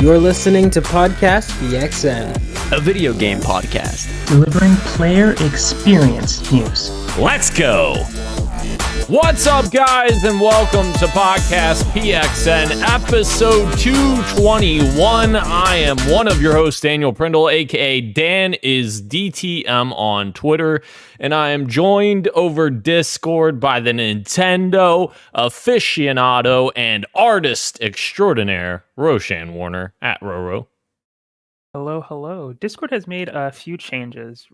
You're listening to Podcast PXN, a video game podcast delivering player experience news. Let's go! What's up, guys, and welcome to Podcast PXN, episode 221. I am one of your hosts, Daniel Prindle, aka Dan is DTM on Twitter, and I am joined over Discord by the Nintendo aficionado and artist extraordinaire, Roshan Warner, at Roro. Hello. Discord has made a few changes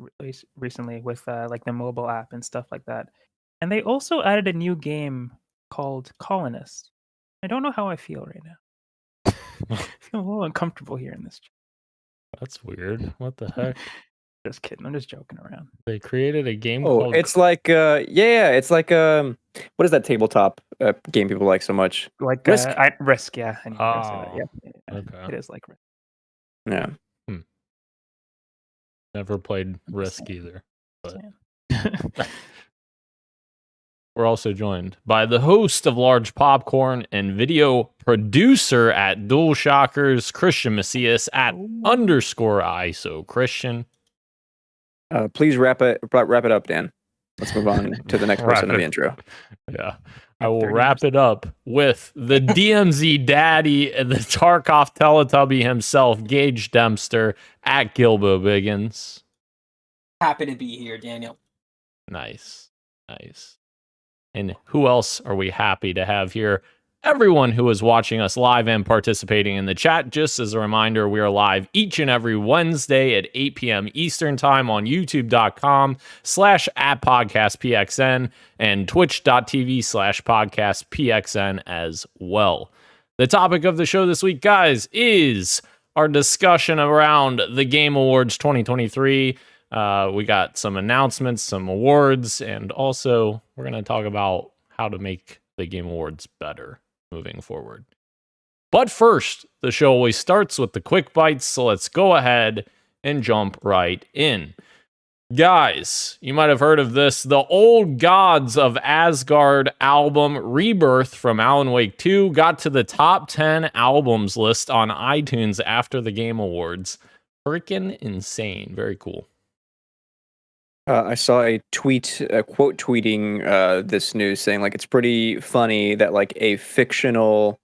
recently with like the mobile app and stuff like that. And they also added a new game called Colonist. I don't know how I feel right now. I feel a little uncomfortable here in this chat. That's weird. What the heck? Just kidding. I'm just joking around. They created a game called... it's like, it's like, what is that tabletop game people like so much? Like Risk? Risk, yeah. Okay. It is like Risk. Yeah. Never played Risk either. But... We're also joined by the host of Large Popcorn and video producer at Dual Shockers, Christian Macias at _ISO Christian. Please wrap it up, Dan. Let's move on to the next person of the intro. Yeah. I will wrap it up with the DMZ daddy and the Tarkov Teletubby himself, Gage Dempster at Gilbo Biggins. Happy to be here, Daniel. Nice. And who else are we happy to have here? Everyone who is watching us live and participating in the chat. Just as a reminder, we are live each and every Wednesday at 8 p.m. Eastern Time on youtube.com/@podcastpxn and twitch.tv/podcastpxn as well. The topic of the show this week, guys, is our discussion around the Game Awards 2023. We got some announcements, some awards, and also we're going to talk about how to make the Game Awards better moving forward. But first, the show always starts with the quick bites, so let's go ahead and jump right in. Guys, you might have heard of this. The Old Gods of Asgard album Rebirth from Alan Wake 2 got to the top 10 albums list on iTunes after the Game Awards. Freaking insane. Very cool. I saw a quote tweeting this news saying like it's pretty funny that like a fictional,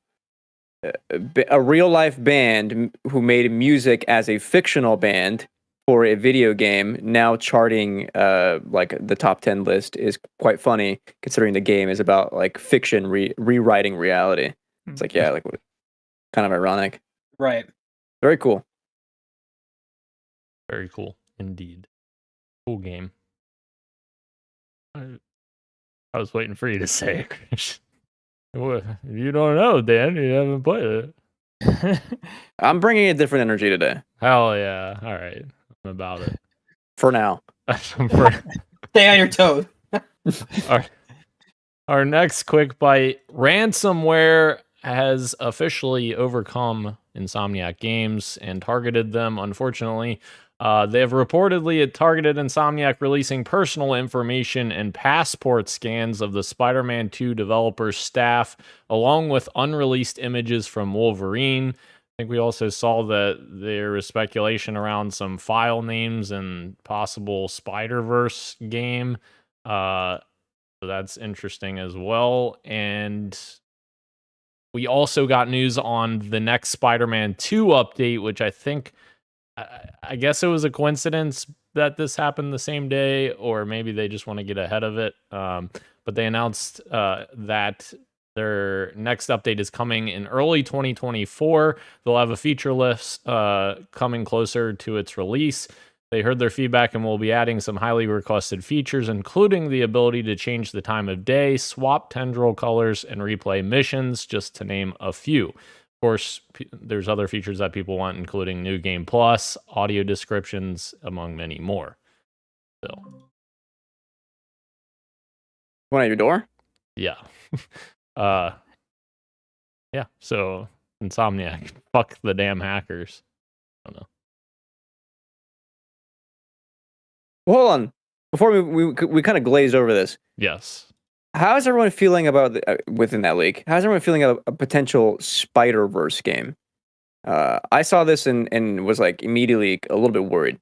a real life band who made music as a fictional band for a video game now charting like the top 10 list is quite funny considering the game is about like fiction rewriting reality. It's like, yeah, like kind of ironic. Right. Very cool. Very cool indeed. Cool game. I was waiting for you to say it, Chris. You don't know, Dan. You haven't played it. I'm bringing a different energy today. Hell yeah. All right. I'm about it. For now. Stay on your toes. Our next quick bite. Ransomware has officially overcome Insomniac Games and targeted them, unfortunately. They have reportedly targeted Insomniac, releasing personal information and passport scans of the Spider-Man 2 developers' staff, along with unreleased images from Wolverine. I think we also saw that there was speculation around some file names and possible Spider-Verse game. So that's interesting as well. And we also got news on the next Spider-Man 2 update, which I think... I guess it was a coincidence that this happened the same day, or maybe they just want to get ahead of it. But they announced that their next update is coming in early 2024. They'll have a feature list coming closer to its release. They heard their feedback and will be adding some highly requested features, including the ability to change the time of day, swap tendril colors, and replay missions, just to name a few. Of course, there's other features that people want, including New Game Plus, audio descriptions, among many more. So, One at your door? Yeah. Yeah, so Insomniac, fuck the damn hackers. I don't know. Well, hold on. Before we kind of glazed over this. Yes. How is everyone feeling about within that league? How's everyone feeling about a potential Spider-Verse game? I saw this and was like immediately a little bit worried.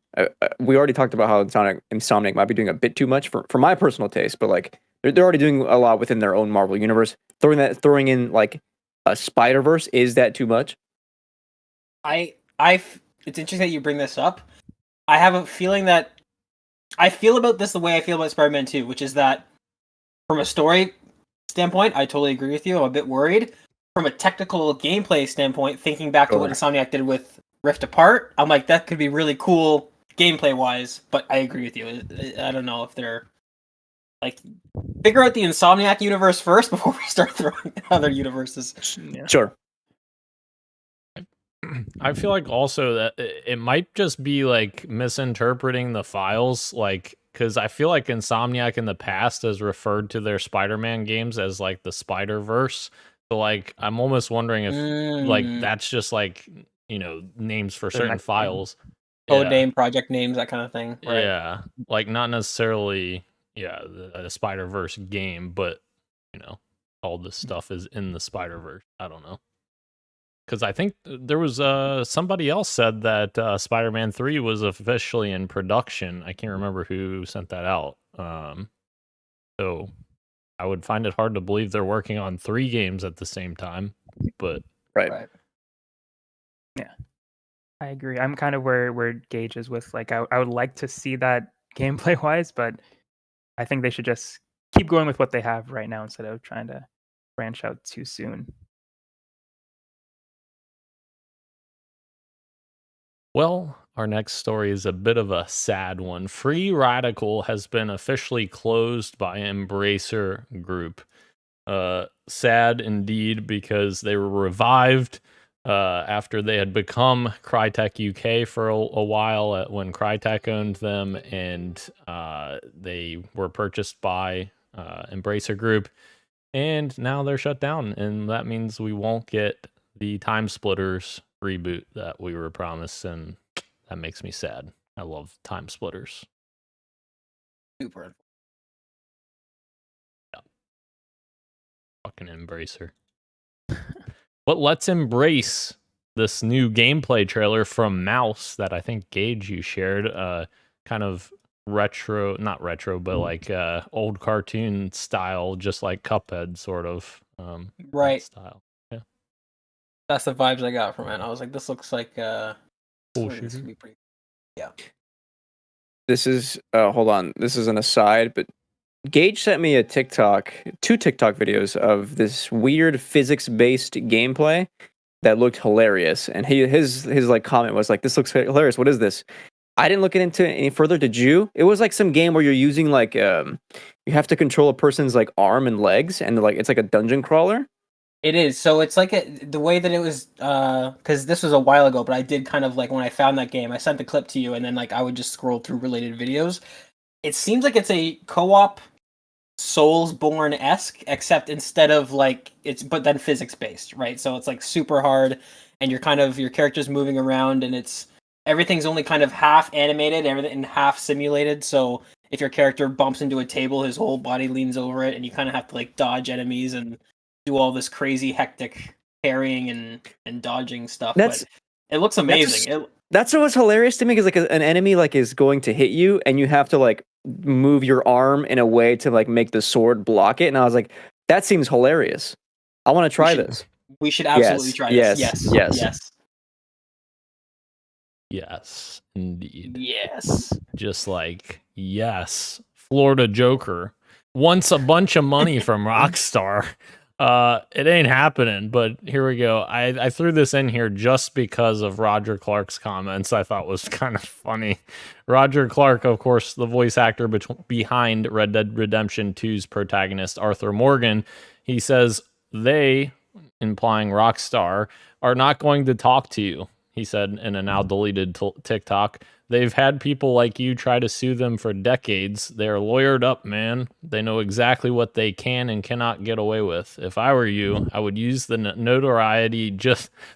We already talked about how Insomniac might be doing a bit too much for my personal taste, but like they're already doing a lot within their own Marvel universe. Throwing in like a Spider-Verse, is that too much? It's interesting that you bring this up. I have a feeling that I feel about this the way I feel about Spider-Man 2, which is that from a story standpoint, I totally agree with you. I'm a bit worried. From a technical gameplay standpoint, thinking back to what Insomniac did with Rift Apart, I'm like, that could be really cool gameplay-wise, but I agree with you. I don't know if they're like, figure out the Insomniac universe first before we start throwing other universes. Yeah. Sure. I feel like also that it might just be like misinterpreting the files, like, because I feel like Insomniac in the past has referred to their Spider-Man games as like the Spider-Verse. So like, I'm almost wondering if like that's just like, you know, names for certain next files. Code name, project names, that kind of thing. Right? Yeah, like not necessarily, the Spider-Verse game, but you know, all this stuff is in the Spider-Verse. I don't know. Because I think there was somebody else said that Spider-Man 3 was officially in production. I can't remember who sent that out. So I would find it hard to believe they're working on 3 games at the same time. But Right. Yeah, I agree. I'm kind of where Gage is with, like, I would like to see that gameplay wise, but I think they should just keep going with what they have right now instead of trying to branch out too soon. well, our next story is a bit of a sad one. Free Radical has been officially closed by Embracer Group. Sad indeed, because they were revived after they had become Crytek UK for a while when Crytek owned them, and they were purchased by Embracer Group, and now they're shut down, and that means we won't get the Time Splitters reboot that we were promised, and that makes me sad. I love Time Splitters. Super. Fucking Embracer. But let's embrace this new gameplay trailer from Mouse that I think Gage you shared. Kind of retro, not retro, but like old cartoon style, just like Cuphead sort of. Right. Style. That's the vibes I got from it. I was like, this looks like Cool this shooter. could be pretty. Yeah. This is hold on. This is an aside, but Gage sent me two TikTok videos of this weird physics-based gameplay that looked hilarious. And his like comment was like, "This looks hilarious. What is this?" I didn't look into it any further. Did you? It was like some game where you're using like you have to control a person's like arm and legs, and like it's like a dungeon crawler. It is. So it's like the way that it was, because this was a while ago, but I did kind of like when I found that game, I sent the clip to you, and then like I would just scroll through related videos. It seems like it's a co-op Soulsborne-esque, except instead of like but then physics-based, right? So it's like super hard, and your character's moving around, and everything's only kind of half animated, everything half simulated. So if your character bumps into a table, his whole body leans over it, and you kind of have to like dodge enemies and do all this crazy hectic parrying and dodging stuff. But it looks amazing. That's what was hilarious to me, because like an enemy like is going to hit you, and you have to like move your arm in a way to like make the sword block it. And I was like, that seems hilarious. I want to try this. We should absolutely try this. Yes. Yes, indeed. Yes. Just like, yes, Florida Joker wants a bunch of money from Rockstar. It ain't happening, but here we go. I threw this in here just because of Roger Clark's comments. I thought was kind of funny. Roger Clark, of course, the voice actor behind Red Dead Redemption 2's protagonist, Arthur Morgan, he says they, implying Rockstar, are not going to talk to you. He said in a now deleted TikTok, they've had people like you try to sue them for decades. They're lawyered up, man. They know exactly what they can and cannot get away with. If I were you, I would use the notoriety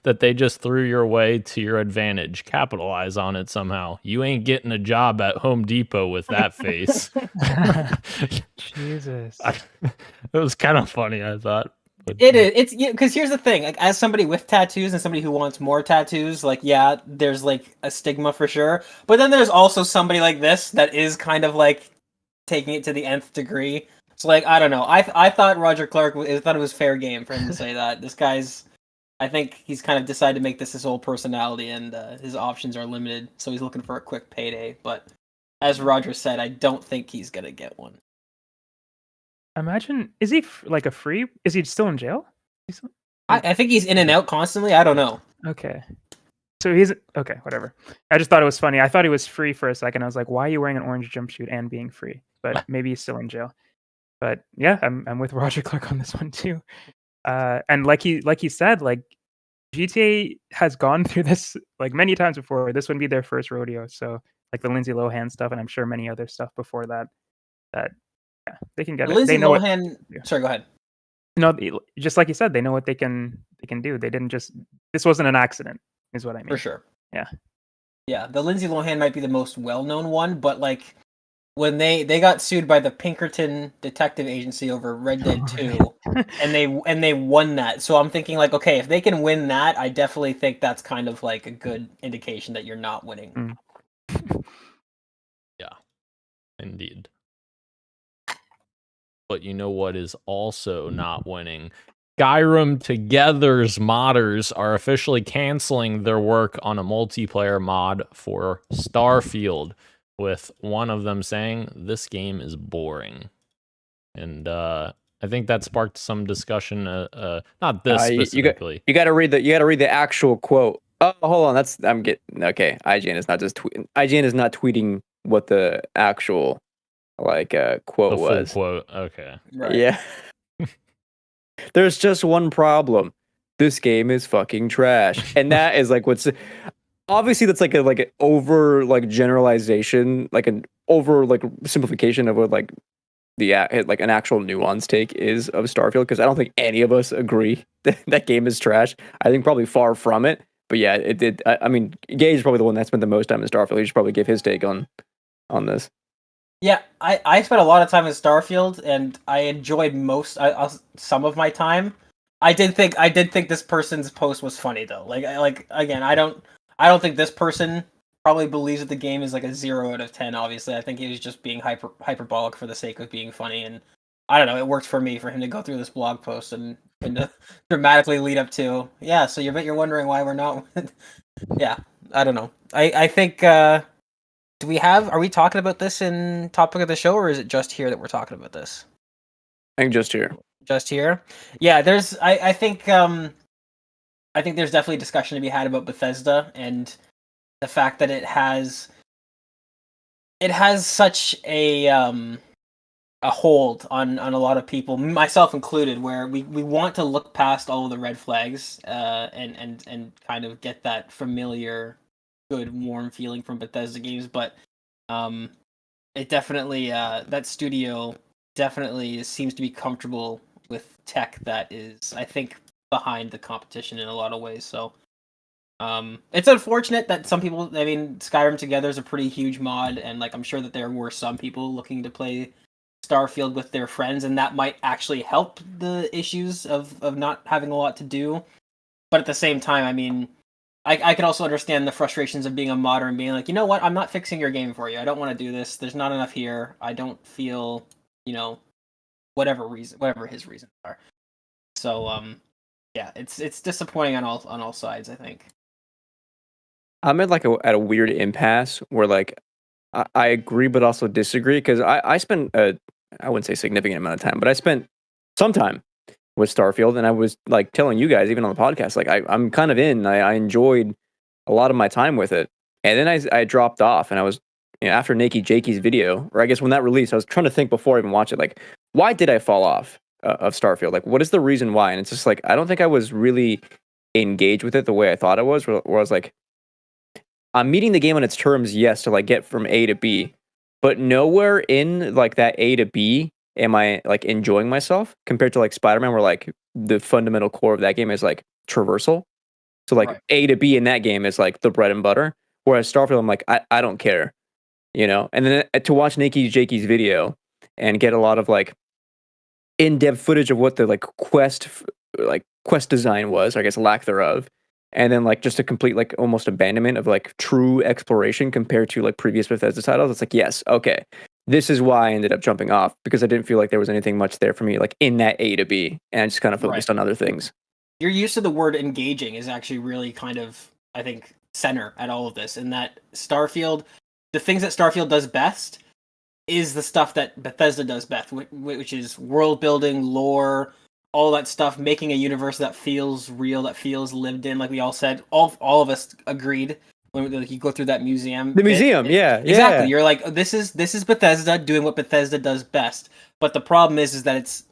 that they just threw your way to your advantage. Capitalize on it somehow. You ain't getting a job at Home Depot with that face. Jesus. It was kind of funny, I thought. It is. It's because here's the thing. Like, as somebody with tattoos and somebody who wants more tattoos, like, yeah, there's like a stigma for sure. But then there's also somebody like this that is kind of like taking it to the nth degree. So like, I don't know. I thought Roger Clark. I thought it was fair game for him to say that. This guy's. I think he's kind of decided to make this his whole personality, and his options are limited. So he's looking for a quick payday. But as Roger said, I don't think he's gonna get one. Imagine, is he like a free? Is he still in jail? I think he's in and out constantly. I don't know. Okay. So he's okay, whatever. I just thought it was funny. I thought he was free for a second. I was like, why are you wearing an orange jumpsuit and being free? But maybe he's still in jail. But yeah, I'm with Roger Clark on this one too. And like he said, like GTA has gone through this like many times before. This wouldn't be their first rodeo. So like the Lindsay Lohan stuff, and I'm sure many other stuff before that. That yeah, they can get it. Lindsay They know Lohan. Sorry, go ahead. No, just like you said, they know what they can do. They didn't just. This wasn't an accident, is what I mean. For sure. Yeah. Yeah, the Lindsay Lohan might be the most well-known one, but like when they got sued by the Pinkerton Detective Agency over Red Dead 2, and they won that. So I'm thinking like, okay, if they can win that, I definitely think that's kind of like a good indication that you're not winning. Yeah, indeed. But you know what is also not winning? Skyrim Together's modders are officially canceling their work on a multiplayer mod for Starfield, with one of them saying this game is boring. And I think that sparked some discussion. Not this specifically. You got to read the actual quote. Oh, hold on. I'm getting okay. IGN is not just tweeting. IGN is not tweeting what the actual quote was. Full quote. Okay. Right. Yeah. There's just one problem. This game is fucking trash. And that is like what's obviously that's like an over generalization, like an over simplification of what an actual nuanced take is of Starfield, because I don't think any of us agree that game is trash. I think probably far from it. But yeah, it did. I mean, Gage is probably the one that spent the most time in Starfield. He should probably give his take on this. Yeah, I spent a lot of time in Starfield, and I enjoyed some of my time. I did think this person's post was funny though. Like again, I don't think this person probably believes that the game is like a 0 out of 10. Obviously, I think he was just being hyperbolic for the sake of being funny, and I don't know. It worked for me for him to go through this blog post and to dramatically lead up to So you're wondering why we're not. Yeah, I don't know. I think. Are we talking about this in topic of the show, or is it just here that we're talking about this? I think just here. Just here? Yeah, there's I think there's definitely discussion to be had about Bethesda and the fact that it has such a hold on a lot of people, myself included, where we want to look past all of the red flags and kind of get that familiar, good, warm feeling from Bethesda games, but it definitely that studio definitely seems to be comfortable with tech that is, I think, behind the competition in a lot of ways. So it's unfortunate that some people, I mean, Skyrim Together is a pretty huge mod, and I'm sure that there were some people looking to play Starfield with their friends, and that might actually help the issues of not having a lot to do. But at the same time, I mean, I can also understand the frustrations of being a modder and being like, you know what, I'm not fixing your game for you. I don't want to do this. There's not enough here. I don't feel, whatever his reasons are. So, yeah, it's disappointing on all sides, I think. I'm at a weird impasse where I agree but also disagree, because I spent I wouldn't say significant amount of time, but I spent some time with Starfield, and I was telling you guys even on the podcast, I'm kind of in. I enjoyed a lot of my time with it, and then I dropped off, and I was after Nakey Jakey's video, or I guess when that released, I was trying to think before I even watched it, why did I fall off of Starfield? What is the reason why? And it's just I don't think I was really engaged with it the way I thought I was, where I was I'm meeting the game on its terms, yes, to get from A to B, but nowhere in that A to B am I enjoying myself, compared to Spider-Man, where the fundamental core of that game is traversal. So right. A to B in that game is the bread and butter. Whereas Starfield, I'm I don't care, And then to watch Nakey Jakey's video and get a lot of in-depth footage of what the like quest design was, I guess lack thereof, and then like just a complete like almost abandonment of like true exploration compared to like previous Bethesda titles. It's like, yes, okay, this is why I ended up jumping off, because I didn't feel like there was anything much there for me like in that A to B, and I just kind of focused on other things. Your use of the word engaging is actually really kind of, I think, center at all of this, in that Starfield, the things that Starfield does best is the stuff that Bethesda does best, which is world building, lore, all that stuff, making a universe that feels real, that feels lived in. Like we all said, all of us agreed when like, you go through that museum. The museum, yeah, exactly. You're like, this is Bethesda doing what Bethesda does best. But the problem is that it's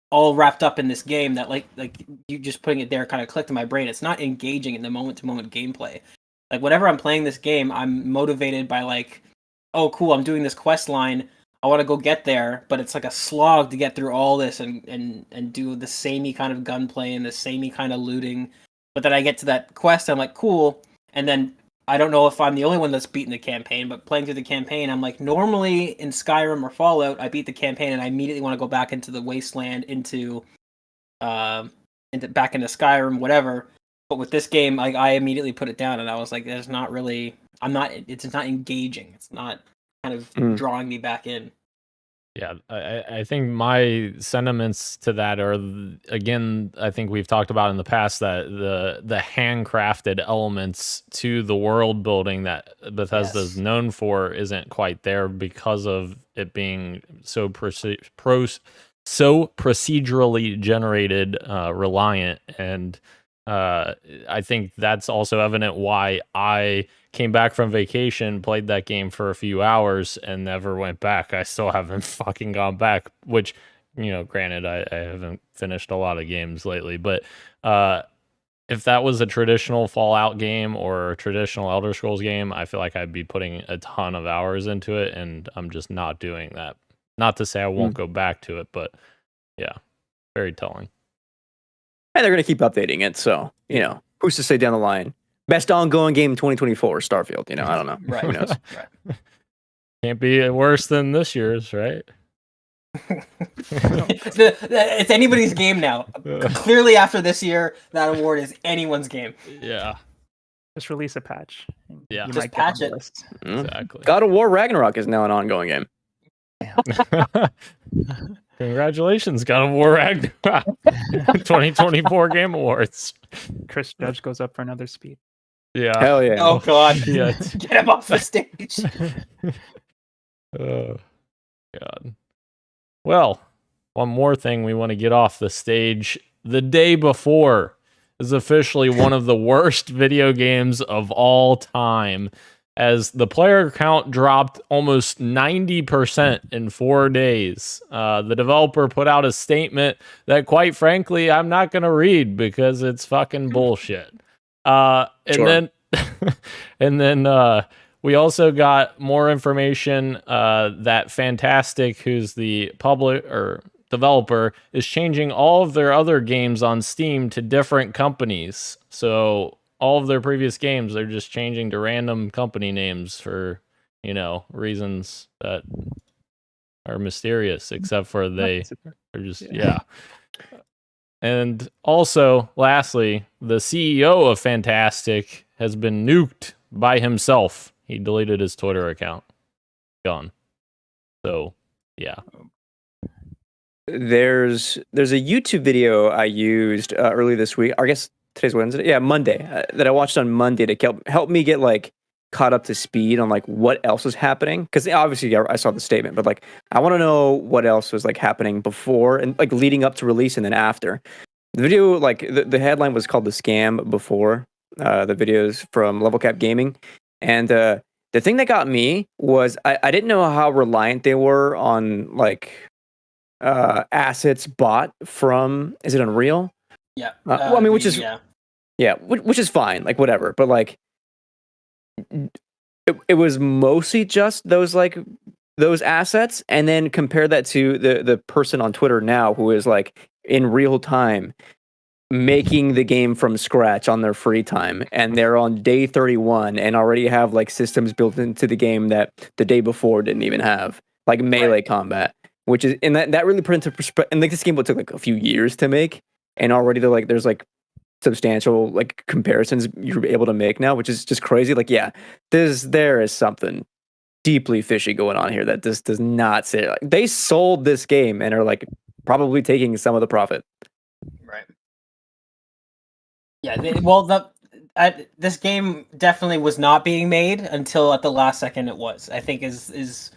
all wrapped up in this game that like you just putting it there kind of clicked in my brain. It's not engaging in the moment to moment gameplay. Like whenever I'm playing this game, I'm motivated by like, oh cool, I'm doing this quest line, I want to go get there, but it's like a slog to get through all this and do the samey kind of gunplay and the samey kind of looting. But then I get to that quest, I'm like, cool, and then I don't know if I'm the only one that's beaten the campaign, but playing through the campaign, I'm like, normally in Skyrim or Fallout, I beat the campaign and I immediately want to go back into the wasteland, into back into Skyrim, whatever. But with this game, like I immediately put it down, and I was like, there's not really, it's not engaging. It's not kind of drawing me back in. Yeah, I think my sentiments to that are, again, I think we've talked about in the past that the handcrafted elements to the world building that Bethesda is known for isn't quite there because of it being so procedurally generated, reliant, and I think that's also evident why I came back from vacation, played that game for a few hours, and never went back. I still haven't fucking gone back, which, you know, granted, I haven't finished a lot of games lately, but if that was a traditional Fallout game or a traditional Elder Scrolls game, I feel like I'd be putting a ton of hours into it, and I'm just not doing that. Not to say I won't go back to it, but yeah, very telling. And they're going to keep updating it, so, you know, who's to say down the line? Best ongoing game in 2024, Starfield, you know, I don't know. Right. Who knows? Right. Can't be worse than this year's, right? It's anybody's game now. Clearly, after this year, that award is anyone's game. Yeah. Just release a patch. Yeah. You Just might get on patch the it. list. Exactly. God of War Ragnarok is now an ongoing game. Congratulations, God of War Ragnarok 2024 Game Awards. Chris Judge goes up for another speed. Yeah. Hell yeah. Oh god. Yeah. Get him off the stage. Oh, God. Well, one more thing we want to get off the stage. The Day Before is officially one of the worst video games of all time, as the player count dropped almost 90% in 4 days. The developer put out a statement that, quite frankly, I'm not going to read because it's fucking bullshit. And then we also got more information that Fantastic, who's the developer, is changing all of their other games on Steam to different companies. So all of their previous games, they're just changing to random company names for, you know, reasons that are mysterious, except for they are just, yeah. And also, lastly, the CEO of Fantastic has been nuked by himself. He deleted his Twitter account. Gone. So, yeah. There's a YouTube video I used early this week. I guess today's Wednesday. Yeah, Monday. That I watched on Monday to help me get like caught up to speed on like what else was happening. Because obviously I saw the statement, but like I want to know what else was like happening before and like leading up to release and then after. The video, like the headline was called "The Scam Before." The videos from Level Cap Gaming, and the thing that got me was I didn't know how reliant they were on like assets bought from, is it Unreal? Yeah. Well, I mean, which is which is fine, like whatever. But like, it was mostly just those assets, and then compare that to the person on Twitter now who is like in real time making the game from scratch on their free time, and they're on day 31 and already have like systems built into the game that the day before didn't even have, like melee combat. which is and that really put into perspective. And like this game took like a few years to make, and already there's like substantial like comparisons you're able to make now, which is just crazy. Like, yeah, there is something deeply fishy going on here that this does not say. Like, they sold this game and are like probably taking some of the profit. Right. Yeah. This game definitely was not being made until at the last second it was. I think is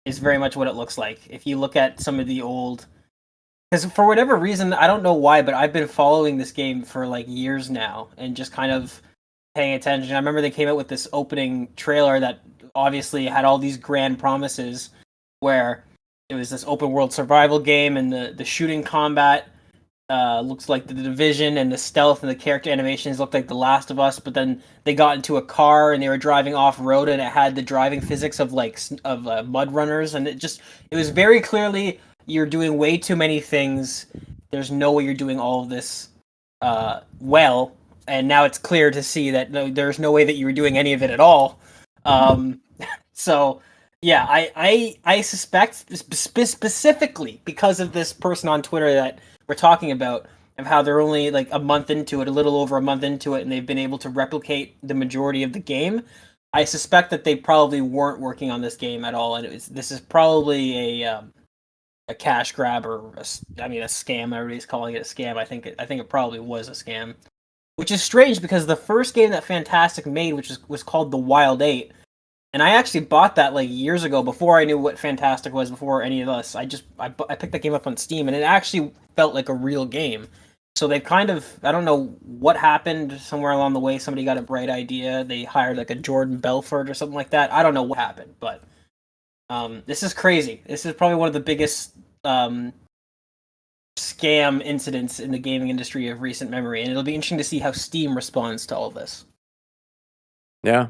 very much what it looks like. If you look at some of the old, because for whatever reason, I don't know why, but I've been following this game for like years now and just kind of paying attention. I remember they came out with this opening trailer that obviously had all these grand promises where it was this open world survival game and the shooting combat looks like the Division, and the stealth and the character animations looked like The Last of Us, but then they got into a car and they were driving off road and it had the driving physics of mud runners, and it was very clearly you're doing way too many things. There's no way you're doing all of this well, and now it's clear to see that there's no way that you were doing any of it at all. So yeah, I suspect specifically because of this person on Twitter that we're talking about, of how they're only like a month into it, a little over a month into it, and they've been able to replicate the majority of the game. I suspect that they probably weren't working on this game at all, and this is probably a cash grab or a scam. Everybody's calling it a scam. I think it probably was a scam, which is strange because the first game that Fantastic made, which was called The Wild 8, and I actually bought that like years ago before I knew what Fantastic was, before any of us. I picked that game up on Steam, and it actually felt like a real game. So they kind of, I don't know what happened somewhere along the way. Somebody got a bright idea. They hired like a Jordan Belfort or something like that. I don't know what happened, but this is crazy. This is probably one of the biggest scam incidents in the gaming industry of recent memory, and it'll be interesting to see how Steam responds to all of this. Yeah.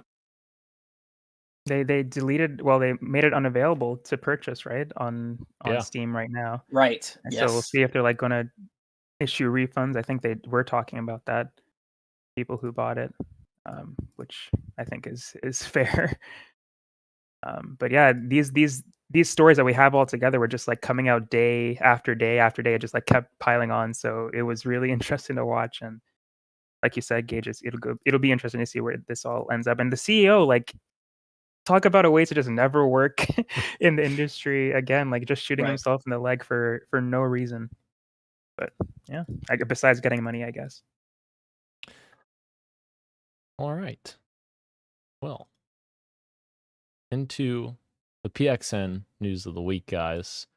They deleted, they made it unavailable to purchase, right, on Steam right now. Right. And yes. so we'll see if they're like going to issue refunds. I think they were talking about that, people who bought it, which I think is fair. But yeah, these stories that we have all together were just like coming out day after day after day. It just like kept piling on. So it was really interesting to watch. And like you said, Gage, it'll be interesting to see where this all ends up. And the CEO, like, talk about a way to just never work in the industry again, like just shooting himself in the leg for no reason. But yeah, besides getting money, I guess. All right. Well, into the PXN news of the week, guys.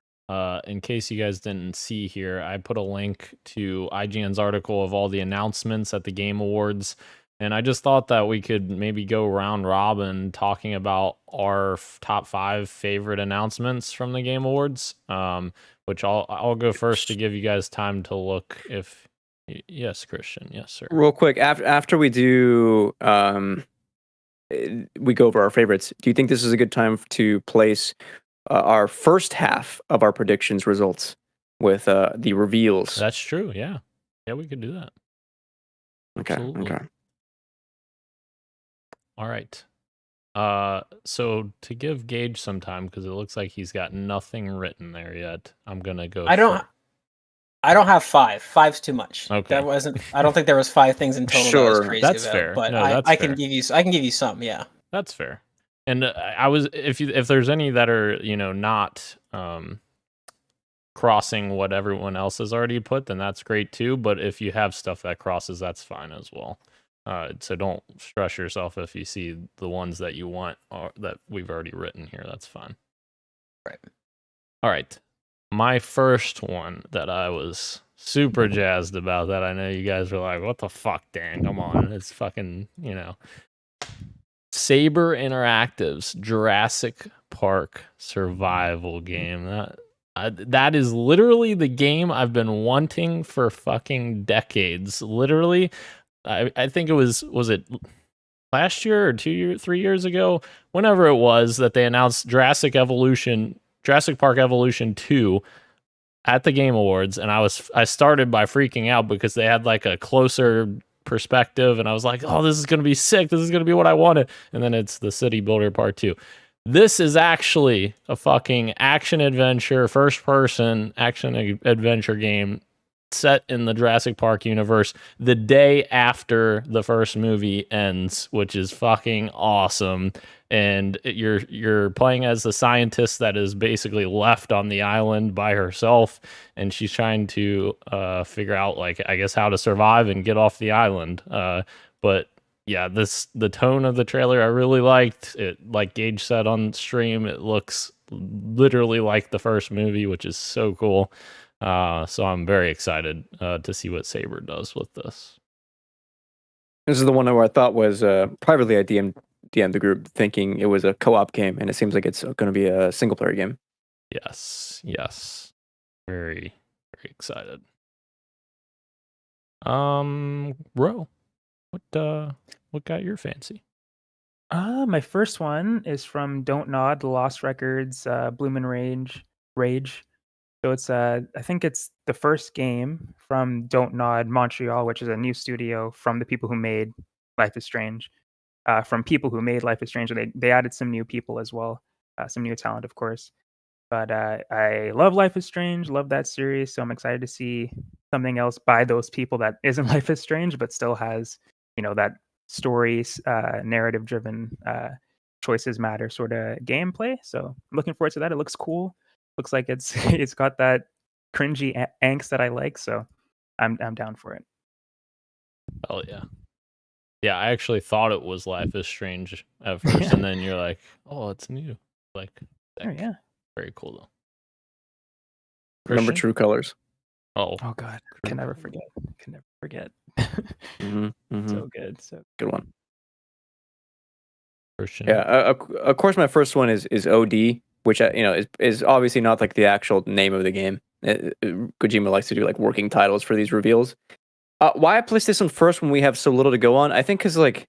In case you guys didn't see here, I put a link to IGN's article of all the announcements at the Game Awards. And I just thought that we could maybe go round robin talking about our top 5 favorite announcements from the Game Awards. Which I'll go first to give you guys time to look. If yes, Christian, yes, sir. Real quick, after we do, we go over our favorites. Do you think this is a good time to place our first half of our predictions results with the reveals? That's true. Yeah, we could do that. Okay. Absolutely. Okay. All right. So to give Gage some time, because it looks like he's got nothing written there yet, I'm gonna go. I don't have 5. 5's too much. Okay. That wasn't. I don't think there was 5 things in total. That was crazy that's about, fair. But No, I can give you. I can give you some. Yeah. That's fair. And I was if there's any that are not crossing what everyone else has already put, then that's great too. But if you have stuff that crosses, that's fine as well. So don't stress yourself if you see the ones that you want or that we've already written here. That's fine. Right. All right. My first one that I was super jazzed about, that I know you guys were like, what the fuck, Dan? Come on. It's fucking, Saber Interactive's Jurassic Park survival game. That is literally the game I've been wanting for fucking decades. Literally. I think it was it last year or 3 years ago, whenever it was, that they announced Jurassic Park Evolution 2 at the Game Awards, and I started by freaking out because they had like a closer perspective, and I was like, oh, this is gonna be sick, this is gonna be what I wanted. And then it's the City Builder Part 2. This is actually a fucking action adventure, first person action adventure game set in the Jurassic Park universe the day after the first movie ends, which is fucking awesome. And you're playing as the scientist that is basically left on the island by herself, and she's trying to figure out, like, I guess, how to survive and get off the island. But yeah, the tone of the trailer I really liked. It, like Gage said on stream, it looks literally like the first movie, which is so cool. So I'm very excited to see what Saber does with this. This is the one where I thought was privately I DM'd the group thinking it was a co-op game, and it seems like it's going to be a single player game. Yes. Very, very excited. Ro, what got your fancy? My first one is from Don't Nod, The Lost Records, Bloomin' Rage. So it's I think it's the first game from Don't Nod Montreal, which is a new studio from the people who made Life is Strange. From people who made Life is Strange, they added some new people as well, some new talent, of course. But I love Life is Strange, love that series, so I'm excited to see something else by those people that isn't Life is Strange, but still has, that stories, narrative-driven, choices matter sort of gameplay. So I'm looking forward to that. It looks cool. Looks like it's it's got that cringy angst that I like, so I'm down for it. Oh yeah. Yeah, I actually thought it was Life is Strange at first, and then you're like, oh, it's new. Like, Oh yeah. very cool though. Remember Christian? True Colors. Oh, Oh god, can never forget. Can never forget. Mm-hmm. So good. So Good one. Christian. Yeah, of course, my first one is OD, which is obviously not like the actual name of the game. Kojima likes to do like working titles for these reveals. Why I placed this one first when we have so little to go on? I think because like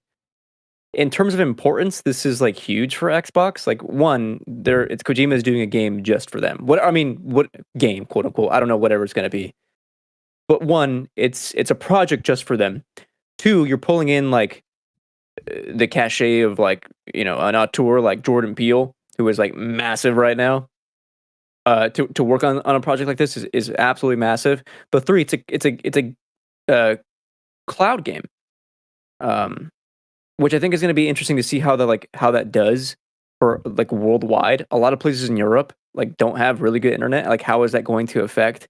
in terms of importance, this is like huge for Xbox. Like one, it's Kojima is doing a game just for them. What game, quote unquote? I don't know, whatever it's gonna be. But one, it's a project just for them. Two, you're pulling in like the cachet of like an auteur like Jordan Peele, who is like massive right now. To work on a project like this is absolutely massive. But three, it's a cloud game, which I think is going to be interesting to see how that does for like worldwide. A lot of places in Europe like don't have really good internet. Like, how is that going to affect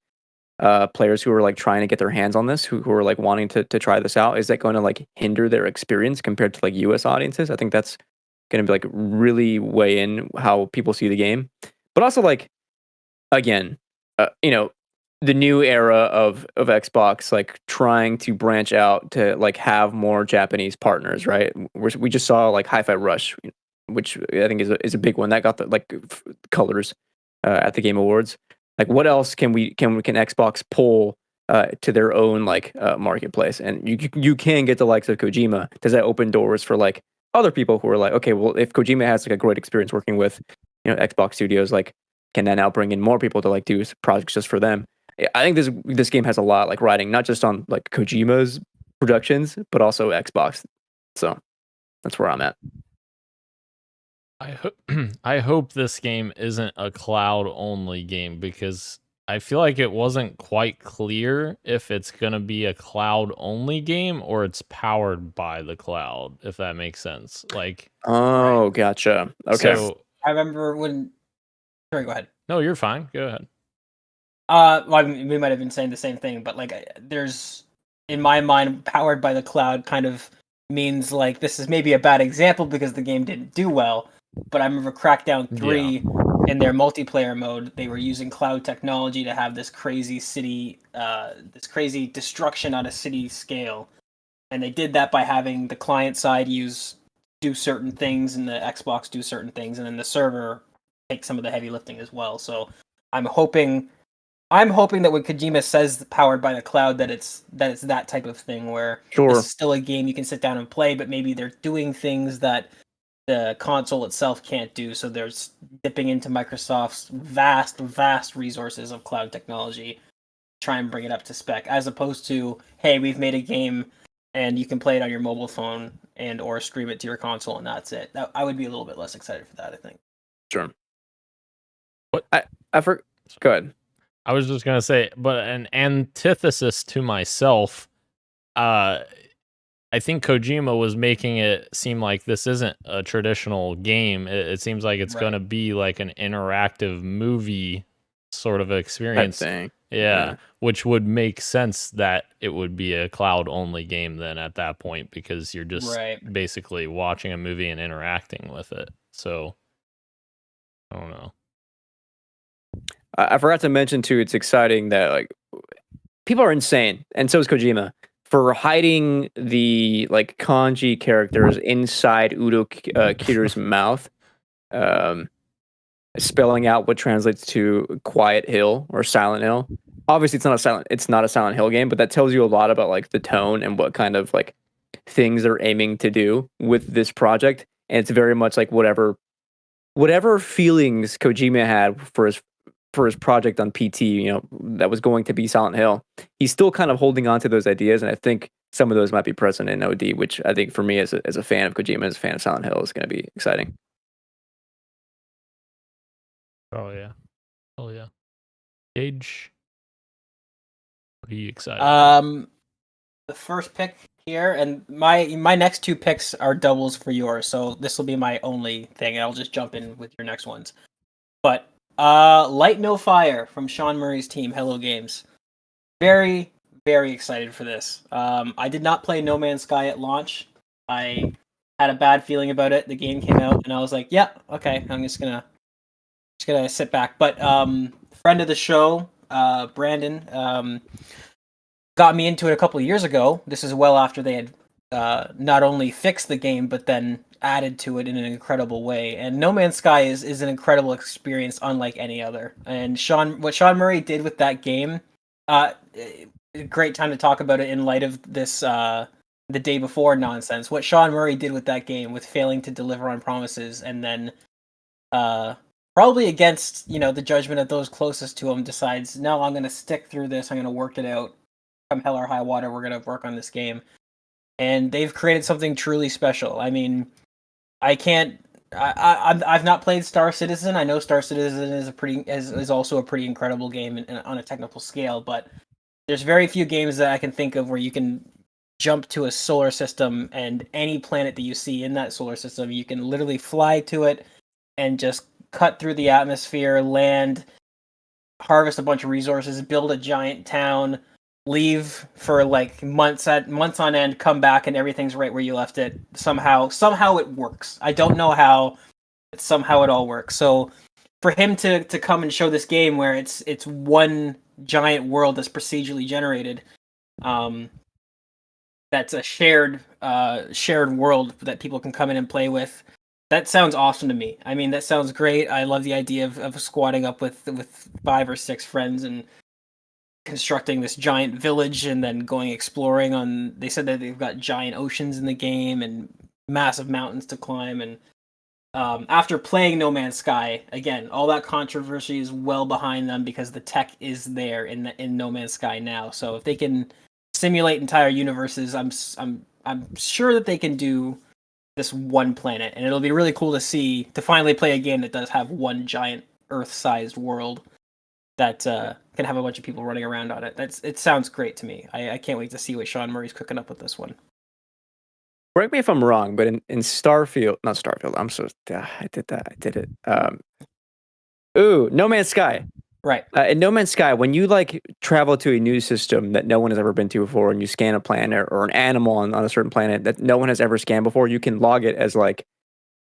players who are like trying to get their hands on this, who are like wanting to try this out? Is that going to like hinder their experience compared to like US audiences? I think that's going to be like really weigh in how people see the game. But also like, again, the new era of Xbox, like trying to branch out to like have more Japanese partners, right? We just saw like Hi-Fi Rush, which I think is a big one that got the like colors at the Game Awards. Like, what else can Xbox pull to their own like marketplace? And you can get the likes of Kojima. Does that open doors for like other people who are like, okay, well, if Kojima has like a great experience working with Xbox studios, like, can that now bring in more people to like do projects just for them? I think this game has a lot like riding, not just on like Kojima's productions, but also Xbox. So that's where I'm at. I hope this game isn't a cloud only game, because I feel like it wasn't quite clear if it's gonna be a cloud only game or it's powered by the cloud, if that makes sense. Like, oh, gotcha. Okay. So I remember when. Sorry, go ahead. no, you're fine. Go ahead. Well, I mean, we might have been saying the same thing, but like, there's, in my mind, powered by the cloud kind of means like this is maybe a bad example because the game didn't do well. But I remember Crackdown 3 in their multiplayer mode, they were using cloud technology to have this crazy city, this crazy destruction on a city scale, and they did that by having the client side do certain things and the Xbox do certain things, and then the server take some of the heavy lifting as well. So I'm hoping that when Kojima says powered by the cloud, that it's that type of thing where Sure. it's still a game you can sit down and play, but maybe they're doing things that the console itself can't do. So they're dipping into Microsoft's vast resources of cloud technology, try and bring it up to spec, as opposed to, hey, we've made a game and you can play it on your mobile phone and or stream it to your console and that's it. I would be a little bit less excited for that, I think. Sure. What? Go ahead. I was just gonna say, but an antithesis to myself, I think Kojima was making it seem like this isn't a traditional game. It seems like it's gonna be like an interactive movie sort of experience. Thing. Yeah, which would make sense that it would be a cloud-only game then at that point, because you're just basically watching a movie and interacting with it. So, I don't know. I forgot to mention too. It's exciting that like people are insane, and so is Kojima for hiding the like kanji characters inside Udo Kidder's mouth, spelling out what translates to Quiet Hill or Silent Hill. Obviously, it's not a Silent Hill game, but that tells you a lot about like the tone and what kind of like things they're aiming to do with this project. And it's very much like whatever feelings Kojima had for his project on PT, that was going to be Silent Hill. He's still kind of holding on to those ideas, and I think some of those might be present in OD, which I think for me as a fan of Kojima, as a fan of Silent Hill, is going to be exciting. Oh yeah. Gage, what are you excited? The first pick here, and my next two picks are doubles for yours, so this will be my only thing, and I'll just jump in with your next ones. But Light No Fire from Sean Murray's team, Hello Games. Very, very excited for this. I did not play No Man's Sky at launch. I had a bad feeling about it. The game came out, and I was like, yeah, okay, I'm just gonna sit back. But friend of the show, Brandon, got me into it a couple of years ago. This is well after they had not only fixed the game, but then added to it in an incredible way. And No Man's Sky is an incredible experience unlike any other. And what Sean Murray did with that game, great time to talk about it in light of this the day before nonsense. What Sean Murray did with that game, with failing to deliver on promises, and then probably against the judgment of those closest to him, decides, no, I'm going to stick through this. I'm going to work it out. Come hell or high water, we're going to work on this game. And they've created something truly special. I mean, I've not played Star Citizen. I know Star Citizen is also a pretty incredible game on a technical scale, but there's very few games that I can think of where you can jump to a solar system, and any planet that you see in that solar system, you can literally fly to it and just cut through the atmosphere, land, harvest a bunch of resources, build a giant town, leave for like months on end, come back, and everything's right where you left it. Somehow it works. I don't know how, but somehow it all works. So for him to come and show this game where it's one giant world that's procedurally generated, that's a shared world that people can come in and play with. That sounds awesome to me. I mean, that sounds great. I love the idea of squatting up with 5 or 6 friends and constructing this giant village and then going exploring. They said that they've got giant oceans in the game and massive mountains to climb. And after playing No Man's Sky, again, all that controversy is well behind them because the tech is there in No Man's Sky now. So if they can simulate entire universes, I'm sure that they can do this one planet, and it'll be really cool to finally play a game that does have one giant Earth-sized world that can have a bunch of people running around on it. It sounds great to me. I can't wait to see what Sean Murray's cooking up with this one. Correct me if I'm wrong, but in Starfield, not Starfield. I did it. No Man's Sky. Right. In No Man's Sky, when you like travel to a new system that no one has ever been to before, and you scan a planet or an animal on a certain planet that no one has ever scanned before, you can log it as like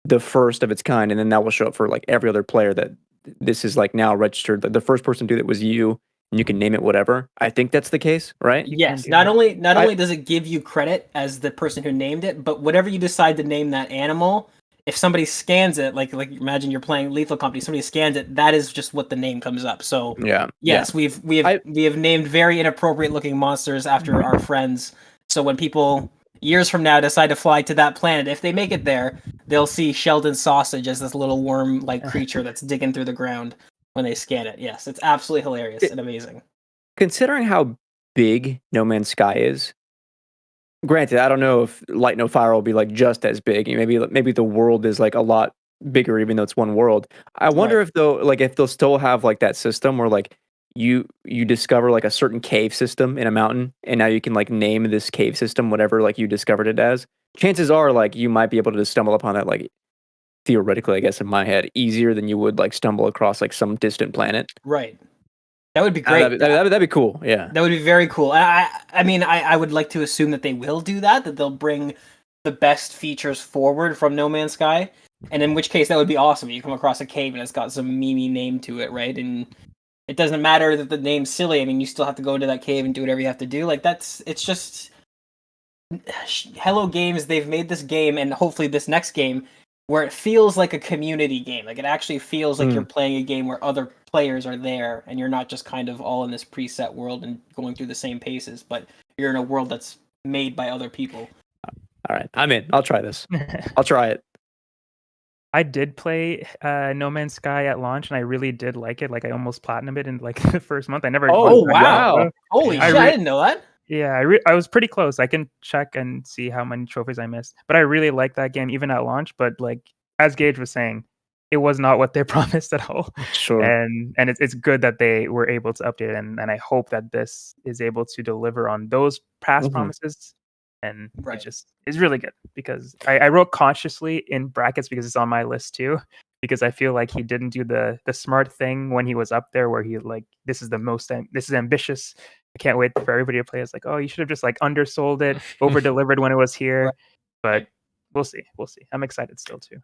the first of its kind, and then that will show up for like every other player that this is like now registered. The first person to do that was you, and you can name it whatever. I think that's the case, right? Yes. Not only does it give you credit as the person who named it, but whatever you decide to name that animal, if somebody scans it, like imagine you're playing Lethal Company, somebody scans it, that is just what the name comes up. So yes, we have named very inappropriate looking monsters after our friends. So when people years from now decide to fly to that planet, if they make it there, they'll see Sheldon Sausage as this little worm-like creature that's digging through the ground when they scan it. Yes, it's absolutely hilarious and amazing. Considering how big No Man's Sky is, granted, I don't know if Light No Fire will be like just as big. Maybe the world is like a lot bigger, even though it's one world. I wonder if they'll still have like that system where like you discover like a certain cave system in a mountain, and now you can like name this cave system whatever like you discovered it as. Chances are like you might be able to just stumble upon that like theoretically, I guess in my head, easier than you would like stumble across like some distant planet. Right. That would be great. That'd be cool. Yeah. That would be very cool. I mean, I would like to assume that they will do that. That they'll bring the best features forward from No Man's Sky, and in which case that would be awesome. You come across a cave and it's got some memey name to it, right? And it doesn't matter that the name's silly. I mean, you still have to go into that cave and do whatever you have to do. Like it's just Hello Games. They've made this game, and hopefully this next game, where it feels like a community game. Like it actually feels like you're playing a game where other players are there, and you're not just kind of all in this preset world and going through the same paces, but you're in a world that's made by other people. All right, I'm in. I'll try this. I'll try it. I did play No Man's Sky at launch, and I really did like it. Like I almost platinumed it in like the first month. I never. Oh wow! Holy shit! I didn't know that. Yeah, I was pretty close. I can check and see how many trophies I missed, but I really liked that game even at launch. But like as Gage was saying, it was not what they promised at all. Sure. And it's good that they were able to update it, and I hope that this is able to deliver on those past promises. And it just is really good, because I wrote consciously in brackets because it's on my list too, because I feel like he didn't do the smart thing when he was up there, where he like, this is ambitious. I can't wait for everybody to play. It's like, oh, you should have just like undersold it, over delivered when it was here. But we'll see. I'm excited still too.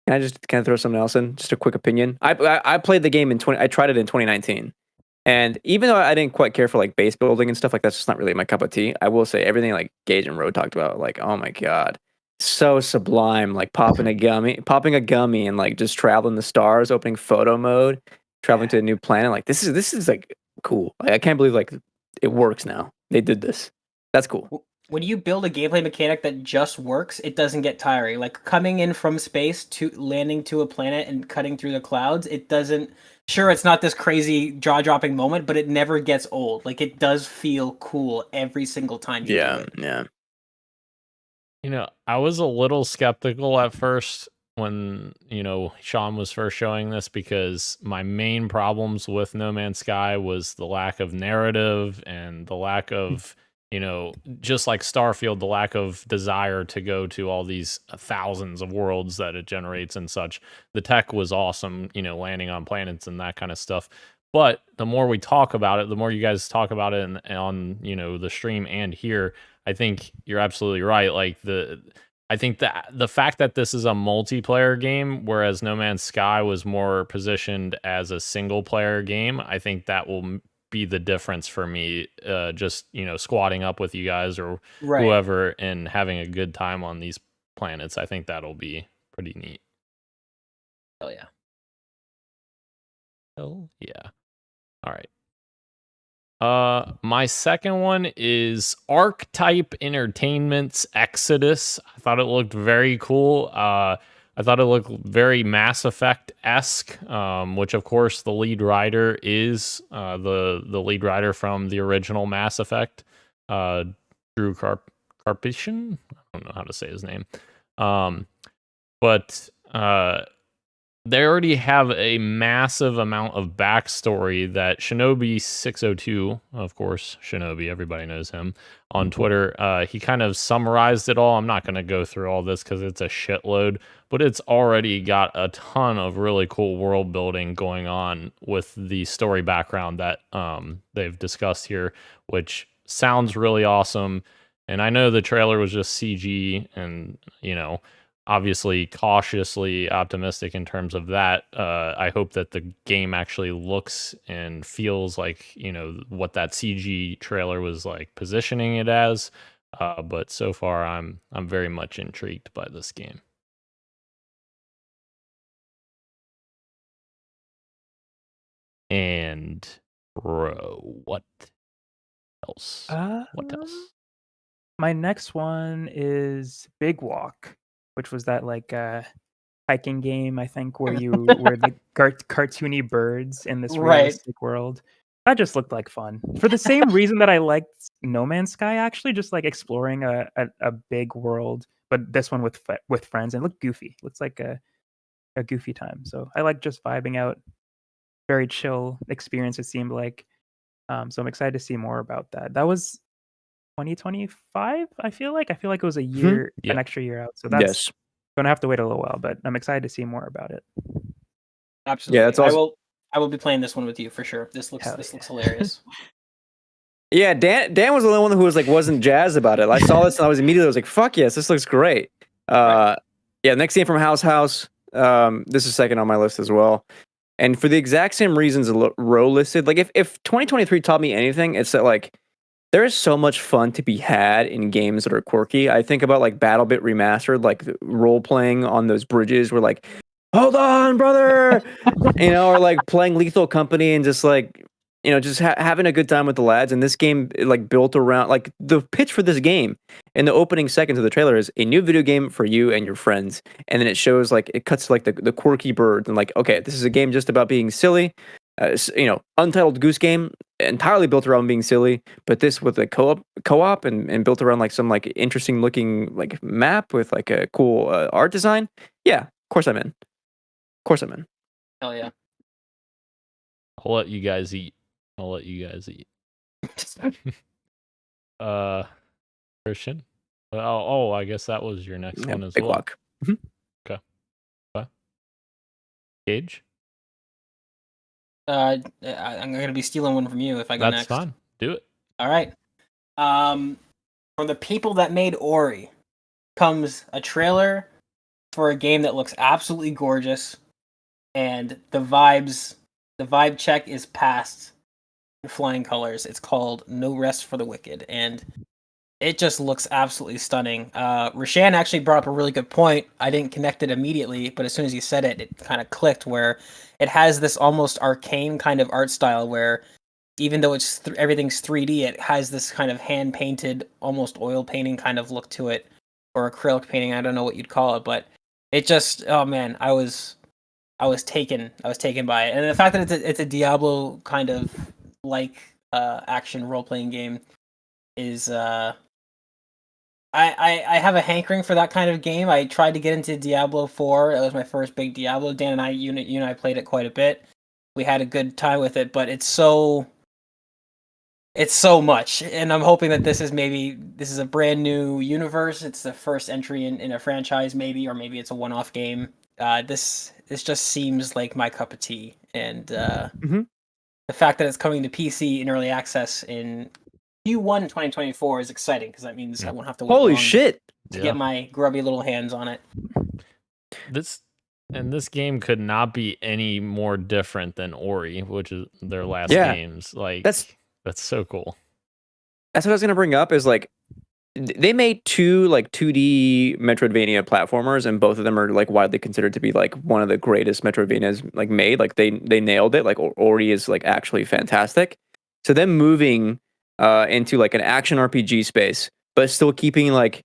Can I just kind of throw something else in? Just a quick opinion. I played the game I tried it in 2019. And even though I didn't quite care for like base building and stuff, like that's just not really my cup of tea. I will say everything like Gage and Road talked about, like, oh my god, so sublime. Like popping a gummy, and like just traveling the stars, opening photo mode, traveling to a new planet. Like this is like cool. Like, I can't believe like it works now. They did this. That's cool. When you build a gameplay mechanic that just works, it doesn't get tiring. Like coming in from space to landing to a planet and cutting through the clouds, it doesn't. Sure, it's not this crazy jaw-dropping moment, but it never gets old. Like it does feel cool every single time you do it. Yeah. You know, I was a little skeptical at first when, Sean was first showing this, because my main problems with No Man's Sky was the lack of narrative and the lack of, just like Starfield, the lack of desire to go to all these thousands of worlds that it generates and such. The tech was awesome, landing on planets and that kind of stuff. But the more we talk about it, the more you guys talk about it on, the stream and here, I think you're absolutely right. Like I think that the fact that this is a multiplayer game, whereas No Man's Sky was more positioned as a single player game, I think that will be the difference for me. Just squatting up with you guys or whoever and having a good time on these planets. I think that'll be pretty neat. Hell yeah. Hell yeah. All right. My second one is Archetype Entertainment's Exodus. I thought it looked very cool. I thought it looked very Mass Effect-esque, which of course the lead writer is the lead writer from the original Mass Effect, Drew Karpyshyn. I don't know how to say his name. But they already have a massive amount of backstory that Shinobi 602, of course, Shinobi, everybody knows him, on Twitter, he kind of summarized it all. I'm not going to go through all this because it's a shitload, but it's already got a ton of really cool world building going on with the story background that they've discussed here, which sounds really awesome. And I know the trailer was just CG and, obviously cautiously optimistic in terms of that. I hope that the game actually looks and feels like, what that CG trailer was like positioning it as. But so far I'm very much intrigued by this game. And bro, what else? What else? My next one is Big Walk, which was that like hiking game, I think, where you were the cartoony birds in this realistic world. That just looked like fun. For the same reason that I liked No Man's Sky, actually, just like exploring a big world, but this one with friends, and it looked goofy. Looks like a goofy time. So I like just vibing out. Very chill experience, it seemed like. So I'm excited to see more about that. That was 2025, I feel like. I feel like it was a year, Yep. an extra year out. So that's Yes. gonna have to wait a little while, but I'm excited to see more about it. Absolutely. Yeah, that's awesome. I will be playing this one with you for sure. This looks hilarious. Yeah, Dan was the only one who was like wasn't jazzed about it. I saw this and I was like, fuck yes, this looks great. Yeah, next game from House. This is second on my list as well. And for the exact same reasons Ro listed, like if 2023 taught me anything, it's that like there is so much fun to be had in games that are quirky. I think about like BattleBit Remastered, like role playing on those bridges where like, hold on, brother, or like playing Lethal Company and just like, just having a good time with the lads. And this game, like, built around, like, the pitch for this game in the opening seconds of the trailer is a new video game for you and your friends. And then it shows, like, it cuts to, like, the quirky birds and, like, okay, this is a game just about being silly. Untitled Goose Game, entirely built around being silly, but this with a co-op and built around, like, some, like, interesting looking, like, map with, like, a cool art design. Yeah, of course I'm in. Hell yeah. I'll let you guys eat. Christian. I guess that was your next one as big well. walk. Okay. What? Gage? I'm gonna be stealing one from you if I go next. That's fine. Do it. All right. From the people that made Ori comes a trailer for a game that looks absolutely gorgeous, and the vibe check is passed in flying colors. It's called No Rest for the Wicked, and it just looks absolutely stunning. Rashan actually brought up a really good point. I didn't connect it immediately, but as soon as you said it, it kind of clicked, where it has this almost arcane kind of art style where even though it's everything's 3D, it has this kind of hand-painted, almost oil painting kind of look to it, or acrylic painting, I don't know what you'd call it, but it just, oh man, I was taken by it. And the fact that it's a Diablo kind of like action role-playing game is I have a hankering for that kind of game. I tried to get into Diablo 4. That was my first big Diablo. Dan and I, you and I played it quite a bit. We had a good time with it, but it's so much. And I'm hoping that this is a brand new universe. It's the first entry in a franchise, maybe, or maybe it's a one-off game. This just seems like my cup of tea. And the fact that it's coming to PC in early access in Q1 2024 is exciting, because that means I won't have to wait Holy long shit! to get my grubby little hands on it. This game could not be any more different than Ori, which is their last games. Like that's so cool. That's what I was gonna bring up. Is like they made two like 2D Metroidvania platformers, and both of them are like widely considered to be like one of the greatest Metroidvanias like made. Like they nailed it. Like Ori is like actually fantastic. So them moving into like an action RPG space, but still keeping like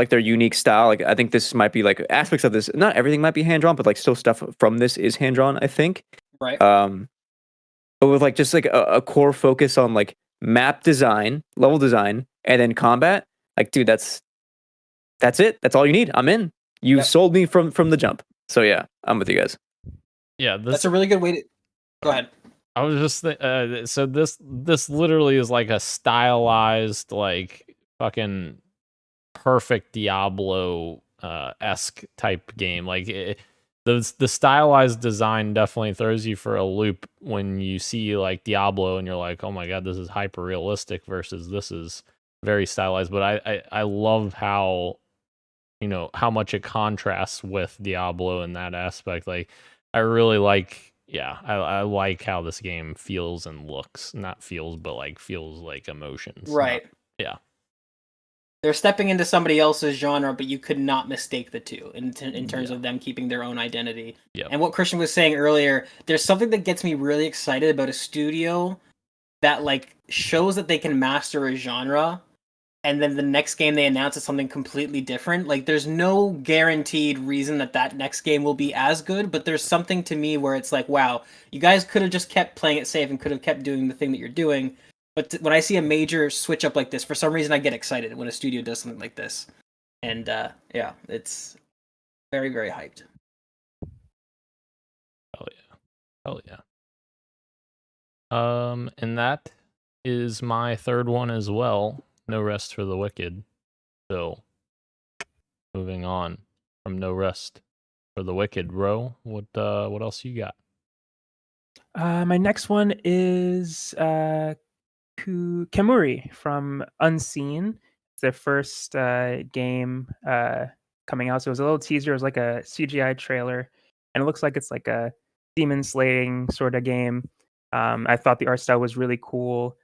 their unique style. Like I think this might be like aspects of this. Not everything might be hand drawn, but like still stuff from this is hand drawn, I think. Right. But with like just like a core focus on like map design, level design, and then combat. Like, dude, that's it. That's all you need. I'm in. You sold me from the jump. So yeah, I'm with you guys. Yeah, that's a really good way to go ahead. I was just so this literally is like a stylized, like fucking perfect Diablo esque type game. Like the stylized design definitely throws you for a loop when you see like Diablo and you're like, oh my god, this is hyper realistic versus this is very stylized. But I love how how much it contrasts with Diablo in that aspect. Like I really like. Yeah, I like how this game feels and looks. Not feels, but like feels like emotions. Right. They're stepping into somebody else's genre, but you could not mistake the two in terms of them keeping their own identity. Yep. And what Christian was saying earlier, there's something that gets me really excited about a studio that like shows that they can master a genre and then the next game they announce is something completely different. Like, there's no guaranteed reason that next game will be as good, but there's something to me where it's like, wow, you guys could have just kept playing it safe and could have kept doing the thing that you're doing. But when I see a major switch up like this, for some reason I get excited when a studio does something like this. And yeah, it's very, very hyped. Oh yeah. And that is my third one as well. No Rest for the Wicked. So, moving on from No Rest for the Wicked, Ro, what else you got? My next one is Kemuri from Unseen. It's their first game coming out. So it was a little teaser. It was like a CGI trailer, and it looks like it's like a demon slaying sort of game. I thought the art style was really cool.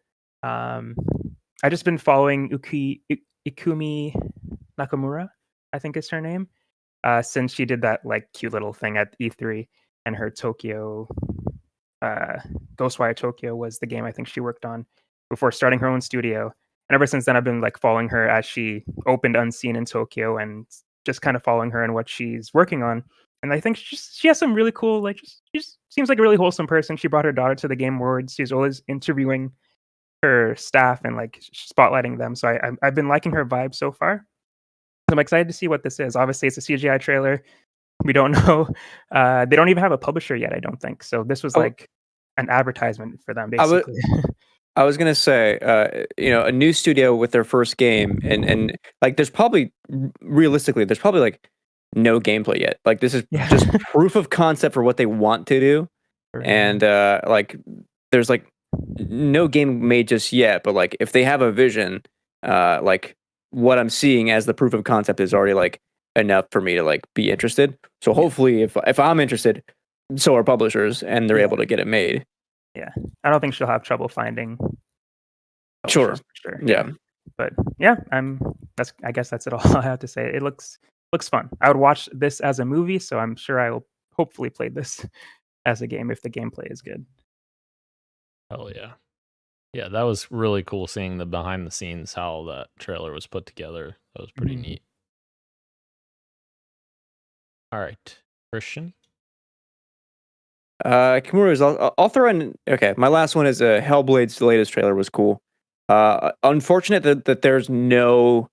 I just been following Ikumi Nakamura, I think is her name, since she did that like cute little thing at E3, and her Tokyo Ghostwire Tokyo was the game I think she worked on before starting her own studio. And ever since then, I've been like following her as she opened Unseen in Tokyo and just kind of following her and what she's working on. And I think she has some really cool, like, she just seems like a really wholesome person. She brought her daughter to the Game Awards. She's always interviewing her staff and like spotlighting them. So I've been liking her vibe so far. I'm excited to see what this is. Obviously, it's a CGI trailer. We don't know. They don't even have a publisher yet, I don't think. So this was like an advertisement for them, basically. I was gonna say, a new studio with their first game, and like, there's probably realistically, there's probably like no gameplay yet. Like, this is just proof of concept for what they want to do, and like, there's like no game made just yet. But like, if they have a vision, like what I'm seeing as the proof of concept is already like enough for me to like be interested. So hopefully, if I'm interested, so are publishers, and they're able to get it made. Yeah, I don't think she'll have trouble finding. Sure. Yeah. But yeah, I guess that's it all I have to say. It looks fun. I would watch this as a movie, so I'm sure I will hopefully play this as a game if the gameplay is good. Hell yeah. Yeah, that was really cool seeing the behind the scenes, how that trailer was put together. That was pretty neat. All right, Christian. Kimura's. I'll throw in. Okay, my last one is Hellblade's latest trailer was cool. Unfortunate that there's no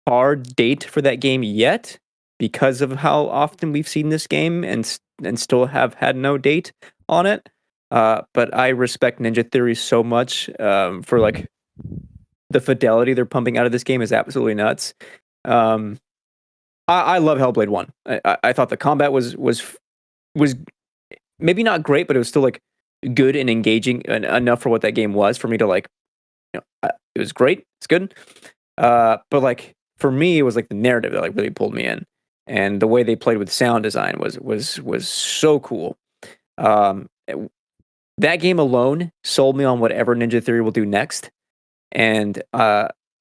hard date for that game yet, because of how often we've seen this game and still have had no date on it. But I respect Ninja Theory so much for like the fidelity they're pumping out of this game is absolutely nuts. I love Hellblade 1. I thought the combat was maybe not great, but it was still like good and engaging enough for what that game was for me to like, it was great. It's good. But like for me, it was like the narrative that like really pulled me in, and the way they played with sound design was so cool. That game alone sold me on whatever Ninja Theory will do next. And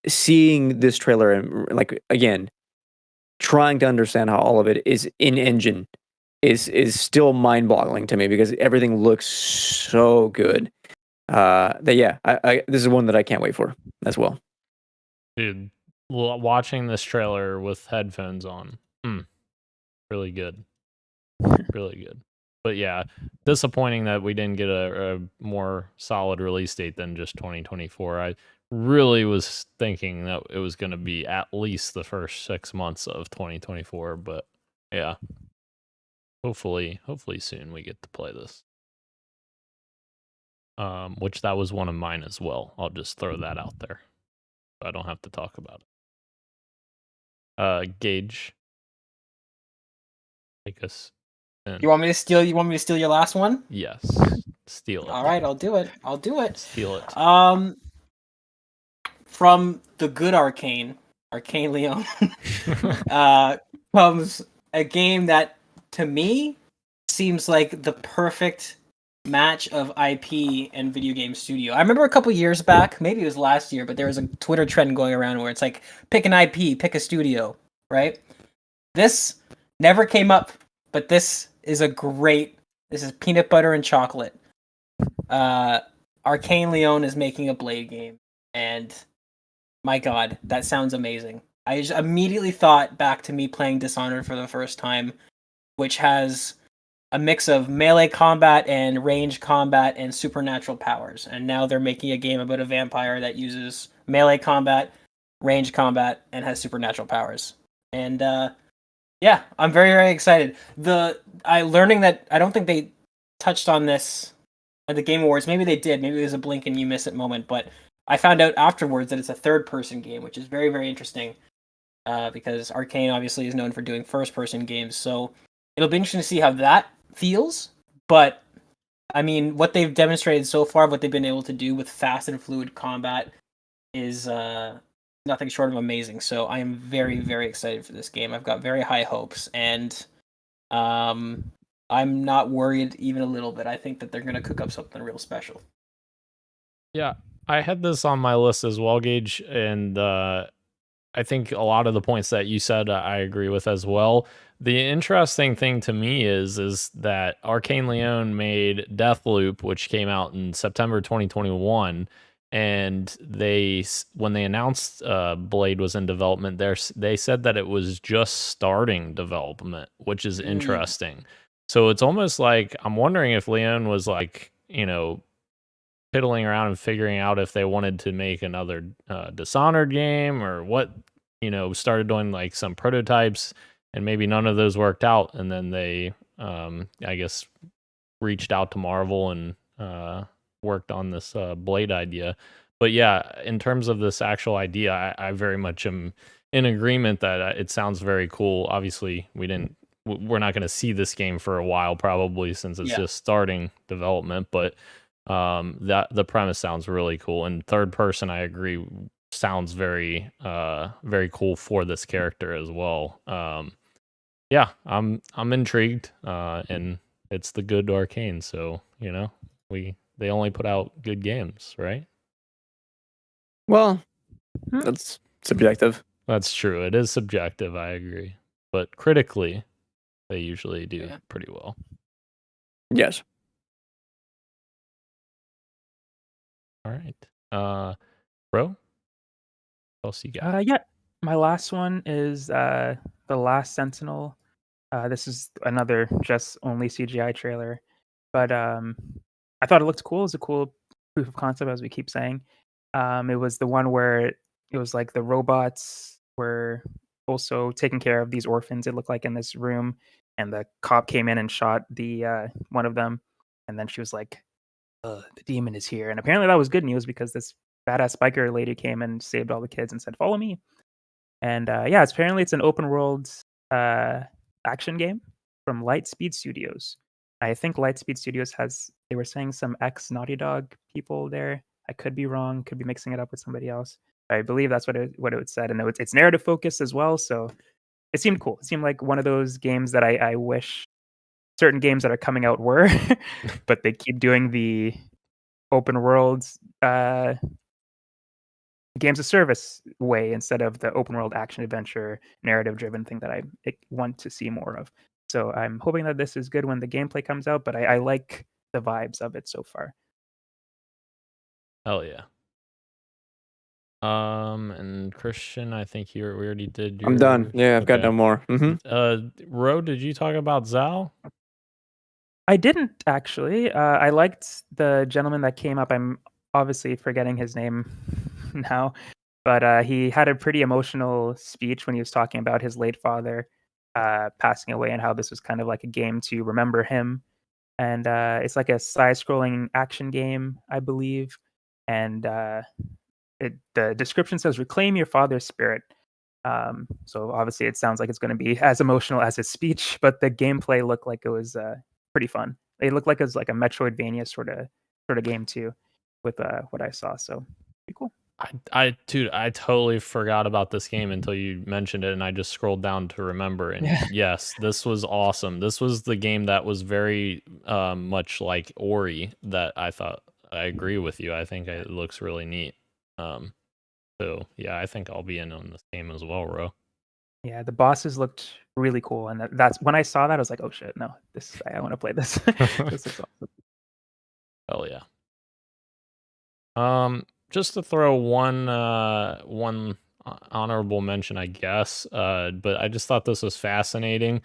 seeing this trailer and like again, trying to understand how all of it is in engine is still mind-boggling to me, because everything looks so good. This is one that I can't wait for as well. Dude, watching this trailer with headphones on, really good. Really good. But yeah, disappointing that we didn't get a more solid release date than just 2024. I really was thinking that it was going to be at least the first 6 months of 2024, but yeah. Hopefully soon we get to play this. Which that was one of mine as well. I'll just throw that out there, so I don't have to talk about it. Gage, take us in. You want me to steal your last one? Yes, steal it. All right, I'll do it. Steal it. From the good Arcane Leon, comes a game that, to me, seems like the perfect match of IP and video game studio. I remember a couple years back, maybe it was last year, but there was a Twitter trend going around where it's like, pick an IP, pick a studio, right? This never came up, but this is peanut butter and chocolate. Arcane Leon is making a Blade game, and my god, that sounds amazing. I just immediately thought back to me playing Dishonored for the first time, which has a mix of melee combat and range combat and supernatural powers. And now they're making a game about a vampire that uses melee combat, range combat, and has supernatural powers. And yeah, I'm very, very excited. Learning that I don't think they touched on this at the Game Awards. Maybe they did. Maybe it was a blink and you miss it moment. But I found out afterwards that it's a third-person game, which is very, very interesting. Because Arcane obviously is known for doing first-person games, so it'll be interesting to see how that feels. But I mean, what they've demonstrated so far, what they've been able to do with fast and fluid combat, is nothing short of amazing. So I am very, very excited for this game. I've got very high hopes, and I'm not worried even a little bit. I think that they're going to cook up something real special. Yeah, I had this on my list as well, Gage, and I think a lot of the points that you said I agree with as well. The interesting thing to me is that Arcane Leon made Deathloop, which came out in September 2021, and when they announced Blade was in development, they said that it was just starting development, which is interesting. So it's almost like I'm wondering if Leon was like, fiddling around and figuring out if they wanted to make another Dishonored game or what, started doing like some prototypes, and maybe none of those worked out, and then they I guess reached out to Marvel and worked on this Blade idea. But yeah, in terms of this actual idea, I very much am in agreement that it sounds very cool. Obviously we're not going to see this game for a while probably, since it's just starting development, but that the premise sounds really cool, and third person, I agree, sounds very very cool for this character as well. Yeah, I'm intrigued, and it's the good Arcane, so they only put out good games, right? Well, that's subjective. That's true, it is subjective, I agree, but critically they usually do pretty well. Yes. All right. Bro, what else you got? Yeah, my last one is The Last Sentinel. This is another just only CGI trailer, but I thought it looked cool. It was a cool proof of concept, as we keep saying. It was the one where it was like the robots were also taking care of these orphans, it looked like, in this room, and the cop came in and shot the one of them, and then she was like, the demon is here. And apparently that was good news, because this badass biker lady came and saved all the kids and said, follow me. And yeah, apparently it's an open world action game from Lightspeed Studios. I think Lightspeed Studios they were saying some ex Naughty Dog people there. I could be wrong, could be mixing it up with somebody else. I believe that's what it said. And it's narrative focused as well. So it seemed cool. It seemed like one of those games that I wish certain games that are coming out were, but they keep doing the open world games of service way instead of the open world action adventure narrative driven thing that I want to see more of. So I'm hoping that this is good when the gameplay comes out, but I like the vibes of it so far. Hell yeah. And Christian, I think we already did your... I'm done. Yeah, I've got no more. Ro, did you talk about Zal? I didn't actually. I liked the gentleman that came up. I'm obviously forgetting his name now, but he had a pretty emotional speech when he was talking about his late father passing away, and how this was kind of like a game to remember him. And it's like a side-scrolling action game, I believe. And the description says, reclaim your father's spirit. So obviously it sounds like it's going to be as emotional as his speech, but the gameplay looked like it was pretty fun. It looked like it was like a Metroidvania sort of game too, with what I saw. So pretty cool. I totally forgot about this game until you mentioned it, and I just scrolled down to remember. And yes, this was awesome. This was the game that was very much like Ori that I thought. I agree with you. I think it looks really neat. So yeah, I think I'll be in on this game as well, Ro. Yeah, the bosses looked really cool, and that's when I saw that I was like, oh shit, no, I want to play this. This is awesome. Hell yeah. just to throw one honorable mention, I guess. But I just thought this was fascinating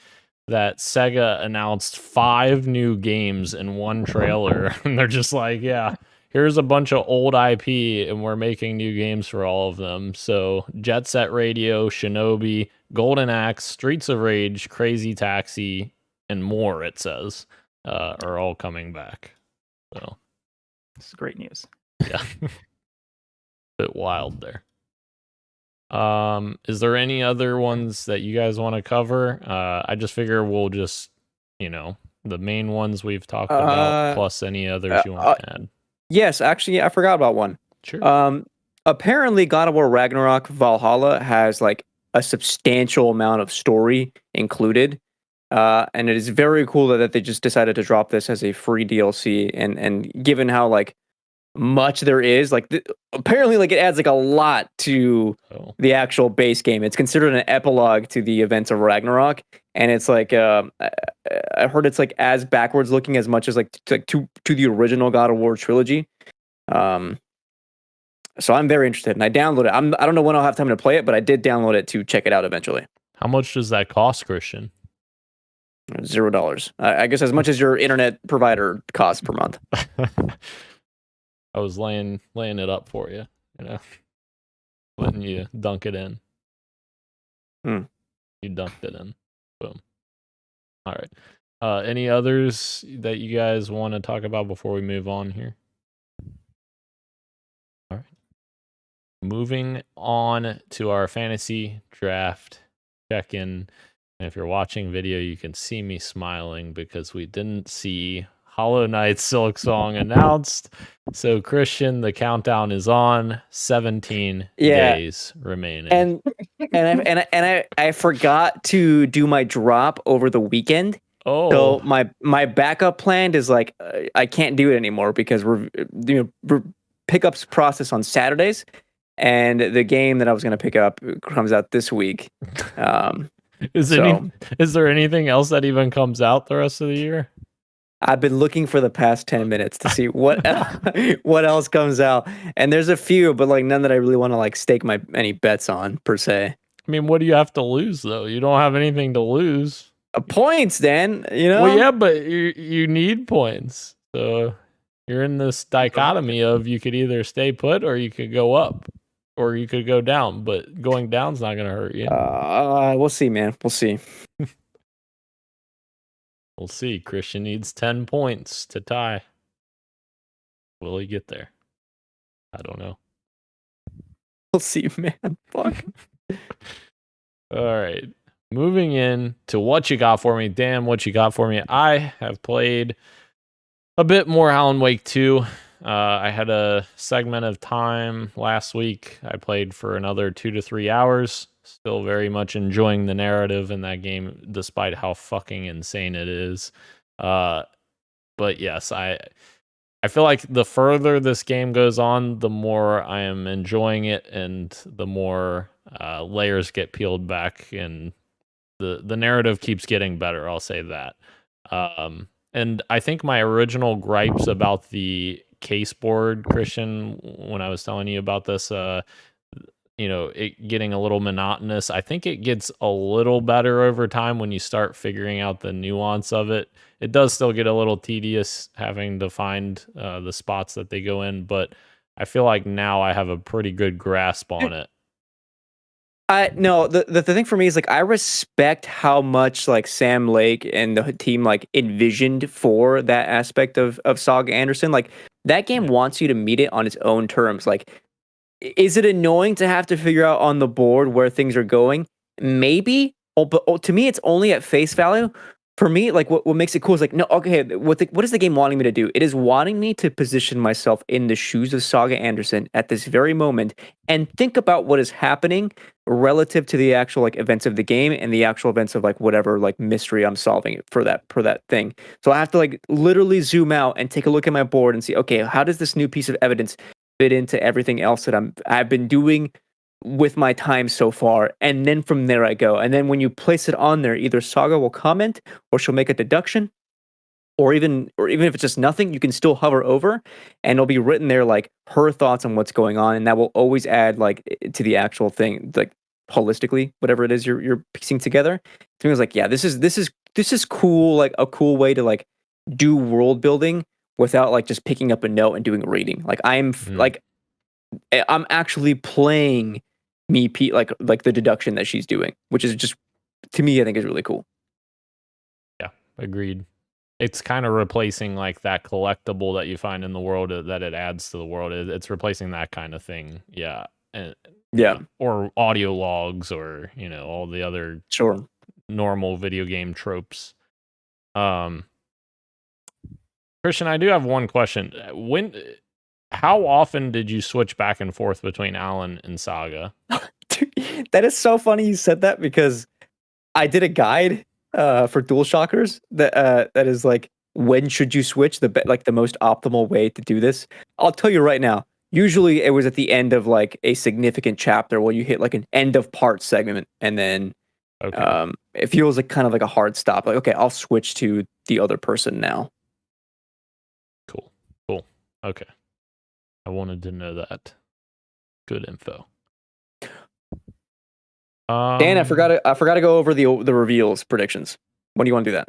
that Sega announced 5 new games in one trailer, and they're just like, yeah, here's a bunch of old IP, and we're making new games for all of them. So Jet Set Radio, Shinobi, Golden Axe, Streets of Rage, Crazy Taxi, and more, it says, are all coming back. So This is great news. yeah. Bit wild there. Is there any other ones that you guys want to cover? I just figure we'll just, the main ones we've talked about, plus any others you want to add. Yes, actually, I forgot about one. Sure. Apparently, God of War Ragnarok Valhalla has like a substantial amount of story included, and it is very cool that they just decided to drop this as a free DLC. And given how like much there is, like apparently like it adds like a lot to the actual base game. It's considered an epilogue to the events of Ragnarok, and it's like I heard it's like as backwards looking as much as like to the original God of War trilogy. So I'm very interested, and I downloaded it. I don't know when I'll have time to play it, but I did download it to check it out eventually. How much does that cost, Christian? $0. I guess as much as your internet provider costs per month. I was laying it up for you, letting you dunk it in. You dunked it in. Boom. All right. Any others that you guys want to talk about before we move on here? All right. Moving on to our fantasy draft check-in. And if you're watching video, you can see me smiling because we didn't see Hollow Knight Silksong announced. So Christian, the countdown is on. 17 days remaining. And I forgot to do my drop over the weekend. Oh, so my backup plan is like I can't do it anymore because we're pickups process on Saturdays, and the game that I was going to pick up comes out this week. Is there anything else that even comes out the rest of the year? I've been looking for the past 10 minutes to see what else comes out, and there's a few, but like none that I really want to like stake any bets on per se. I mean, what do you have to lose though? You don't have anything to lose. Points, Dan. Well, yeah, but you need points. So you're in this dichotomy of you could either stay put or you could go up, or you could go down. But going down's not going to hurt you. We'll see, man. We'll see. We'll see. Christian needs 10 points to tie. Will he get there? I don't know. We'll see, man. Fuck. All right. Moving in to what you got for me. Dan, what you got for me? I have played a bit more Alan Wake 2. I had a segment of time last week. I played for another 2 to 3 hours. Still very much enjoying the narrative in that game, despite how fucking insane it is. But yes, I feel like the further this game goes on, the more I am enjoying it, and the more layers get peeled back, and the narrative keeps getting better. I'll say that. And I think my original gripes about the case board, Christian, when I was telling you about this, it getting a little monotonous. I think it gets a little better over time when you start figuring out the nuance of it. It does still get a little tedious having to find the spots that they go in, but I feel like now I have a pretty good grasp on it. No, the thing for me is like I respect how much like Sam Lake and the team like envisioned for that aspect of Saga Anderson. Like that game wants you to meet it on its own terms. Like, is it annoying to have to figure out on the board where things are going? Maybe. But to me, it's only at face value. For me, like what makes it cool is like, no, okay, what is the game wanting me to do? It is wanting me to position myself in the shoes of Saga Anderson at this very moment and think about what is happening relative to the actual like events of the game and the actual events of like whatever like mystery I'm solving for that thing. So I have to like literally zoom out and take a look at my board and see, okay, how does this new piece of evidence fit into everything else that I've been doing with my time so far, and then from there I go. And then when you place it on there, either Saga will comment or she'll make a deduction, or even if it's just nothing, you can still hover over, and it'll be written there like her thoughts on what's going on, and that will always add like to the actual thing, like holistically, whatever it is you're piecing together. So it was like, yeah, this is cool, like a cool way to like do world building without like just picking up a note and doing a reading. Like I'm actually playing like the deduction that she's doing, which is just, to me, I think is really cool. Yeah, agreed. It's kind of replacing like that collectible that you find in the world that it adds to the world. It's replacing that kind of thing. Yeah. And, Yeah. Or audio logs, or all the other normal video game tropes. Christian, I do have one question. How often did you switch back and forth between Alan and Saga? Dude, that is so funny you said that, because I did a guide for DualShockers that is like, when should you switch, the most optimal way to do this. I'll tell you right now. Usually it was at the end of like a significant chapter where you hit like an end of part segment, and then it feels like kind of like a hard stop. Like, okay, I'll switch to the other person now. Cool. Okay. I wanted to know that. Good info. Dan, I forgot to go over the reveals predictions. When do you want to do that?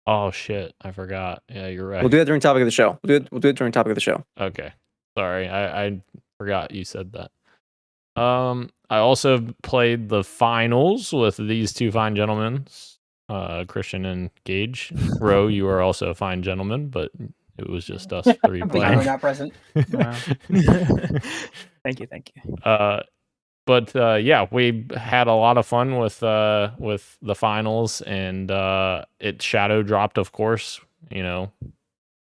Oh shit, I forgot. Yeah, you're right. We'll do that during topic of the show. We'll do it during topic of the show. Okay. Sorry, I forgot you said that. I also played the finals with these two fine gentlemen, Christian and Gage. Ro, you are also a fine gentleman, but it was just us three playing. We're not present. Thank you. But yeah, we had a lot of fun with the finals, and it shadow dropped, of course.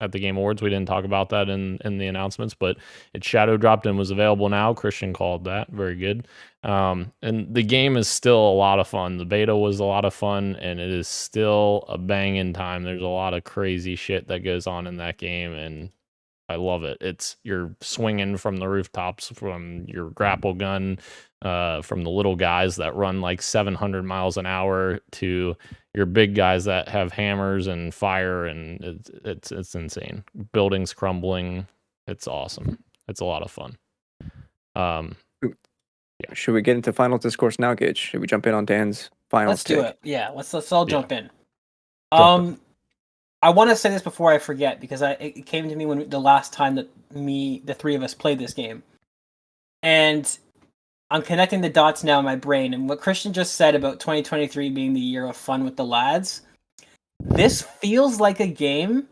At the Game Awards, we didn't talk about that in the announcements, but it shadow dropped and was available now. Christian called that very good. And the game is still a lot of fun. The beta was a lot of fun, and it is still a banging time. There's a lot of crazy shit that goes on in that game, and I love it. You're swinging from the rooftops from your grapple gun, from the little guys that run like 700 miles an hour to your big guys that have hammers and fire, and it's insane. Buildings crumbling. It's awesome. It's a lot of fun. Yeah. Should we get into final discourse now, Gage? Should we jump in on Dan's final? Let's do it. Yeah, let's all jump in. Jump in. I want to say this before I forget, because it came to me when the last time that the three of us played this game, and I'm connecting the dots now in my brain. And what Christian just said about 2023 being the year of fun with the lads, this feels like a game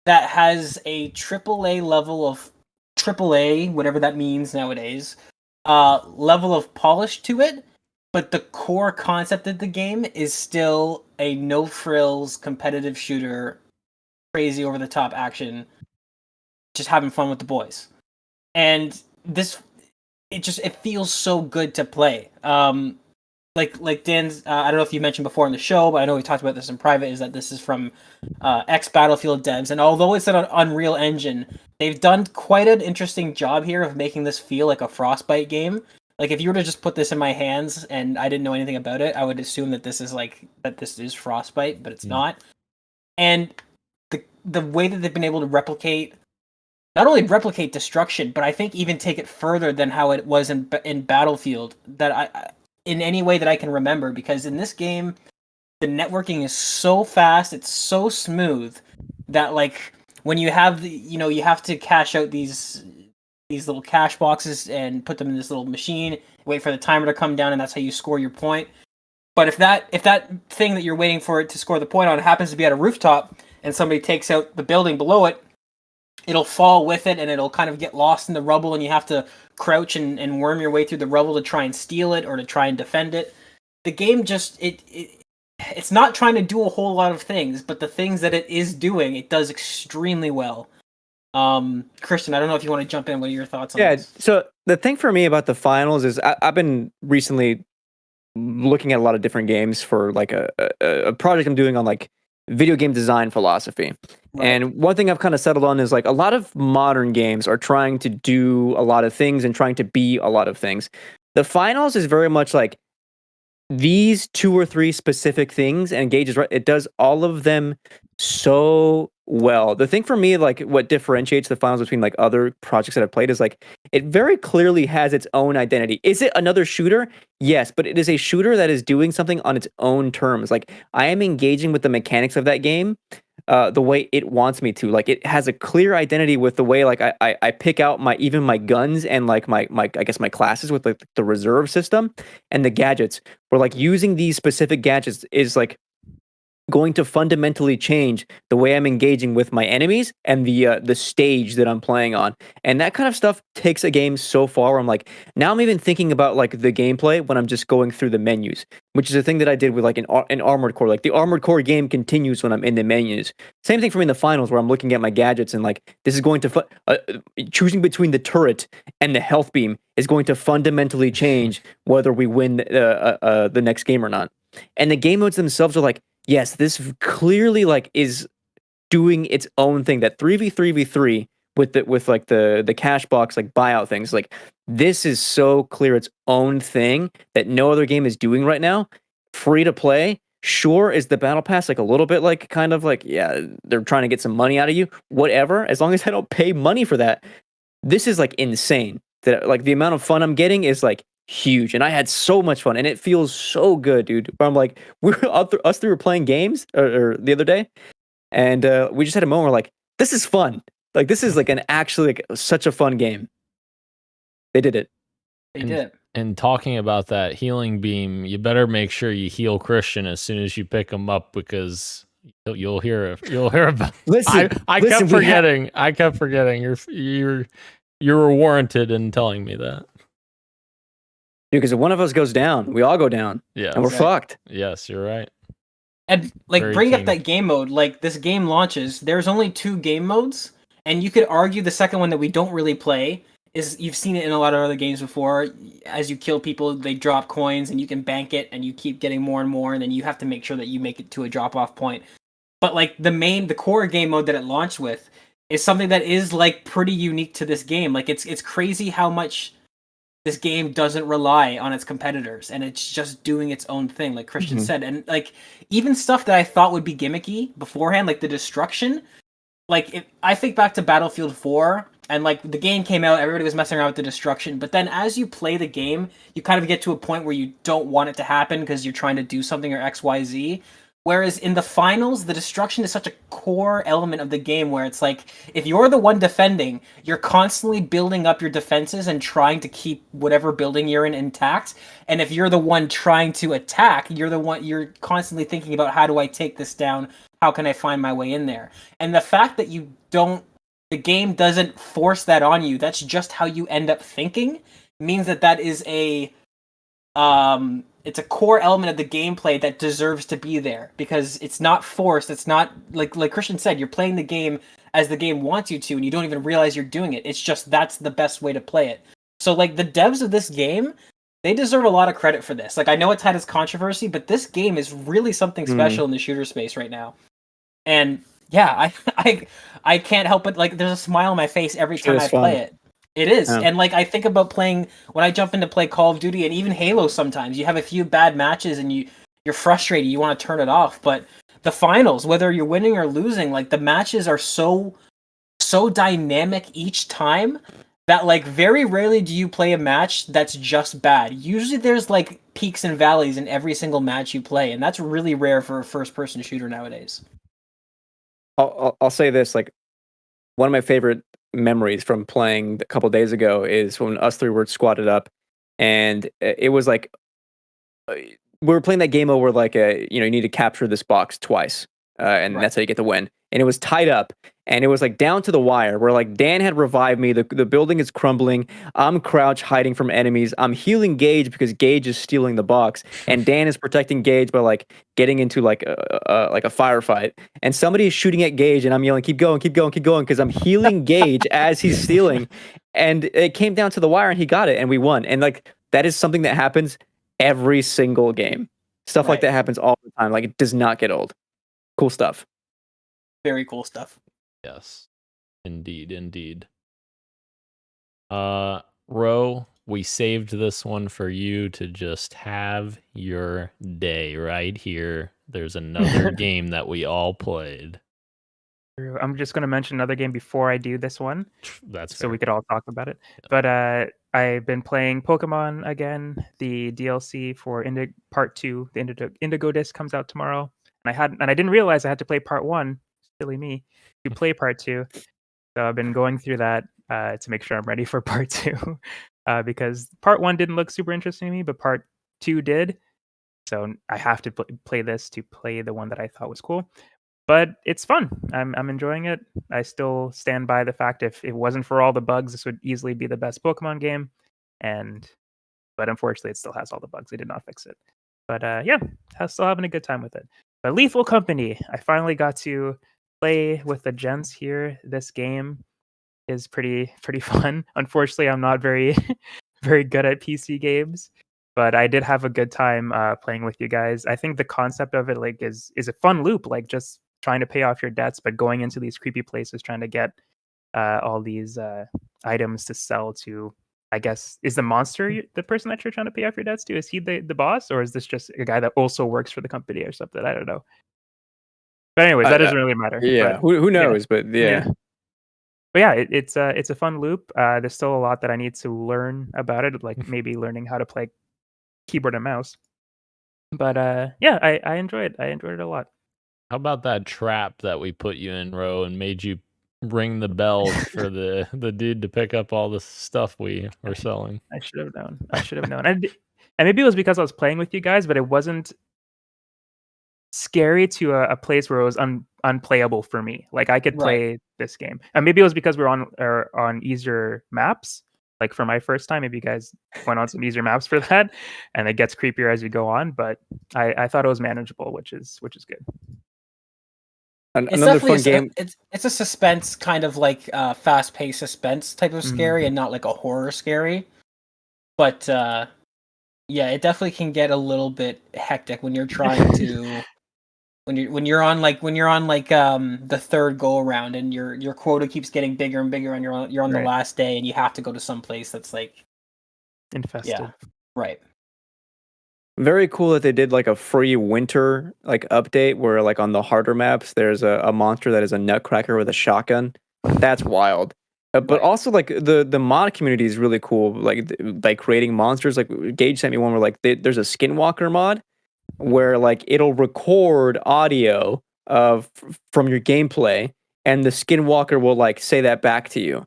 that has a AAA level of AAA, whatever that means nowadays, level of polish to it. But the core concept of the game is still a no-frills competitive shooter, crazy over-the-top action, just having fun with the boys. And this, it feels so good to play. Like Dan's, I don't know if you mentioned before in the show, but I know we talked about this in private, is that this is from ex-Battlefield devs. And although it's an Unreal Engine, they've done quite an interesting job here of making this feel like a Frostbite game. Like, if you were to just put this in my hands and I didn't know anything about it, I would assume that this is Frostbite, but it's not. And the way that they've been able to not only replicate destruction, but I think even take it further than how it was in Battlefield, in any way that I can remember. Because in this game, the networking is so fast, it's so smooth, that like when you have you have to cash out these little cash boxes and put them in this little machine, wait for the timer to come down, and that's how you score your point. But if that thing that you're waiting for it to score the point on happens to be at a rooftop, and somebody takes out the building below it, it'll fall with it, and it'll kind of get lost in the rubble, and you have to crouch and worm your way through the rubble to try and steal it or to try and defend it. The game just it's not trying to do a whole lot of things, but the things that it is doing, it does extremely well. Christian, I don't know if you want to jump in. What are your thoughts on this? Yeah, so the thing for me about the finals is I've been recently looking at a lot of different games for like a project I'm doing on like video game design philosophy. Right. And one thing I've kind of settled on is like a lot of modern games are trying to do a lot of things and trying to be a lot of things. The finals is very much like these 2 or 3 specific things, and Gage is right. It does all of them so well. The thing for me, like what differentiates the finals between like other projects that I've played is like it very clearly has its own identity. Is it another shooter? Yes, but it is a shooter that is doing something on its own terms. Like I am engaging with the mechanics of that game the way it wants me to. Like it has a clear identity with the way like I pick out my guns and like my I guess my classes with like the reserve system and the gadgets. Where like using these specific gadgets is like going to fundamentally change the way I'm engaging with my enemies and the stage that I'm playing on. And that kind of stuff takes a game so far where I'm like, now I'm even thinking about like the gameplay when I'm just going through the menus, which is a thing that I did with like an Armored Core. Like the Armored Core game continues when I'm in the menus. Same thing for me in the finals where I'm looking at my gadgets and like this is going to choosing between the turret and the health beam is going to fundamentally change whether we win the next game or not. And the game modes themselves are like, yes, this clearly like is doing its own thing. That 3v3v3 with like the cash box like buyout things. Like this is so clear its own thing that no other game is doing right now. Free to play. Sure, is the battle pass like a little bit like kind of like, yeah, they're trying to get some money out of you. Whatever. As long as I don't pay money for that. This is like insane. That like the amount of fun I'm getting is like huge, and I had so much fun, and it feels so good, dude. But I'm like, us three were playing games or the other day, and we just had a moment where like, this is fun. Like this is like an actually like such a fun game. They did it. They did. And talking about that healing beam, you better make sure you heal Christian as soon as you pick him up because you'll hear about. Listen, I kept forgetting. I kept forgetting. You were warranted in telling me that. Because if one of us goes down, we all go down. Yeah, and we're fucked. Yes, you're right. And like Very bring king. up that game mode. Like this game launches, there's only 2 game modes, and you could argue the second one that we don't really play is you've seen it in a lot of other games before. As you kill people, they drop coins, and you can bank it, and you keep getting more and more, and then you have to make sure that you make it to a drop off point. But like the core game mode that it launched with is something that is like pretty unique to this game. Like it's crazy how much this game doesn't rely on its competitors, and it's just doing its own thing, like Christian said. And like even stuff that I thought would be gimmicky beforehand, like the destruction. Like I think back to Battlefield 4, and like the game came out, everybody was messing around with the destruction. But then as you play the game, you kind of get to a point where you don't want it to happen because you're trying to do something or X, Y, Z. Whereas in the finals, the destruction is such a core element of the game where it's like, if you're the one defending, you're constantly building up your defenses and trying to keep whatever building you're in intact. And if you're the one trying to attack, you're constantly thinking about, how do I take this down? How can I find my way in there? And the fact that the game doesn't force that on you, that's just how you end up thinking, means that is it's a core element of the gameplay that deserves to be there because it's not forced. It's not like Christian said, you're playing the game as the game wants you to, and you don't even realize you're doing it. It's just that's the best way to play it. So like the devs of this game, they deserve a lot of credit for this. Like I know it's had its controversy, but this game is really something special in the shooter space right now. And yeah, I can't help but like there's a smile on my face every time I play it. It is. Yeah. And like I think about playing when I jump in to play Call of Duty and even Halo sometimes. You have a few bad matches and you're frustrated, you want to turn it off. But the finals, whether you're winning or losing, like the matches are so dynamic each time that like very rarely do you play a match that's just bad. Usually there's like peaks and valleys in every single match you play, and that's really rare for a first person shooter nowadays. I'll say this, like one of my favorite memories from playing a couple days ago is when us three were squatted up, and it was like we were playing that game over like you need to capture this box twice, and that's how you get the win. And it was tied up, and it was like down to the wire where like Dan had revived me. The building is crumbling. I'm crouched hiding from enemies. I'm healing Gage because Gage is stealing the box, and Dan is protecting Gage by like getting into like a firefight. And somebody is shooting at Gage, and I'm yelling, "Keep going, keep going, keep going!" because I'm healing Gage as he's stealing. And it came down to the wire, and he got it, and we won. And like that is something that happens every single game. Stuff like that happens all the time. Like it does not get old. Cool stuff. Very cool stuff. Yes, indeed. Ro, we saved this one for you to just have your day right here. There's another game that we all played. I'm just going to mention another game before I do this one, That's so fair. we could all talk about it. But I've been playing Pokemon again. The DLC for Part 2, the Indigo Disc comes out tomorrow. And I didn't realize I had to play Part 1, silly me, to play Part 2. So I've been going through that to make sure I'm ready for Part 2. Because Part 1 didn't look super interesting to me, but Part 2 did. So I have to play this to play the one that I thought was cool. But it's fun. I'm enjoying it. I still stand by the fact if it wasn't for all the bugs, this would easily be the best Pokemon game. But unfortunately, it still has all the bugs. They did not fix it. But yeah, still having a good time with it. But Lethal Company, I finally got to play with the gents here. This game is pretty fun. Unfortunately, I'm not very very good at PC games, but I did have a good time playing with you guys. I think the concept of it like is a fun loop, like just trying to pay off your debts, but going into these creepy places trying to get all these items to sell to. I guess is the monster the person that you're trying to pay off your debts to? Is he the boss, or is this just a guy that also works for the company or something? I don't know. But anyways, that doesn't really matter. Yeah, But, who knows? But yeah. But yeah, it's a fun loop. There's still a lot that I need to learn about it, like maybe learning how to play keyboard and mouse. But yeah, I enjoy it. I enjoyed it a lot. How about that trap that we put you in, Ro, and made you ring the bells for the dude to pick up all the stuff we were selling? I should have known. I should have known. And maybe it was because I was playing with you guys, but it wasn't scary to a place where it was unplayable for me. Like I could play this game, and maybe it was because we were on easier maps. Like for my first time, maybe you guys went on some easier maps for that, and it gets creepier as you go on. But I thought it was manageable, which is good. Another fun game. It's a suspense kind of like fast-paced suspense type of scary, and not like a horror scary. But yeah, it definitely can get a little bit hectic when you're trying to when you're on the third go around and your quota keeps getting bigger and bigger and you're on the last day and you have to go to some place that's like infested. Yeah. Right. Very cool that they did like a free winter like update where like on the harder maps there's a monster that is a nutcracker with a shotgun. That's wild. But also like the mod community is really cool. Like creating monsters. Like Gage sent me one where like there's a Skinwalker mod where like it'll record audio from your gameplay and the Skinwalker will like say that back to you.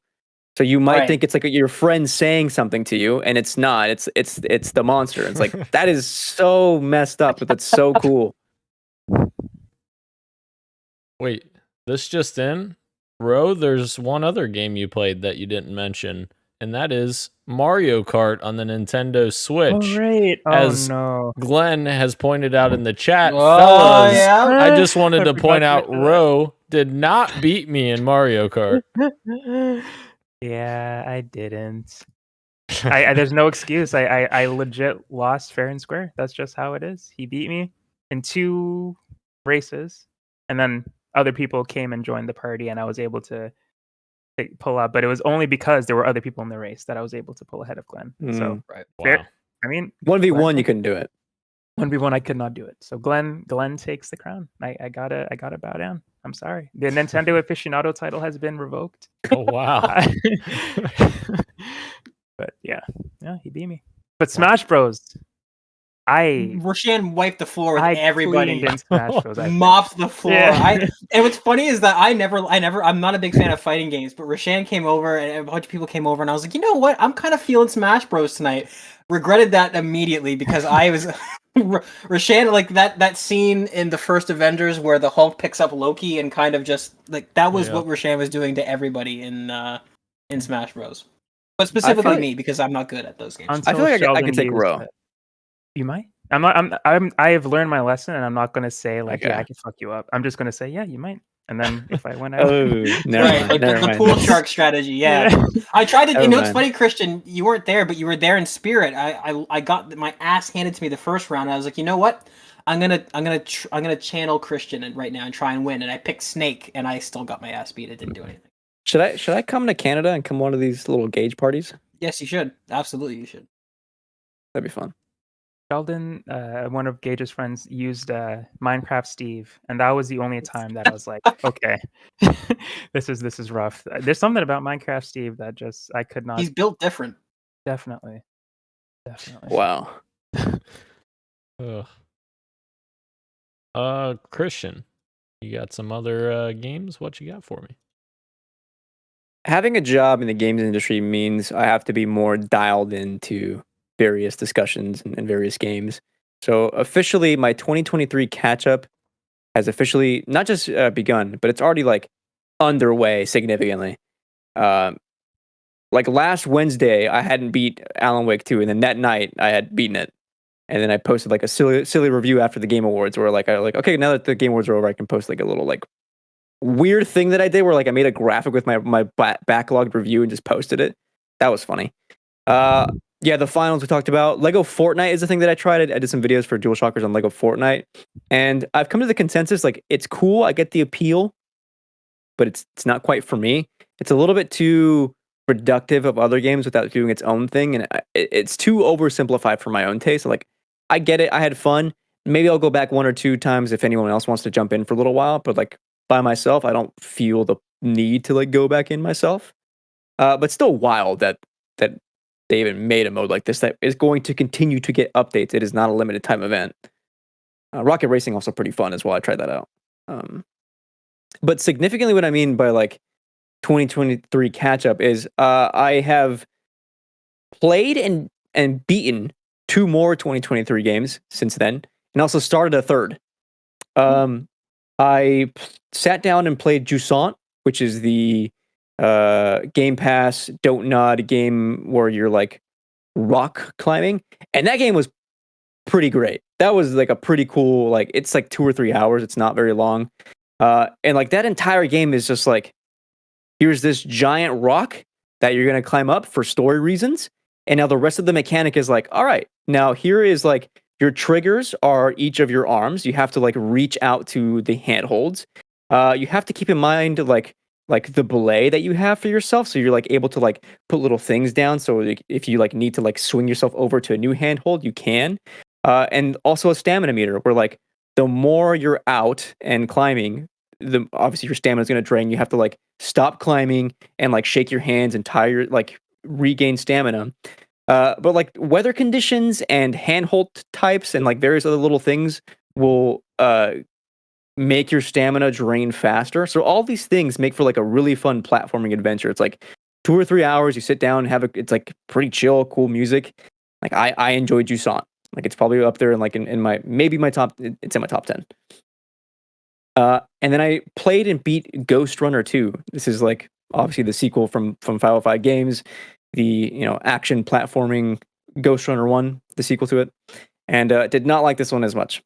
So you might think it's like your friend saying something to you, and it's not. It's the monster. It's like that is so messed up, but that's so cool. Wait, this just in? Ro, there's one other game you played that you didn't mention, and that is Mario Kart on the Nintendo Switch. Oh, right. As no. Glenn has pointed out in the chat, Oh, fellas, yeah. I just wanted to point forgot out to mention Ro did not beat me in Mario Kart. Yeah, I didn't. There's no excuse. I legit lost fair and square. That's just how it is. He beat me in 2 races, and then other people came and joined the party, and I was able to pull up. But it was only because there were other people in the race that I was able to pull ahead of Glenn. So fair. Wow. I mean, 1v1 you couldn't do it. 1v1 I could not do it. So Glenn takes the crown. I gotta bow down. I'm sorry. The Nintendo aficionado title has been revoked. Oh wow. But yeah, he beat me. But Smash Bros. Roshan wiped the floor with everybody. In Smash Bros. Mopped the floor. Yeah. And what's funny is that I'm not a big fan of fighting games, but Roshan came over and a bunch of people came over and I was like, you know what? I'm kind of feeling Smash Bros tonight. Regretted that immediately because I was Roshan, like that scene in the first Avengers where the Hulk picks up Loki and kind of just like that was what Roshan was doing to everybody in Smash Bros. But specifically me because I'm not good at those games. I feel like I could take Ro. You might. I have learned my lesson, and I'm not going to say like, yeah, I can fuck you up. I'm just going to say, yeah, you might. And then if I win out, the pool shark strategy. Yeah, I tried to. You know, it's funny, Christian. You weren't there, but you were there in spirit. I got my ass handed to me the first round. And I was like, you know what? I'm gonna channel Christian right now and try and win. And I picked Snake, and I still got my ass beat. It didn't do anything. Should I come to Canada and come one of these little Gage parties? Yes, you should. Absolutely, you should. That'd be fun. Sheldon, one of Gage's friends, used Minecraft Steve, and that was the only time that I was like, okay, this is rough. There's something about Minecraft Steve that just I could not. He's built different. Definitely. Wow. Christian, you got some other games? What you got for me? Having a job in the games industry means I have to be more dialed into various discussions and various games. So officially, my 2023 catch up has officially not just begun, but it's already like underway significantly. Like last Wednesday, I hadn't beat Alan Wake 2, and then that night I had beaten it. And then I posted like a silly review after the Game Awards, where like okay, now that the Game Awards are over, I can post like a little like weird thing that I did, where like I made a graphic with my backlogged review and just posted it. That was funny. Yeah, the finals we talked about. Lego Fortnite is the thing that I tried. I did some videos for DualShockers on Lego Fortnite, and I've come to the consensus like it's cool. I get the appeal, but it's not quite for me. It's a little bit too productive of other games without doing its own thing, and it's too oversimplified for my own taste. Like, I get it. I had fun. Maybe I'll go back 1 or 2 times if anyone else wants to jump in for a little while. But like by myself, I don't feel the need to like go back in myself. But still wild that they even made a mode like this that is going to continue to get updates. It is not a limited time event. Rocket Racing also pretty fun as well. I tried that out. But significantly, what I mean by like 2023 catch up is I have played and beaten 2 more 2023 games since then, and also started a third. I sat down and played Jusant, which is the Game Pass Don't Nod game where you're like rock climbing, and that game was pretty great. That was like a pretty cool, like it's like 2 or 3 hours. It's not very long, and like that entire game is just like, here's this giant rock that you're gonna climb up for story reasons, and now the rest of the mechanic is like, all right, now here is like your triggers are each of your arms. You have to like reach out to the handholds. You have to keep in mind like the belay that you have for yourself, so you're like able to like put little things down. So like, if you like need to like swing yourself over to a new handhold, you can. And also a stamina meter, where like the more you're out and climbing, the obviously your stamina is going to drain. You have to like stop climbing and like shake your hands and like regain stamina. But like weather conditions and handhold types and like various other little things will make your stamina drain faster. So all these things make for like a really fun platforming adventure. It's like 2 or 3 hours. You sit down and it's like pretty chill, cool music. Like I enjoyed Jusant. Like it's probably up there in like in my maybe my top. It's in my top 10. And then I played and beat Ghost Runner 2. This is like obviously the sequel from 505 Games, the action platforming Ghost Runner 1, the sequel to it, and did not like this one as much.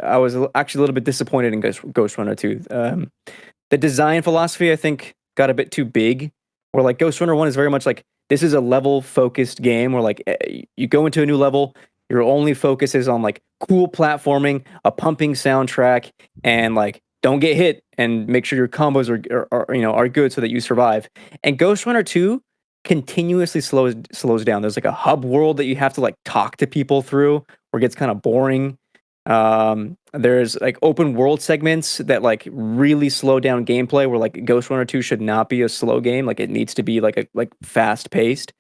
I was actually a little bit disappointed in Ghost Runner 2. The design philosophy, I think, got a bit too big. Where like Ghost Runner 1 is very much like, this is a level focused game where like you go into a new level, your only focus is on like cool platforming, a pumping soundtrack, and like don't get hit and make sure your combos are good so that you survive. And Ghost Runner 2 continuously slows down. There's like a hub world that you have to like talk to people through, where it gets kind of boring. There's like open world segments that like really slow down gameplay, where like Ghost Runner 2 should not be a slow game. Like it needs to be like fast paced.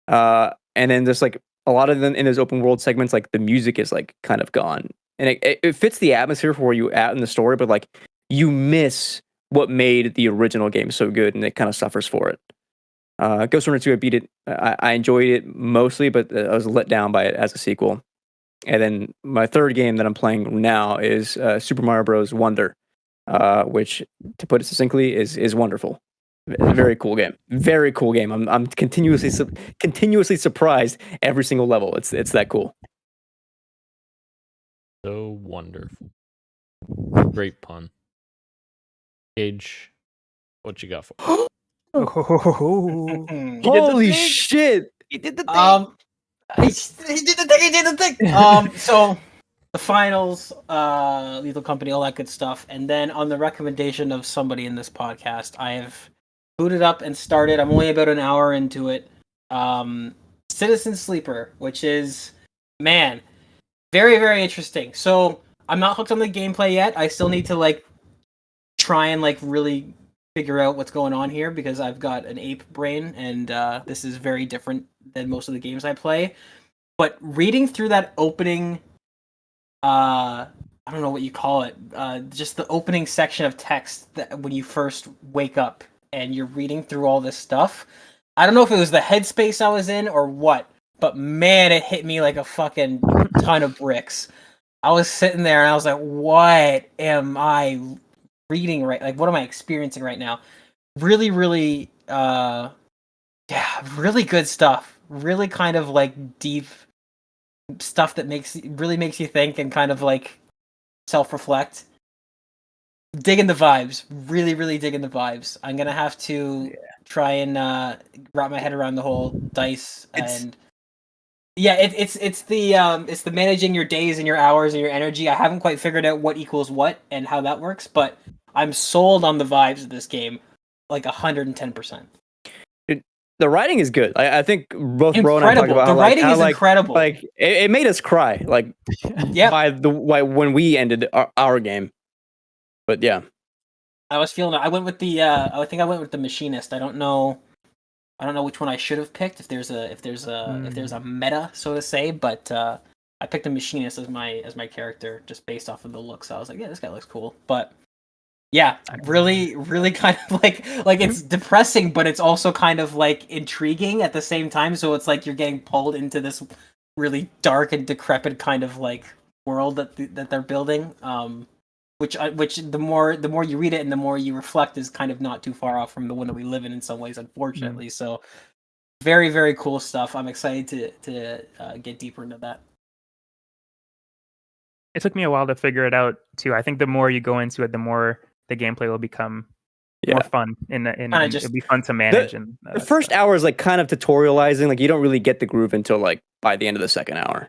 And then there's like a lot of them in those open world segments, like the music is like kind of gone, and it fits the atmosphere for where you at in the story, but like you miss what made the original game so good, and it kind of suffers for it. Ghost Runner 2, I beat it. I enjoyed it mostly, but I was let down by it as a sequel. And then my third game that I'm playing now is Super Mario Bros. Wonder, which, to put it succinctly, is wonderful. Very cool game. Very cool game. I'm continuously surprised every single level. It's that cool. So wonderful. Great pun. Gage, what you got for? Holy shit! He did the thing. He did the thing. So the finals, Lethal Company, all that good stuff, and then on the recommendation of somebody in this podcast, I have booted up and started. I'm only about an hour into it. Citizen Sleeper, which is Man, very, very interesting. So I'm not hooked on the gameplay yet. I still need to like try and like really figure out what's going on here because I've got an ape brain and this is very different than most of the games I play. But reading through that opening, I don't know what you call it, just the opening section of text that when you first wake up and you're reading through all this stuff. I don't know if it was the headspace I was in or what, but man, it hit me like a fucking ton of bricks. I was sitting there and I was like, what am I reading right? Like, what am I experiencing right now? Really, really, really good stuff. Really kind of like deep stuff that really makes you think and kind of like self-reflect. Digging the vibes. Really, really digging the vibes. I'm gonna have to try and wrap my head around the whole dice and it's the managing your days and your hours and your energy. I haven't quite figured out what equals what and how that works, but I'm sold on the vibes of this game, like 110%. The writing is good. I think both Incredible. Ro and I talked about the how, writing is like, incredible. Like it made us cry. Like when we ended our game. But yeah, I was feeling it. I went with the. I think I went with the machinist. I don't know which one I should have picked. If there's a meta, so to say, but I picked the machinist as my character just based off of the looks. So I was like, yeah, this guy looks cool. But yeah, really, really kind of like it's depressing, but it's also kind of like intriguing at the same time. So it's like you're getting pulled into this really dark and decrepit kind of like world that they're building. Which the more you read it and the more you reflect is kind of not too far off from the one that we live in some ways, unfortunately. So very, very cool stuff. I'm excited to get deeper into that. It took me a while to figure it out too. I think the more you go into it, the more the gameplay will become more fun. It'll be fun to manage. The first hour is like kind of tutorializing. Like you don't really get the groove until like by the end of the second hour.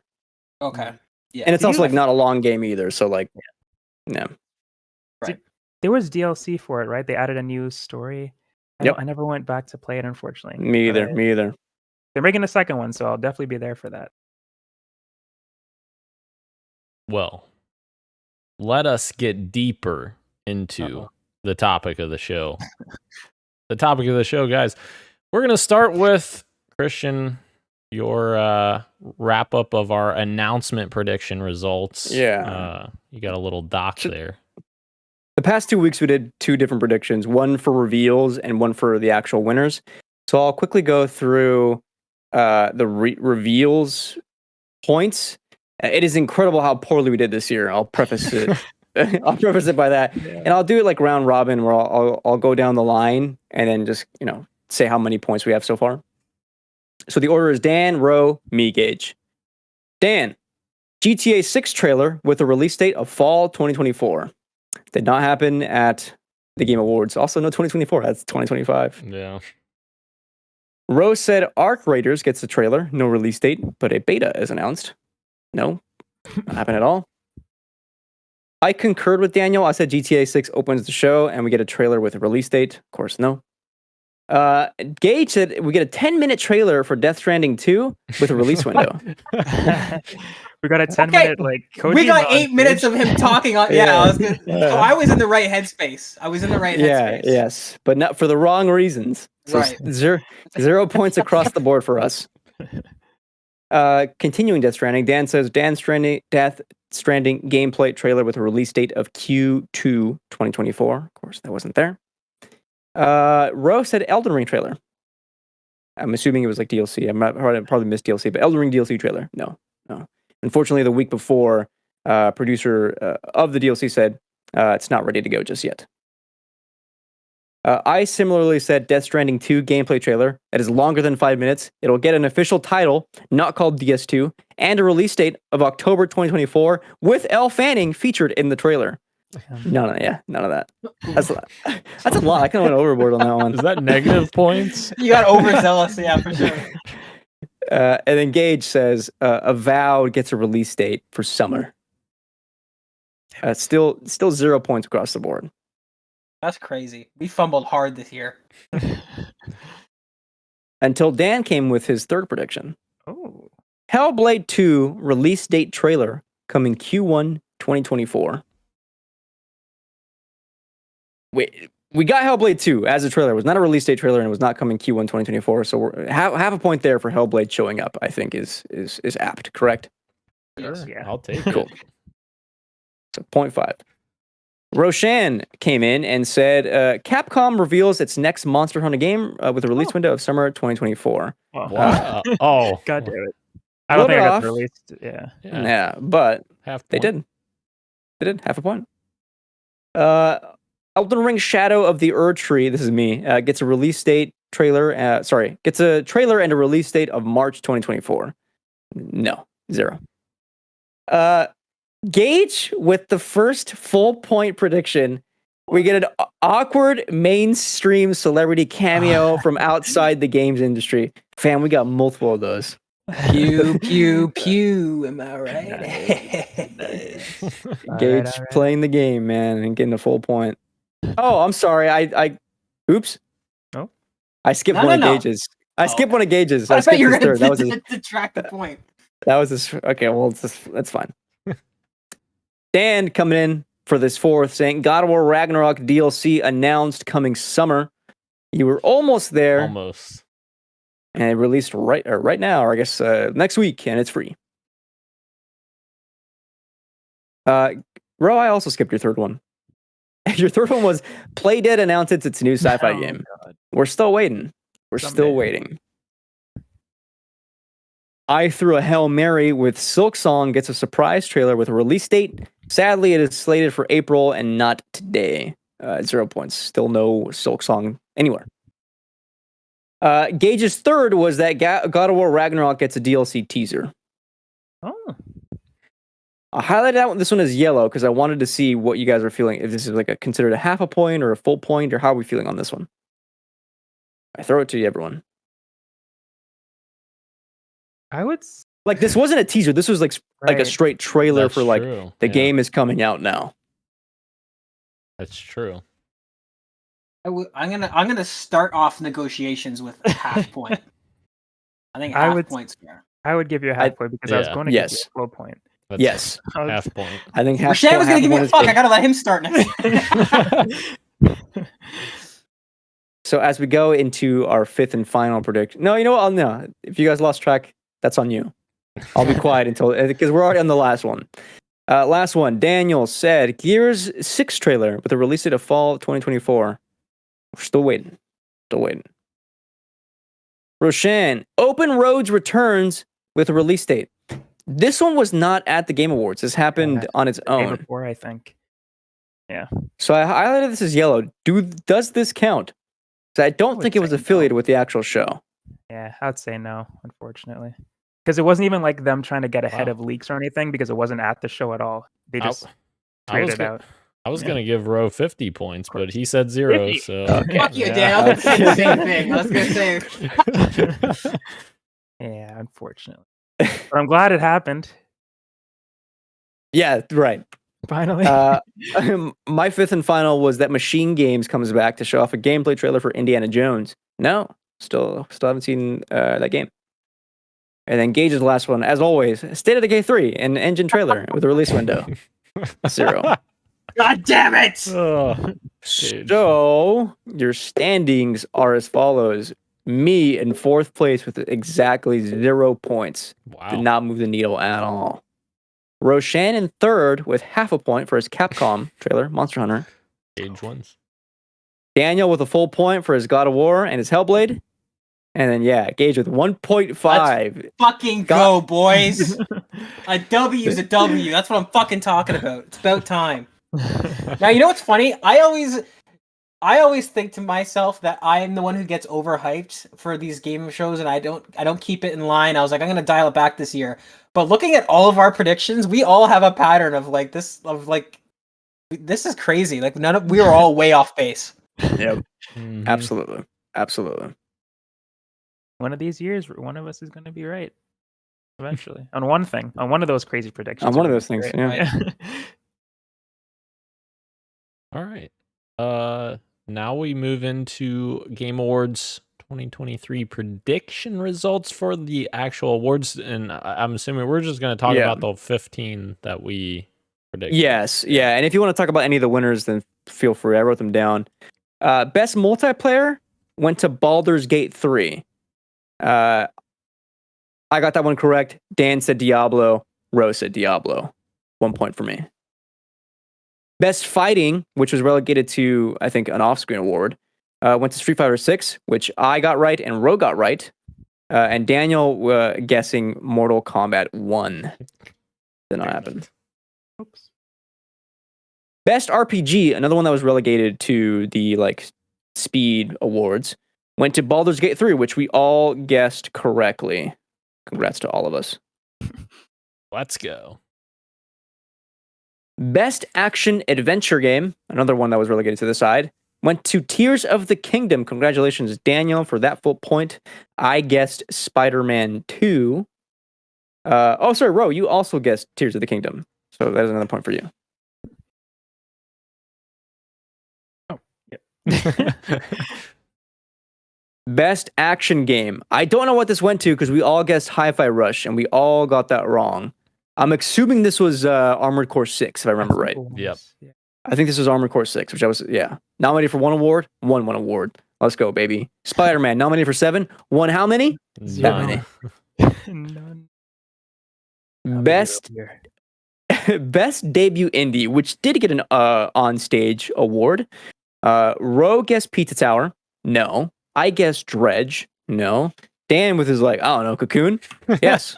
Okay. Yeah. And it's also like not a long game either. So like, yeah. Right. There was DLC for it, right? They added a new story. I never went back to play it, unfortunately. Me either. They're making a second one, so I'll definitely be there for that. Well, let us get deeper into the topic of the show. The topic of the show, guys. We're going to start with, Christian, your wrap up of our announcement prediction results. Yeah. You got a little doc there. The past 2 weeks, we did 2 different predictions, one for reveals and one for the actual winners. So I'll quickly go through the reveals points. It is incredible how poorly we did this year. I'll preface it. I'll preface it by that, and I'll do it like round robin, where I'll go down the line and then just say how many points we have so far. So the order is Dan, Ro, me, Gage. Dan, GTA 6 trailer with a release date of fall 2024. Did not happen at the Game Awards. Also, no 2024. That's 2025. Yeah. Rose said Arc Raiders gets a trailer. No release date, but a beta is announced. No. Not happened at all. I concurred with Daniel. I said GTA 6 opens the show and we get a trailer with a release date. Of course, no. Gage said we get a 10-minute trailer for Death Stranding 2 with a release window. We got a 10-minute Kojima. We got 8 minutes of him talking on. I was good. So I was in the right headspace. Yes, but not for the wrong reasons. So right. Zero points across the board for us. Continuing Death Stranding, Dan says Death Stranding gameplay trailer with a release date of Q2 2024. Of course, that wasn't there. Ro said Elden Ring trailer. I'm assuming it was like DLC. I probably missed DLC, but Elden Ring DLC trailer. No. Unfortunately, the week before, producer of the DLC said it's not ready to go just yet. I similarly said Death Stranding 2 gameplay trailer. That is longer than 5 minutes. It'll get an official title, not called DS2, and a release date of October 2024 with Elle Fanning featured in the trailer. None of that. That's a lot. I kind of went overboard on that one. Is that negative points? You got overzealous, yeah, for sure. And then Gage says Avowed gets a release date for summer. Still 0 points across the board. That's crazy. We fumbled hard this year. Until Dan came with his third prediction. Oh. Hellblade 2 release date trailer coming Q1 2024. Wait, we got Hellblade 2 as a trailer. It was not a release date trailer and it was not coming Q1 2024. So we're half a point there for Hellblade showing up, I think is apt, correct? Yes, yeah. I'll take Cool. it. So 0.5. Roshan came in and said, Capcom reveals its next Monster Hunter game with a release window of summer 2024. Wow. Oh, God damn it. I don't think I got off. the released. Yeah. Yeah, but half they point. did. They did. Half a point. Elden Ring Shadow of the Erdtree, this is me, gets a release date trailer. Gets a trailer and a release date of March 2024. No, 0. Gage with the first full point prediction. We get an awkward mainstream celebrity cameo from outside the games industry. Fam, we got multiple of those. Pew pew pew. Am I right? Gage All right. playing the game, man, and getting a full point. Oh, I'm sorry. I oops. Oh. I skipped No, one no, of no. Gage's. I skipped one of Gage's. I I thought skipped you were his third. That was going his, to detract the point. that was his. Okay, well, that's fine. Dan coming in for this fourth, saying God of War Ragnarok DLC announced coming summer. You were almost there, Almost. and it released right now, or I guess next week, and it's free. Ro, I also skipped your third one. Your third one was Playdead announces its new sci-fi Oh, game. God. We're still waiting. We're Someday. still waiting. I threw a Hail Mary with Silksong gets a surprise trailer with a release date. Sadly, it is slated for April and not today. 0 points. Still no Silksong anywhere. Gage's third was that God of War Ragnarok gets a DLC teaser. Oh. I highlighted out this one as yellow because I wanted to see what you guys are feeling. If this is like considered a half a point or a full point, or how are we feeling on this one? I throw it to you, everyone. I would. Like, this wasn't a teaser. This was like a Right. straight trailer That's for like true. the Yeah, game is coming out now. That's true. I'm gonna start off negotiations with a half point. I think I half would- point's fair. I would give you a half point because I was yeah. going to give you Yes. a full point. That's Yes, I was- half point. I think half Rashan was half gonna give me point a is fuck. good. I gotta let him start next. So as we go into our fifth and final prediction, no, you know what? No, if you guys lost track, that's on you. I'll be quiet until because we're already on the last one. Last one. Daniel said Gears 6 trailer with a release date of fall 2024. We're still waiting. Still waiting. Roshan, Open Roads returns with a release date. This one was not at the Game Awards. This happened Yeah, on its Day own. before, I think. So I highlighted this as yellow. Does this count? 'Cause I don't would think it was say no. affiliated with the actual show. Yeah, I'd say no, unfortunately. Because it wasn't even like them trying to get ahead Wow. of leaks or anything because it wasn't at the show at all. They I- just I was tweeted gonna- out. I was Yeah. going to give Roe 50 points, but he said 0, 50? so... Okay. Fuck you, Yeah. Dan. I was gonna say the same thing. I was gonna say. Yeah, unfortunately. But I'm glad it happened. Yeah, right. Finally. My fifth and final was that Machine Games comes back to show off a gameplay trailer for Indiana Jones. No, still haven't seen that game. And then Gage's last one, as always, State of Decay 3, an engine trailer with a release window. 0. God damn it! Oh, Gage. So your standings are as follows. Me in fourth place with exactly 0 points. Wow. Did not move the needle at all. Roshan in third with half a point for his Capcom trailer, Monster Hunter. Gage wins. Daniel with a full point for his God of War and his Hellblade. And then, yeah, Gage with 1.5. Fucking go, boys! A W's a W. That's what I'm fucking talking about. It's about time. Now, you know what's funny? I always think to myself that I am the one who gets overhyped for these game shows, and I don't keep it in line. I was like, I'm gonna dial it back this year. But looking at all of our predictions, we all have a pattern of this is crazy. Like we were all way off base. Yep. Mhm. Absolutely. One of these years, one of us is going to be right. Eventually. On one thing. On one of those crazy predictions. On one of we're those gonna things, be right. All right. Now we move into Game Awards 2023 prediction results for the actual awards, and I'm assuming we're just going to talk about the 15 that we predicted. Yes, yeah. And if you want to talk about any of the winners, then feel free. I wrote them down. Best multiplayer went to Baldur's Gate 3. I got that one correct. Dan said Diablo. Rose said Diablo. 1 point for me. Best fighting, which was relegated to, I think, an off-screen award, went to Street Fighter 6, which I got right and Ro got right. And Daniel guessing Mortal Kombat 1. Did not happen. Oops. Best RPG, another one that was relegated to the speed awards, went to Baldur's Gate 3, which we all guessed correctly. Congrats to all of us. Let's go. Best action adventure game, another one that was relegated to the side, went to Tears of the Kingdom. Congratulations, Daniel, for that full point. I guessed Spider-Man 2. Sorry, Ro, you also guessed Tears of the Kingdom. So that is another point for you. Best action game. I don't know what this went to because we all guessed Hi-Fi Rush and we all got that wrong. I'm assuming this was Armored Core 6, if I remember right. Yep. I think this was Armored Core 6, which I was, nominated for 1 award, won 1 award. Let's go, baby. Spider-Man, nominated for 7, won how many? That many. None. Best debut indie, which did get an on-stage award. Ro guessed Pizza Tower. No. I guessed Dredge. No. Dan with his I don't know, Cocoon. Yes.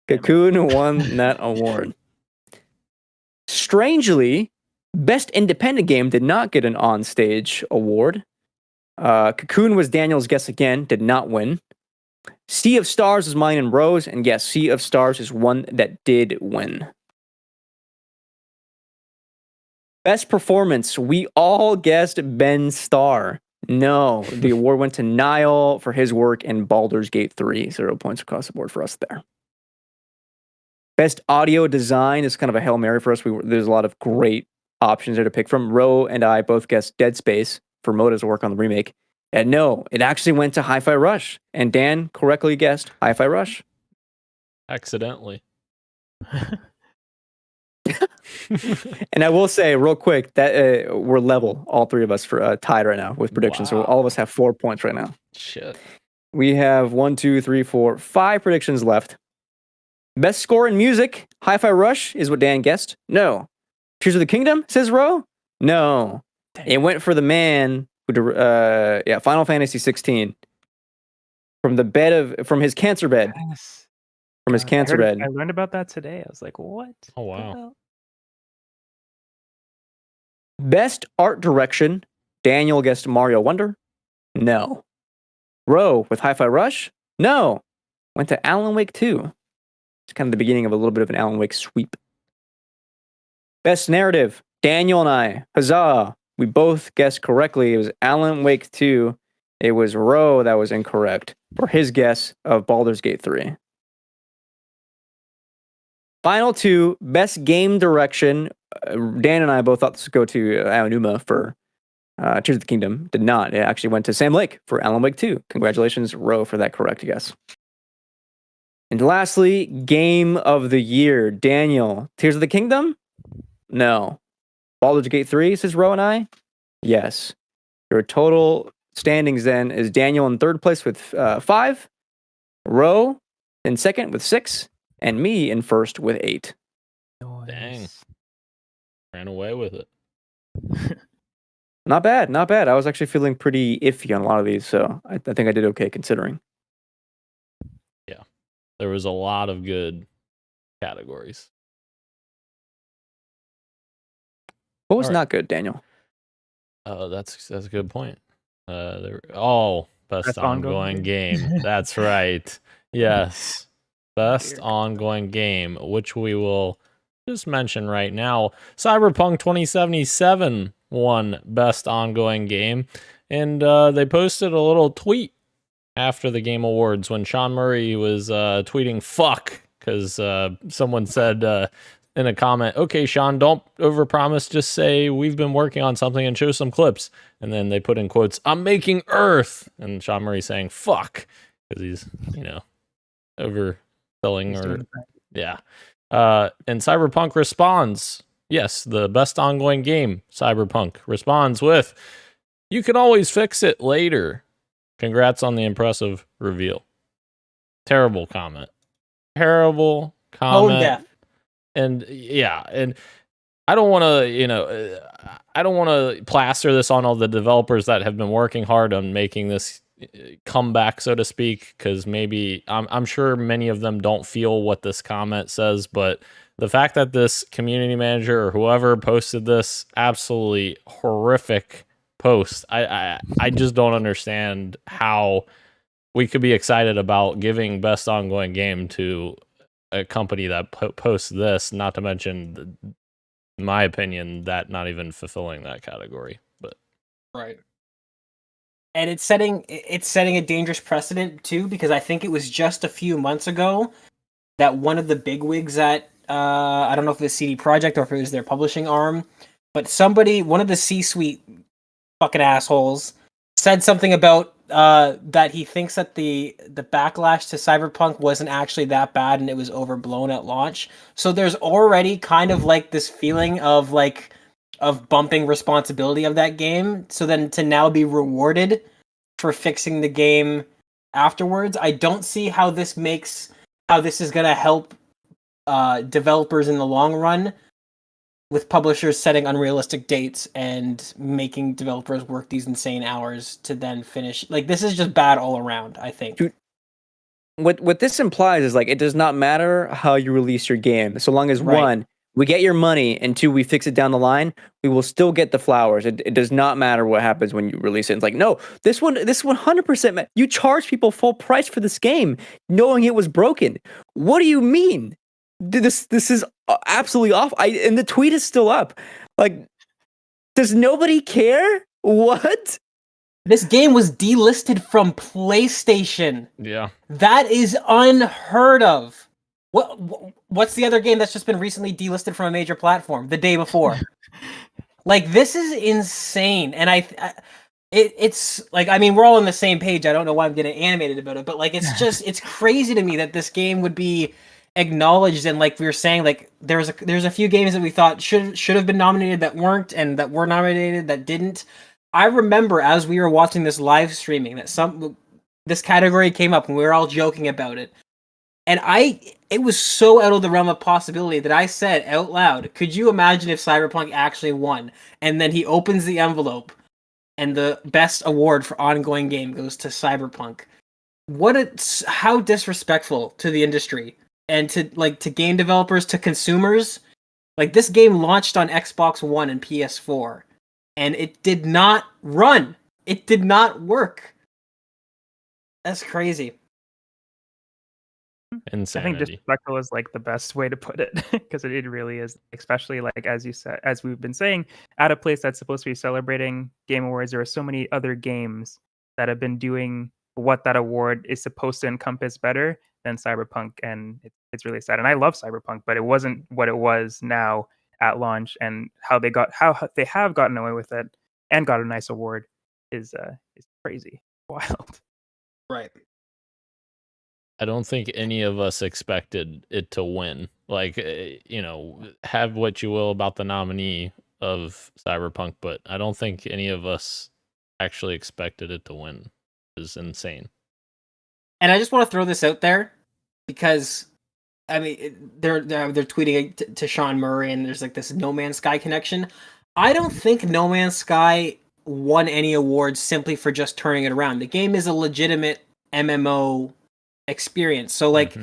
Cocoon won that award. Strangely, Best Independent Game did not get an on-stage award. Cocoon was Daniel's guess again, did not win. Sea of Stars is mine and Rose, and yes, Sea of Stars is one that did win. Best Performance, we all guessed Ben Starr. No, the award went to Niall for his work in Baldur's Gate 3. 0 points across the board for us there. Best Audio Design is kind of a Hail Mary for us. There's a lot of great options there to pick from. Ro and I both guessed Dead Space for Moda's work on the remake. And no, it actually went to Hi-Fi Rush. And Dan correctly guessed Hi-Fi Rush. Accidentally. And I will say real quick that we're level, all three of us, for tied right now with predictions. Wow. So all of us have 4 points right now. Shit. We have 1, 2, 3, 4, 5 predictions left. Best score in music, Hi-Fi Rush is what Dan guessed. No. Tears of the Kingdom, says Ro. No. It went for the man who, Final Fantasy 16. From his cancer bed. Yes. From his cancer bed. I learned about that today. I was like, what? Oh, wow. Best art direction, Daniel guessed Mario Wonder. No. Ro with Hi-Fi Rush. No. Went to Alan Wake 2. It's kind of the beginning of a little bit of an Alan Wake sweep. Best narrative, Daniel and I. Huzzah. We both guessed correctly. It was Alan Wake 2. It was Ro that was incorrect for his guess of Baldur's Gate 3. Final two, best game direction. Dan and I both thought this would go to Aonuma for Tears of the Kingdom. Did not. It actually went to Sam Lake for Alan Wake 2. Congratulations, Ro, for that correct guess. And lastly, Game of the Year. Daniel, Tears of the Kingdom? No. Baldur's Gate 3, says Ro and I? Yes. Your total standings then is Daniel in third place with 5, Ro in second with 6, and me in first with 8. Nice. Dang. Ran away with it. Not bad, not bad. I was actually feeling pretty iffy on a lot of these, so I think I did okay considering. Yeah. There was a lot of good categories. What was All right. not good, Daniel? Oh, that's a good point. Best ongoing game. That's right. Yes. Best ongoing game, which we will just mention right now. Cyberpunk 2077 won Best Ongoing Game. And they posted a little tweet after the Game Awards when Sean Murray was tweeting fuck because someone said in a comment, okay, Sean, don't overpromise. Just say we've been working on something and show some clips. And then they put in quotes, I'm making Earth. And Sean Murray saying, fuck. Because he's, overselling or, yeah. And Cyberpunk responds, yes, the best ongoing game, Cyberpunk, responds with, you can always fix it later. Congrats on the impressive reveal. Terrible comment. Terrible comment. Tone deaf. And yeah, and I don't want to, I don't want to plaster this on all the developers that have been working hard on making this comeback, so to speak, because maybe I'm sure many of them don't feel what this comment says, but the fact that this community manager or whoever posted this absolutely horrific post, I just don't understand how we could be excited about giving best ongoing game to a company that posts this, not to mention, in my opinion, that not even fulfilling that category. But right. And it's setting a dangerous precedent too, because I think it was just a few months ago that one of the bigwigs at I don't know if it was CD Projekt or if it was their publishing arm, but one of the C-suite fucking assholes said something about that he thinks that the backlash to Cyberpunk wasn't actually that bad and it was overblown at launch. So there's already kind of like this feeling of bumping responsibility of that game. So then to now be rewarded for fixing the game afterwards, I don't see how this is going to help developers in the long run, with publishers setting unrealistic dates and making developers work these insane hours to then finish. Like, this is just bad all around, I think. Dude, what this implies is, like, it does not matter how you release your game. So long as, one, we get your money, and two, we fix it down the line, we will still get the flowers. It does not matter what happens when you release it. It's like, no, this 100%, you charge people full price for this game, knowing it was broken. What do you mean? This is absolutely off. And the tweet is still up. Like, does nobody care? What? This game was delisted from PlayStation. yeah, That is unheard of. What's the other game that's just been recently delisted from a major platform the day before? Like, this is insane. And it's like, I mean, we're all on the same page. I don't know why I'm getting animated about it, but like, it's crazy to me that this game would be acknowledged. And like we were saying, like there's a few games that we thought should have been nominated that weren't, and that were nominated that didn't. I remember as we were watching this live streaming that this category came up and we were all joking about it. And it was so out of the realm of possibility that I said out loud, could you imagine if Cyberpunk actually won? And then he opens the envelope and the best award for ongoing game goes to Cyberpunk. How disrespectful to the industry and to game developers, to consumers. Like, this game launched on Xbox One and PS4 and it did not run. It did not work. That's crazy. insanity. I think disrespectful is like the best way to put it, because it really is, especially like as you said, as we've been saying, at a place that's supposed to be celebrating Game Awards, there are so many other games that have been doing what that award is supposed to encompass better than Cyberpunk, and it's really sad. And I love Cyberpunk, but it wasn't what it was now at launch, and how they have gotten away with it and got a nice award is crazy, wild. Right. I don't think any of us expected it to win. Like, have what you will about the nominee of Cyberpunk, but I don't think any of us actually expected it to win. It is insane. And I just want to throw this out there because, I mean, they're tweeting to Sean Murray, and there's like this No Man's Sky connection. I don't think No Man's Sky won any awards simply for just turning it around. The game is a legitimate MMO experience. So like,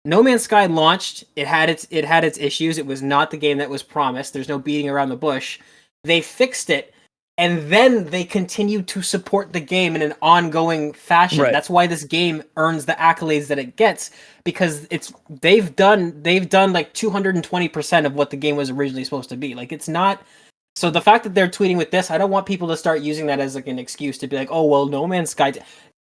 No Man's Sky launched, it had its issues. It was not the game that was promised. There's no beating around the bush. They fixed it, and then they continue to support the game in an ongoing fashion. Right. That's why this game earns the accolades that it gets, because they've done like 220% of what the game was originally supposed to be. Like, it's not. So the fact that they're tweeting with this, I don't want people to start using that as like an excuse to be like, oh well, No Man's Sky.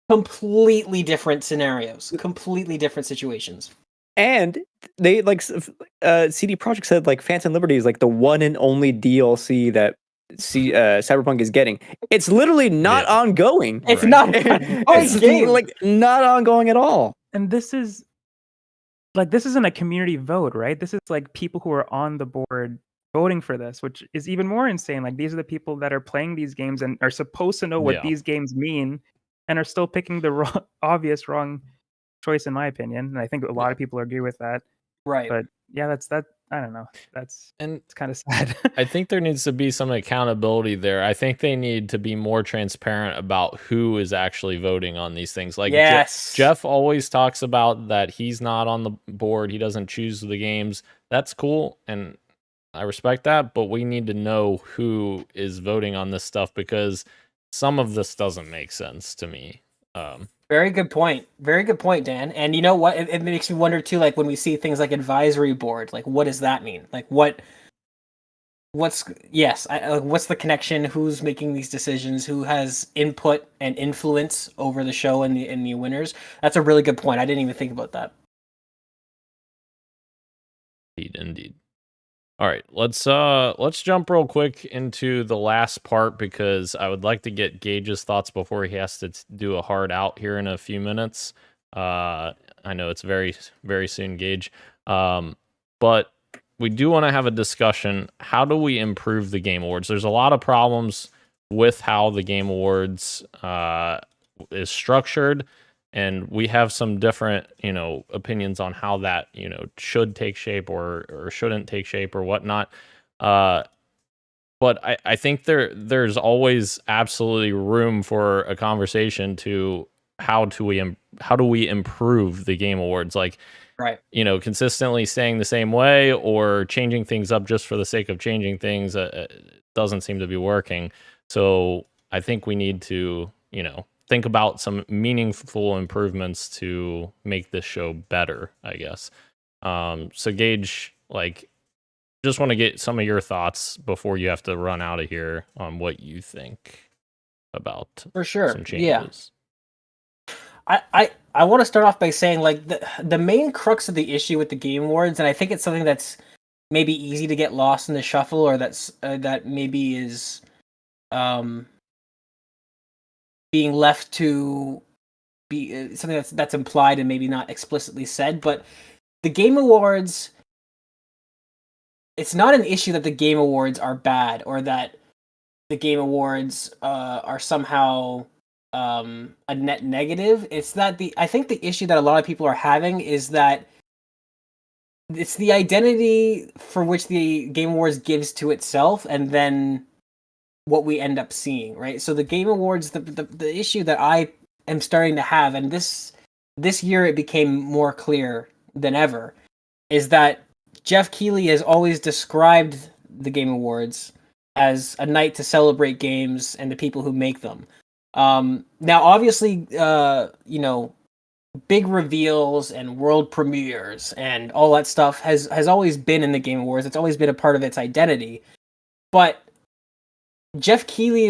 Completely different scenarios, completely different situations. And they CD Projekt said like Phantom Liberty is like the one and only DLC that Cyberpunk is getting. It's literally not ongoing. It's Right. not. It's like not ongoing at all. And this isn't a community vote, right? This is like people who are on the board voting for this, which is even more insane. Like these are the people that are playing these games and are supposed to know what these games mean, and are still picking the obvious wrong choice, in my opinion. And I think a lot of people agree with that. Right. But yeah, that's that. I don't know. It's kind of sad. I think there needs to be some accountability there. I think they need to be more transparent about who is actually voting on these things. Like yes. Jeff always talks about that he's not on the board. He doesn't choose the games. That's cool, and I respect that. But we need to know who is voting on this stuff, because some of this doesn't make sense to me. Very good point. Very good point, Dan. And you know what? It makes me wonder too. Like when we see things like advisory board, like what does that mean? Like what's the connection? Who's making these decisions? Who has input and influence over the show and the winners? That's a really good point. I didn't even think about that. Indeed. All right, let's jump real quick into the last part, because I would like to get Gage's thoughts before he has to do a hard out here in a few minutes. I know it's very, very soon, Gage. But we do want to have a discussion. How do we improve the Game Awards? There's a lot of problems with how the Game Awards is structured, and we have some different, opinions on how that, should take shape or shouldn't take shape or whatnot. But I think there's always absolutely room for a conversation to how do we improve the Game Awards, like, right, consistently staying the same way or changing things up just for the sake of changing things doesn't seem to be working. So I think we need to, think about some meaningful improvements to make this show better, I guess. So Gage, just want to get some of your thoughts before you have to run out of here on what you think about for sure. Some changes. Yeah. I want to start off by saying the main crux of the issue with the Game Awards, and I think it's something that's maybe easy to get lost in the shuffle, or that maybe is being left to be something that's implied and maybe not explicitly said. But the Game Awards, it's not an issue that the Game Awards are bad, or that the Game Awards are somehow a net negative. It's that I think the issue that a lot of people are having is that it's the identity for which the Game Awards gives to itself, and then what we end up seeing, right? So the Game Awards, the issue that I am starting to have, and this year it became more clear than ever, is that Jeff Keighley has always described the Game Awards as a night to celebrate games and the people who make them. Now, obviously, big reveals and world premieres and all that stuff has always been in the Game Awards. It's always been a part of its identity. But Jeff Keighley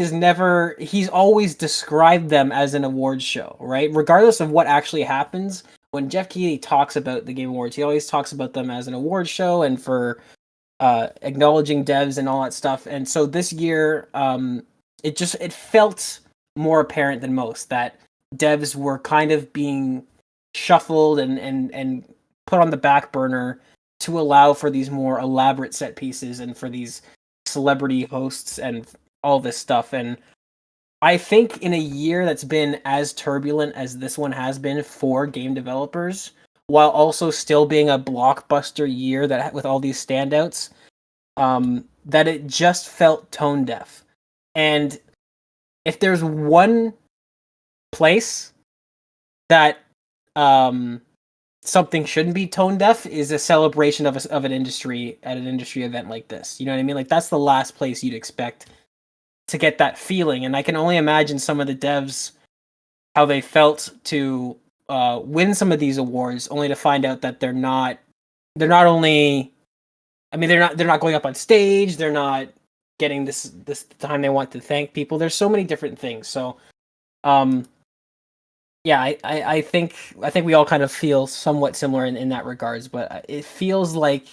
he's always described them as an awards show, right? Regardless of what actually happens, when Jeff Keighley talks about the Game Awards, he always talks about them as an awards show and for acknowledging devs and all that stuff. And so this year, it felt more apparent than most that devs were kind of being shuffled and put on the back burner to allow for these more elaborate set pieces and for these celebrity hosts and all this stuff. And I think in a year that's been as turbulent as this one has been for game developers, while also still being a blockbuster year that with all these standouts, that it just felt tone deaf. And if there's one place that something shouldn't be tone deaf, is a celebration of an industry at an industry event like this. You know what I mean? Like that's the last place you'd expect to get that feeling. And I can only imagine some of the devs how they felt to win some of these awards, only to find out that they're not only, I mean, they're not going up on stage, they're not getting this time they want to thank people. There's so many different things. So Yeah, I think we all kind of feel somewhat similar in that regards, but it feels like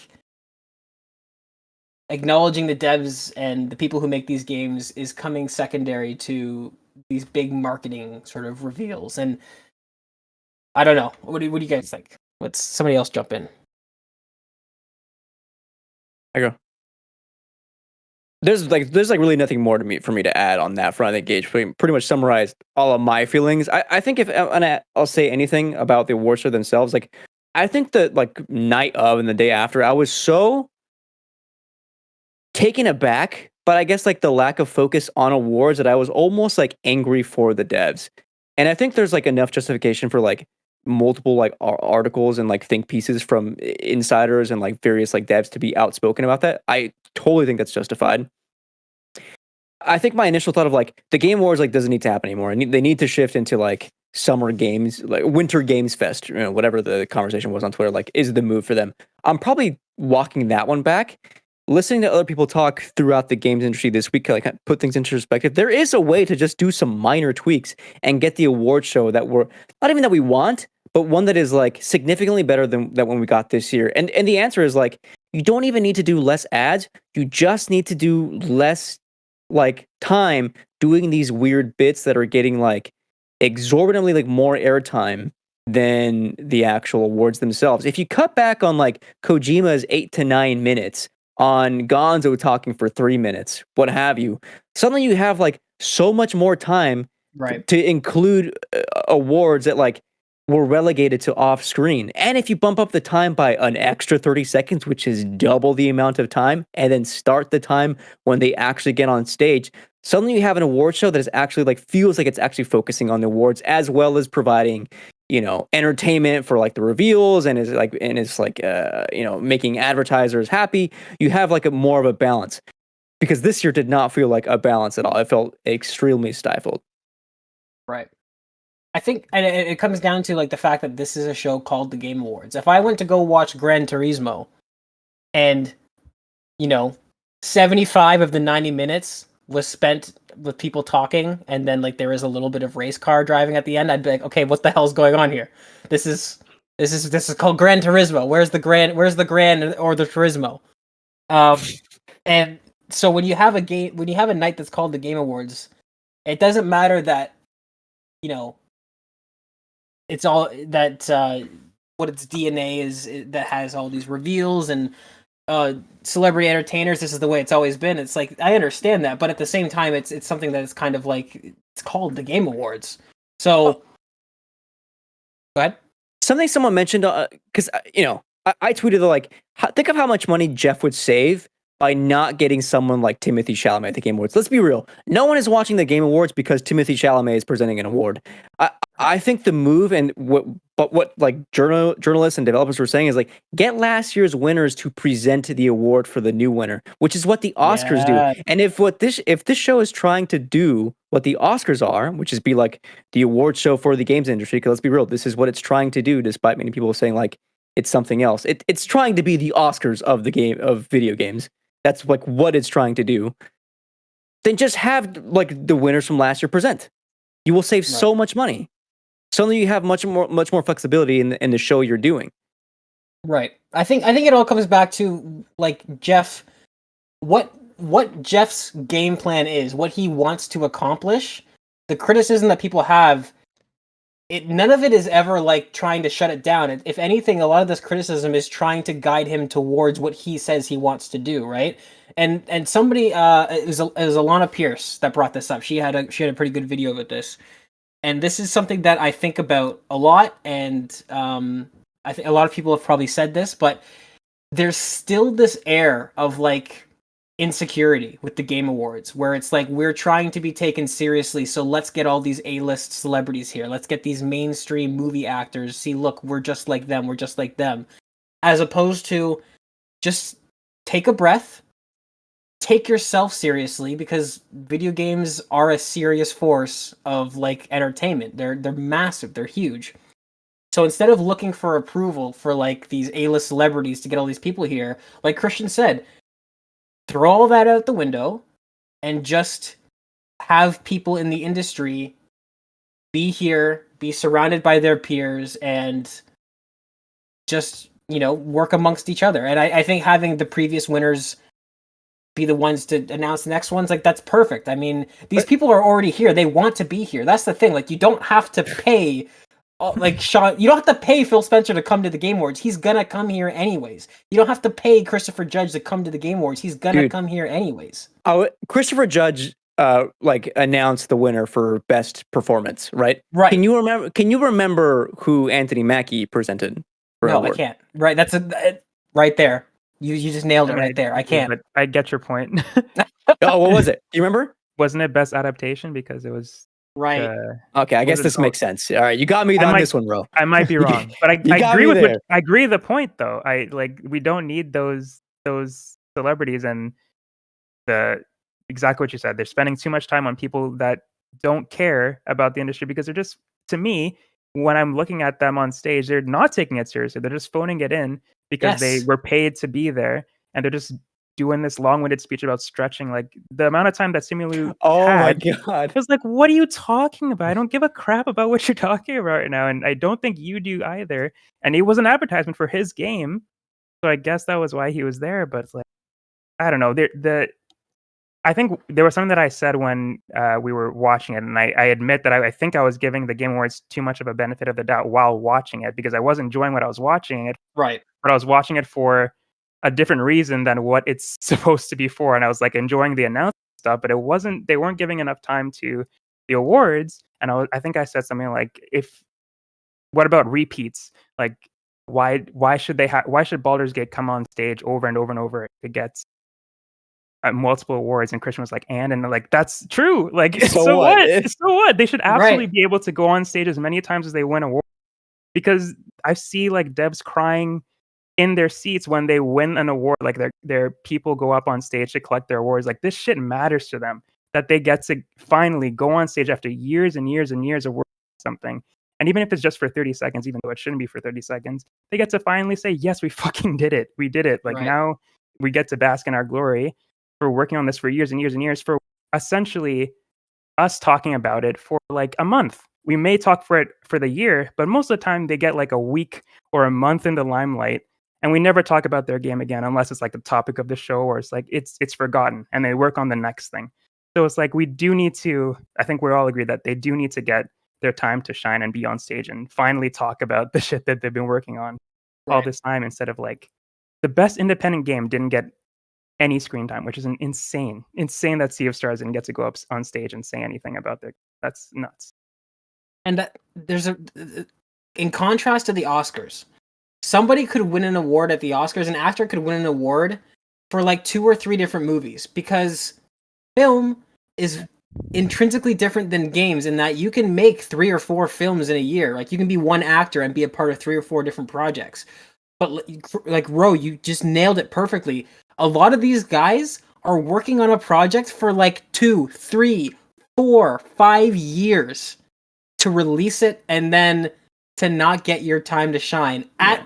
acknowledging the devs and the people who make these games is coming secondary to these big marketing sort of reveals. And I don't know. What do you guys think? Let's somebody else jump in. I go. There's really nothing more for me to add on that front. I think Gage pretty much summarized all of my feelings. I think if and I'll say anything about the awards show themselves, like I think that like night of and the day after, I was so taken aback, but I guess like the lack of focus on awards that I was almost like angry for the devs. And I think there's like enough justification for like multiple like articles and like think pieces from insiders and like various like devs to be outspoken about that. I totally think that's justified. I think my initial thought of like the Game Awards like doesn't need to happen anymore. They need to shift into like summer games, like Winter Games Fest, whatever the conversation was on Twitter, like is the move for them. I'm probably walking that one back. Listening to other people talk throughout the games industry this week, like put things into perspective. There is a way to just do some minor tweaks and get the award show that we're not even that we want, but one that is like significantly better than that one we got this year. And the answer is like you don't even need to do less ads. You just need to do less like time doing these weird bits that are getting like exorbitantly like more airtime than the actual awards themselves. If you cut back on like Kojima's 8 to 9 minutes, on Gonzo talking for 3 minutes, what have you, suddenly you have like so much more time to include awards that like were relegated to off screen. And if you bump up the time by an extra 30 seconds, which is double the amount of time, and then start the time when they actually get on stage, suddenly you have an award show that is actually like feels like it's actually focusing on the awards as well as providing entertainment for like the reveals and is like making advertisers happy. You have like a more of a balance, because this year did not feel like a balance at all. It felt extremely stifled. Right. I think, and it comes down to like the fact that this is a show called the Game Awards. If I went to go watch Gran Turismo and 75 of the 90 minutes was spent with people talking, and then like there is a little bit of race car driving at the end, I'd be like, okay, what the hell's going on here? This is called Gran Turismo. Where's the Gran or the Turismo? And so when you have a night that's called the Game Awards, it doesn't matter that it's all that what its DNA is that has all these reveals and celebrity entertainers. This is the way it's always been. It's like I understand that, but at the same time, it's something that is kind of like it's called the Game Awards. So, go ahead. Something someone mentioned, because I tweeted like, think of how much money Jeff would save by not getting someone like Timothée Chalamet at the Game Awards. Let's be real. No one is watching the Game Awards because Timothée Chalamet is presenting an award. I think the move and what like journalists and developers were saying is like get last year's winners to present the award for the new winner, which is what the Oscars do. And if this show is trying to do what the Oscars are, which is be like the award show for the games industry, because let's be real, this is what it's trying to do, despite many people saying like it's something else. It's trying to be the Oscars of video games. That's like what it's trying to do. Then just have like the winners from last year present. You will save so much money. Suddenly you have much more flexibility in the show you're doing. Right. I think it all comes back to like Jeff, what Jeff's game plan is, what he wants to accomplish. The criticism that people have, none of it is ever like trying to shut it down. If anything, a lot of this criticism is trying to guide him towards what he says he wants to do, right? And somebody it was Alana Pierce that brought this up. She had a pretty good video about this. And this is something that I think about a lot, and I think a lot of people have probably said this, but there's still this air of like insecurity with the Game Awards, where it's like we're trying to be taken seriously, so let's get all these A-list celebrities here. Let's get these mainstream movie actors. See, look, we're just like them. We're just like them. As opposed to just take a breath, take yourself seriously, because video games are a serious force of like entertainment. They're massive. They're huge. So instead of looking for approval for like these A-list celebrities to get all these people here, like Christian said, throw all that out the window and just have people in the industry be here, be surrounded by their peers, and just work amongst each other. And I think having the previous winners be the ones to announce the next ones, like, that's perfect. I mean, these people are already here. They want to be here. That's the thing. Like, you don't have to pay, like, Sean, you don't have to pay Phil Spencer to come to the Game Awards. He's gonna come here anyways. You don't have to pay Christopher Judge to come to the Game Awards. He's gonna come here anyways. Oh, Christopher Judge announced the winner for best performance, right? Right. Can you remember who Anthony Mackie presented for an No, award? I can't. Right, that's right there. You just nailed it right there. I can't. But I get your point. Oh, what was it? You remember? Wasn't it best adaptation because it was Right. Okay, I guess this makes sense. All right, you got me on this one, bro. I might be wrong, but I agree with I agree with the point though. We don't need those celebrities, and exactly what you said. They're spending too much time on people that don't care about the industry because they're just, to me, when I'm looking at them on stage, they're not taking it seriously. They're just phoning it in because they were paid to be there, and they're just doing this long-winded speech about stretching. Like, the amount of time that Simu had, my god, I was like, what are you talking about? I don't give a crap about what you're talking about right now, and I don't think you do either. And it was an advertisement for his game, so I guess that was why he was there. But it's like, I don't know. I think there was something that I said when we were watching it, and I admit that I think I was giving the Game Awards too much of a benefit of the doubt while watching it, because I was enjoying what I was watching it. Right. But I was watching it for a different reason than what it's supposed to be for, and I was like enjoying the announcement stuff, but they weren't giving enough time to the awards. And I think I said something like, what about repeats? Like, why should Baldur's Gate come on stage over and over and over to get multiple awards? And Christian was like, and like, that's true. Like, so what? So what? They should absolutely be able to go on stage as many times as they win awards, because I see like devs crying in their seats when they win an award. Like, their people go up on stage to collect their awards. Like, this shit matters to them, that they get to finally go on stage after years and years and years of work on something. And even if it's just for 30 seconds, even though it shouldn't be for 30 seconds, they get to finally say, yes, we fucking did it. We did it. Like, now we get to bask in our glory for working on this for years and years and years, for essentially us talking about it for like a month. We may talk for it for the year, but most of the time they get like a week or a month in the limelight, and we never talk about their game again unless it's like the topic of the show, or it's like it's forgotten and they work on the next thing. So it's like, we do need to, I think we all agree that they do need to get their time to shine and be on stage and finally talk about the shit that they've been working on all this time, instead of like, the best independent game didn't get any screen time, which is an insane that Sea of Stars didn't get to go up on stage and say anything about their. That's nuts. And that there's in contrast to the Oscars, somebody could win an award at the Oscars, an actor could win an award for like 2 or 3 different movies, because film is intrinsically different than games in that you can make 3 or 4 films in a year. Like, you can be one actor and be a part of 3 or 4 different projects. But like, Ro, you just nailed it perfectly. A lot of these guys are working on a project for like 2, 3, 4, 5 years to release it, and then to not get your time to shine at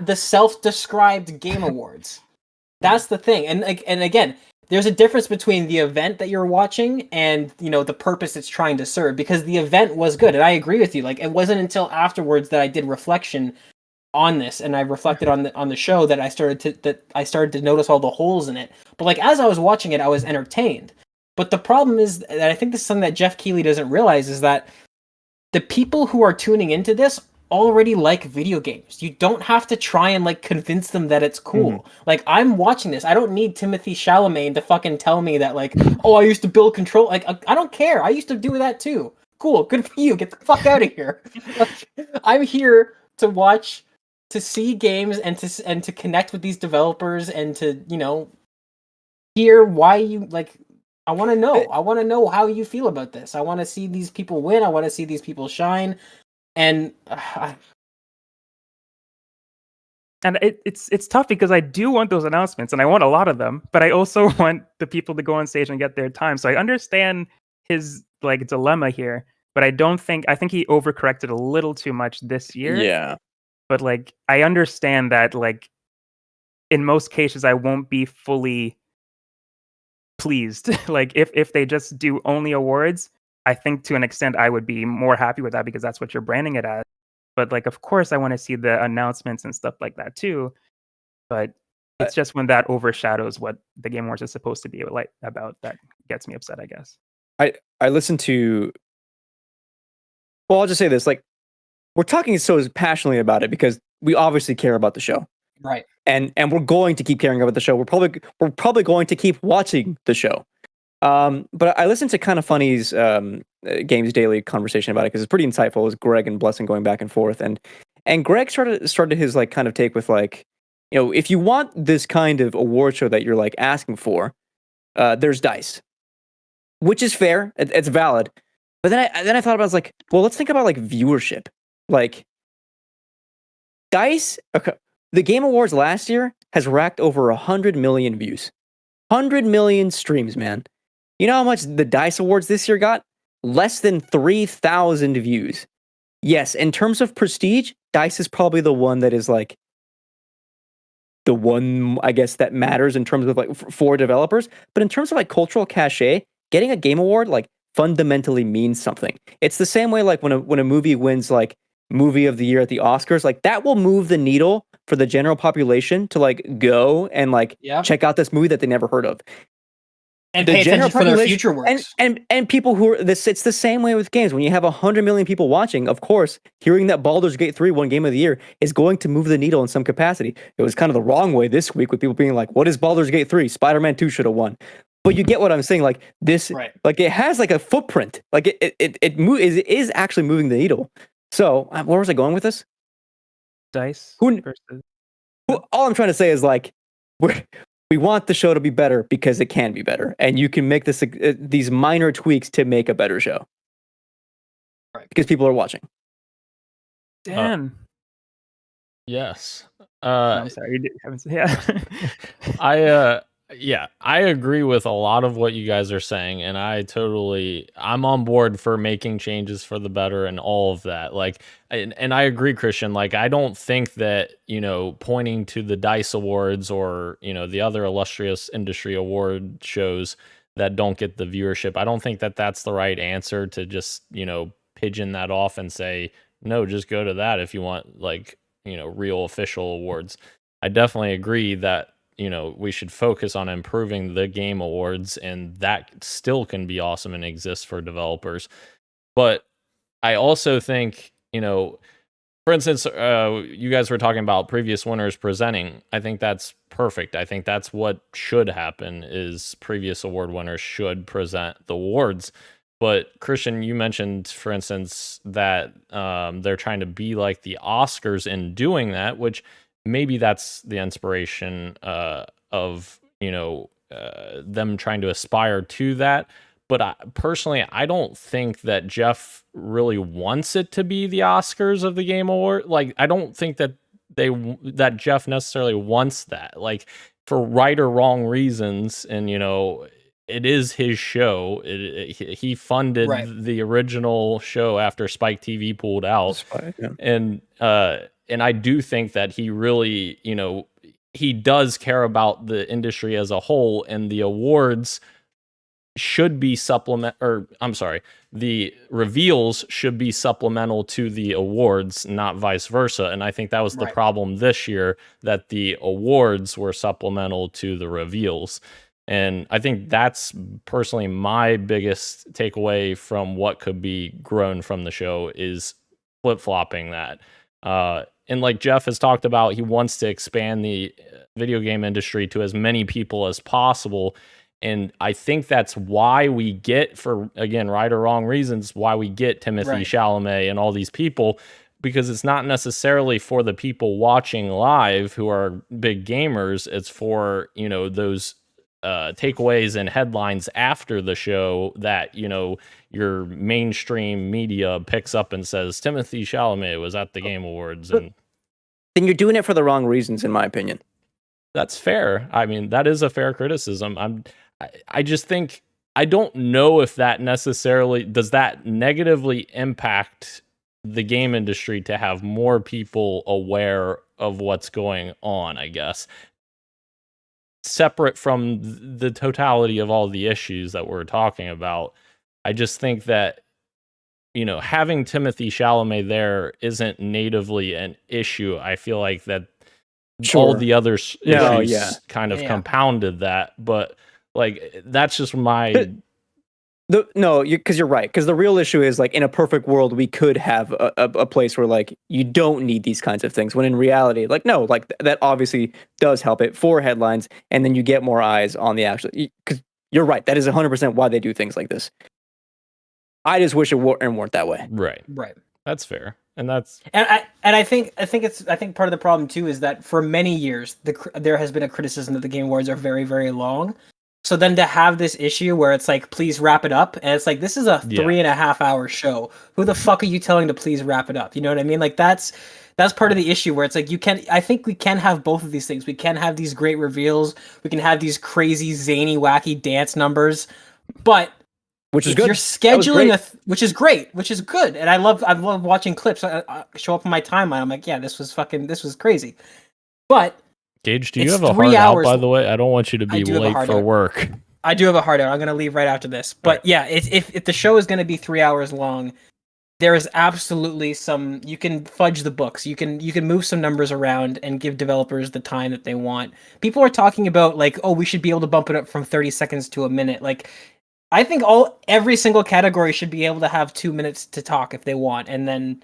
the self-described Game Awards. That's the thing. And again, there's a difference between the event that you're watching and, the purpose it's trying to serve, because the event was good. And I agree with you. Like, it wasn't until afterwards that I did reflection on this, and I reflected on the show, that I started to notice all the holes in it. But like, as I was watching it, I was entertained. But the problem is that I think this is something that Jeff Keighley doesn't realize, is that the people who are tuning into this already like video games. You don't have to try and like convince them that it's cool. Mm-hmm. Like, I'm watching this. I don't need Timothée Chalamet to fucking tell me that, like, oh, I used to build Control. Like, I don't care. I used to do that too. Cool. Good for you. Get the fuck out of here. Like, I'm here to watch, to see games, and to connect with these developers, and to, hear why you like. I want to know. I want to know how you feel about this. I want to see these people win. I want to see these people shine. And it's tough, because I do want those announcements, and I want a lot of them, but I also want the people to go on stage and get their time. So I understand his like dilemma here, but I think he overcorrected a little too much this year. Yeah. But like, I understand that, like, in most cases I won't be fully pleased. Like, if they just do only awards, I think to an extent I would be more happy with that because that's what you're branding it as. But like, of course, I want to see the announcements and stuff like that too. But it's just when that overshadows what the Game Awards is supposed to be like about that gets me upset, I guess. I listened to. Well, I'll just say this: like, we're talking so passionately about it because we obviously care about the show, Right. and we're going to keep caring about the show. We're probably going to keep watching the show. But I listened to Kind of Funny's Games Daily conversation about it because it's pretty insightful. It was Greg and Blessing going back and forth, and Greg started his like kind of take with like, if you want this kind of award show that you're like asking for, there's DICE, which is fair. It's valid. But then I thought about it, I was like, well, let's think about like viewership. Like DICE, okay, the Game Awards last year has racked over 100 million views. 100 million streams, man. You know how much the DICE Awards this year got? Less than 3,000 views. Yes, in terms of prestige, DICE is probably the one that is like the one, I guess, that matters in terms of like for developers. But in terms of like cultural cachet, getting a Game Award like fundamentally means something. It's the same way like when a movie wins like movie of the year at the Oscars, like that will move the needle for the general population to like go and like check out this movie that they never heard of. And pay attention for their future works. And people who are this, it's the same way with games. When you have 100 million people watching, of course, hearing that Baldur's Gate 3 won Game of the Year is going to move the needle in some capacity. It was kind of the wrong way this week with people being like, what is Baldur's Gate 3? Spider-Man 2 should have won. But you get what I'm saying. Like this, like it has like a footprint. Like it is actually moving the needle. So where was I going with this? DICE. All I'm trying to say is like we want the show to be better because it can be better, and you can make this these minor tweaks to make a better show. Right. Because people are watching. Dan. Yes. I'm sorry. I agree with a lot of what you guys are saying, and I'm on board for making changes for the better and all of that. Like, and I agree, Christian. Like, I don't think that, pointing to the DICE Awards or, the other illustrious industry award shows that don't get the viewership, I don't think that that's the right answer to just, pigeon that off and say, no, just go to that if you want, like, real official awards. I definitely agree that we should focus on improving the Game Awards, and that still can be awesome and exist for developers. But I also think, for instance, you guys were talking about previous winners presenting. I think that's perfect. I think that's what should happen is previous award winners should present the awards. But Christian, you mentioned, for instance, that they're trying to be like the Oscars in doing that, which maybe that's the inspiration of them trying to aspire to that. But personally, I don't think that Jeff really wants it to be the Oscars of the Game Award. Like, I don't think that that Jeff necessarily wants that. Like, for right or wrong reasons, and it is his show. He funded the original show after Spike TV pulled out, and I do think that he really, he does care about the industry as a whole, and the awards should be the reveals should be supplemental to the awards, not vice versa. And I think that was the problem this year, that the awards were supplemental to the reveals. And I think that's personally my biggest takeaway from what could be grown from the show is flip-flopping that. And like Jeff has talked about, he wants to expand the video game industry to as many people as possible. And I think that's why we get, for, again, right or wrong reasons, why we get Timothée Chalamet and all these people, because it's not necessarily for the people watching live who are big gamers. It's for, those takeaways and headlines after the show that, your mainstream media picks up and says, Timothée Chalamet was at the Game Awards. And then you're doing it for the wrong reasons, in my opinion. That's fair. I mean, that is a fair criticism. I just think, I don't know if that necessarily, does that negatively impact the game industry to have more people aware of what's going on, I guess, separate from the totality of all the issues that we're talking about. I just think that, having Timothy Chalamet there isn't natively an issue. I feel like that all the other issues kind of compounded that, but like that's just my. Because you're right. Because the real issue is like in a perfect world, we could have a place where like you don't need these kinds of things. When in reality, like no, like that obviously does help it for headlines, and then you get more eyes on the actual. Because you're right, that is 100% why they do things like this. I just wish it weren't that way. Right. That's fair, and I think part of the problem too is that for many years there has been a criticism that the Game Awards are very, very long. So then to have this issue where it's like, please wrap it up, and it's like, this is a 3.5 hour show. Who the fuck are you telling to please wrap it up? You know what I mean? Like that's part of the issue where it's like I think we can have both of these things. We can have these great reveals. We can have these crazy, zany, wacky dance numbers, but which is good. You're scheduling which is great, which is good, and I love watching clips I show up on my timeline. I'm like, yeah, this was crazy, but. Gage, do you have a hard out, by the way? I don't want you to be late for work. I do have a hard out. I'm going to leave right after this. But yeah, if the show is going to be 3 hours long, there is absolutely you can fudge the books. You can move some numbers around and give developers the time that they want. People are talking about like, oh, we should be able to bump it up from 30 seconds to a minute. Like, I think every single category should be able to have 2 minutes to talk if they want. And then,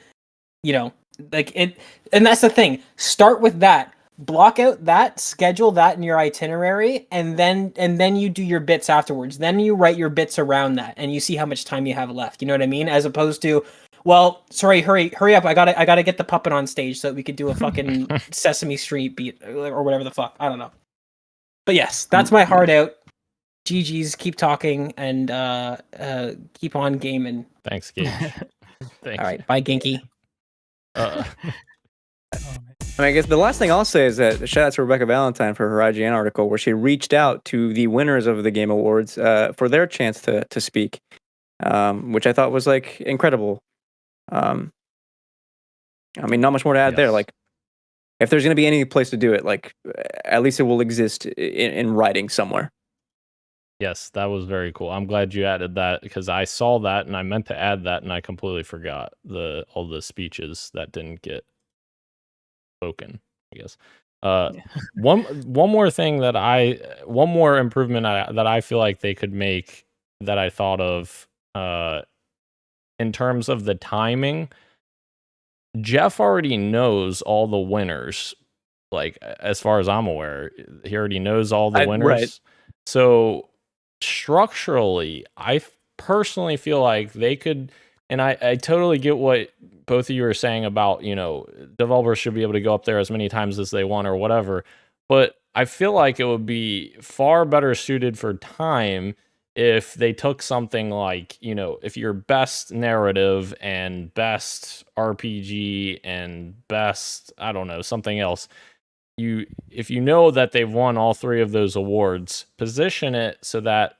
like it, and that's the thing. Start with that. Block out that, schedule that in your itinerary, and then you do your bits afterwards. Then you write your bits around that, and you see how much time you have left. You know what I mean? As opposed to, well, sorry, hurry up! I gotta get the puppet on stage so that we could do a fucking Sesame Street beat or whatever the fuck. I don't know. But yes, that's my hard out. GG's, keep talking and keep on gaming. Thanks, Gage. All right, bye, Ginky. I guess the last thing I'll say is that shout out to Rebecca Valentine for her IGN article where she reached out to the winners of the Game Awards for their chance to speak, which I thought was like incredible. I mean, not much more to add there. Like, if there's going to be any place to do it, like, at least it will exist in writing somewhere. Yes, that was very cool. I'm glad you added that because I saw that and I meant to add that and I completely forgot all the speeches that didn't get spoken, I guess. One more thing one more improvement that I feel like they could make that I thought of in terms of the timing. Jeff already knows all the winners, like as far as I'm aware, he already knows all the winners. Right. So structurally, I personally feel like they could, and I totally get what both of you are saying about, developers should be able to go up there as many times as they want or whatever. But I feel like it would be far better suited for time if they took something like, if your best narrative and best RPG and best, I don't know, something else, if you know that they've won all three of those awards, position it so that,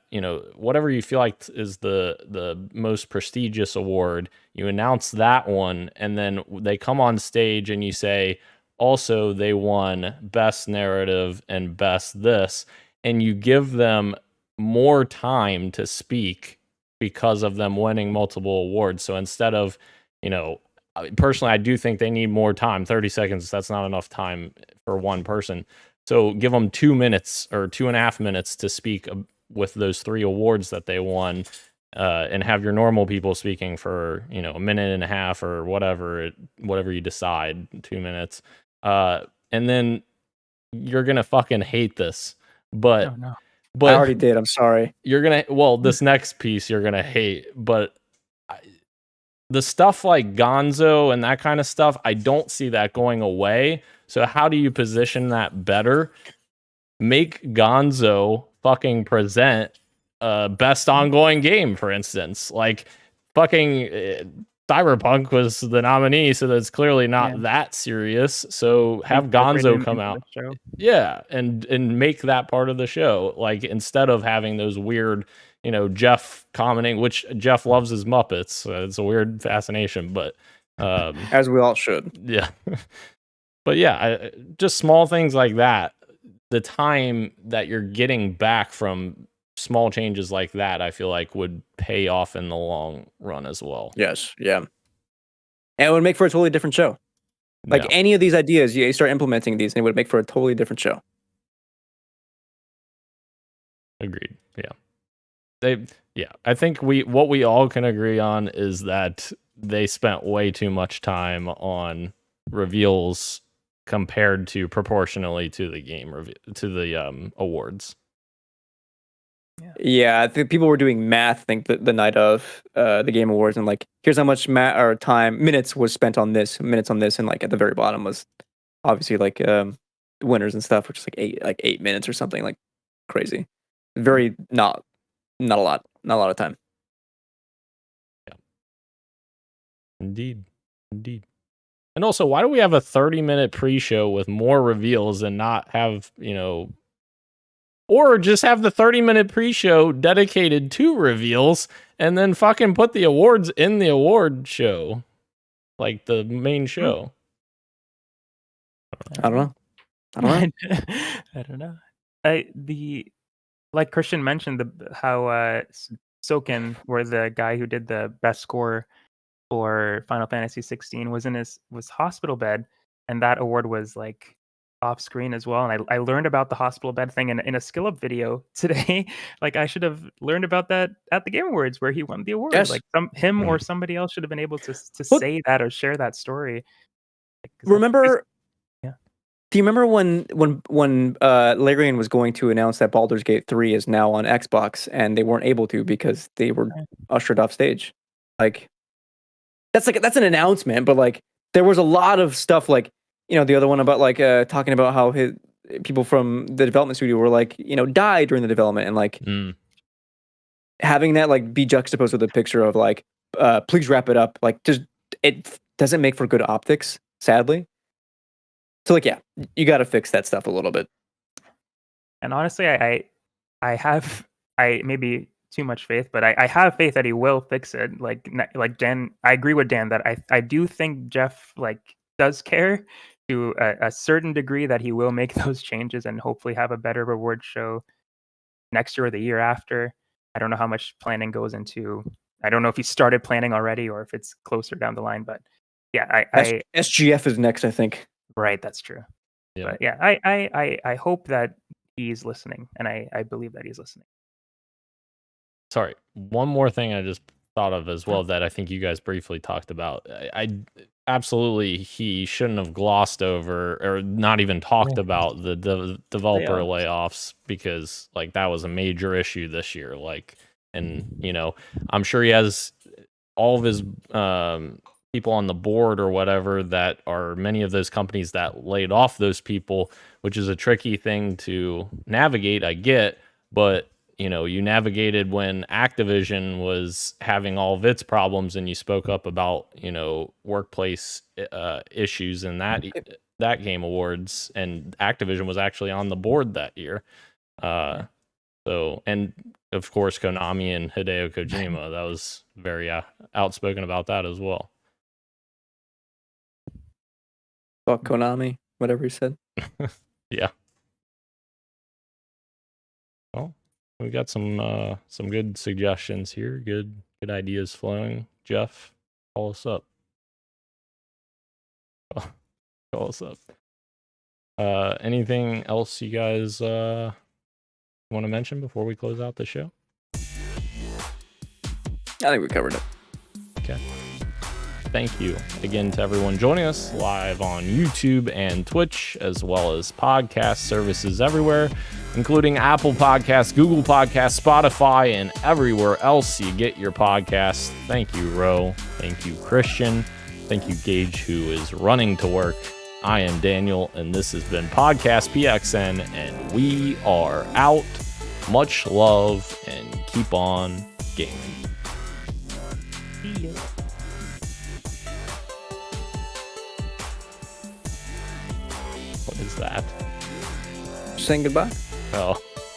whatever you feel like is the most prestigious award, you announce that one, and then they come on stage and you say, also, they won best narrative and best this, and you give them more time to speak because of them winning multiple awards. So instead of, personally, I do think they need more time. 30 seconds, that's not enough time for one person. So give them 2 minutes or 2.5 minutes to speak with those 3 awards that they won, and have your normal people speaking for, a minute and a half or whatever you decide, 2 minutes. And then you're going to fucking hate this. But, oh, no. But I already did. I'm sorry. This next piece you're going to hate, but the stuff like Gonzo and that kind of stuff, I don't see that going away. So how do you position that better? Make Gonzo fucking present best ongoing game, for instance. Like fucking Cyberpunk was the nominee, so that's clearly not that serious. So have Gonzo come out. Yeah, and make that part of the show. Like instead of having those weird, Jeff commenting, which Jeff loves his Muppets. It's a weird fascination, but as we all should. Yeah. But yeah, just small things like that. The time that you're getting back from small changes like that, I feel like would pay off in the long run as well. Yes, yeah. And it would make for a totally different show. Like Yeah. any of these ideas, you start implementing these, and it would make for a totally different show. Agreed. Yeah. I think what we all can agree on is that they spent way too much time on reveals compared to proportionally to the game awards. Yeah, I think people were doing math. I think the night of the Game Awards, and like, here's how much minutes was spent on this, and like at the very bottom was obviously like winners and stuff, which is like 8 minutes or something, like crazy. Very not a lot of time. Yeah. Indeed. And also, why do we have a 30-minute pre-show with more reveals and not have, or just have the 30-minute pre-show dedicated to reveals and then fucking put the awards in the award show, like the main show? I don't know. I don't know. Like Christian mentioned, how Soken, or the guy who did the best score for Final Fantasy 16, was in his hospital bed, and that award was like off screen as well. And I learned about the hospital bed thing in a skill up video today. Like, I should have learned about that at the Game Awards where he won the award. Yes. Like him or somebody else should have been able to say that or share that story. Remember? Do you remember when Larian was going to announce that Baldur's Gate 3 is now on Xbox, and they weren't able to because they were ushered off stage? Like, that's an announcement, but like there was a lot of stuff, like, the other one about like talking about how people from the development studio were like, died during the development, and like having that like be juxtaposed with a picture of like, please wrap it up. Like, just, it doesn't make for good optics, sadly. So like, yeah, you got to fix that stuff a little bit. And honestly, I have maybe too much faith, but I have faith that he will fix it. Like Dan, I agree with Dan that I do think Jeff like does care to a certain degree, that he will make those changes and hopefully have a better reward show next year or the year after. I don't know how much planning goes into. I don't know if he started planning already or if it's closer down the line, but yeah, SGF is next, I think. Right, that's true. Yeah. But yeah, I hope that he's listening, and I believe that he's listening. Sorry, one more thing I just thought of as well that I think you guys briefly talked about. I absolutely, he shouldn't have glossed over or not even talked about the developer layoffs, because like that was a major issue this year. Like, and I'm sure he has all of his people on the board or whatever that are many of those companies that laid off those people, which is a tricky thing to navigate, I get, but you navigated when Activision was having all of its problems, and you spoke up about workplace issues in that Game Awards, and Activision was actually on the board that year. So, and of course Konami and Hideo Kojima, that was very outspoken about that as well. Fuck Konami, whatever he said. Yeah. Well, we got some good suggestions here. Good ideas flowing. Jeff, call us up. Call us up. Anything else you guys want to mention before we close out the show? I think we covered it. Okay. Thank you again to everyone joining us live on YouTube and Twitch, as well as podcast services everywhere, including Apple Podcasts, Google Podcasts, Spotify, and everywhere else you get your podcasts. Thank you, Ro. Thank you, Christian. Thank you, Gage, who is running to work. I am Daniel, and this has been Podcast PXN, and we are out. Much love, and keep on gaming. See ya. What is that? Saying goodbye. Oh.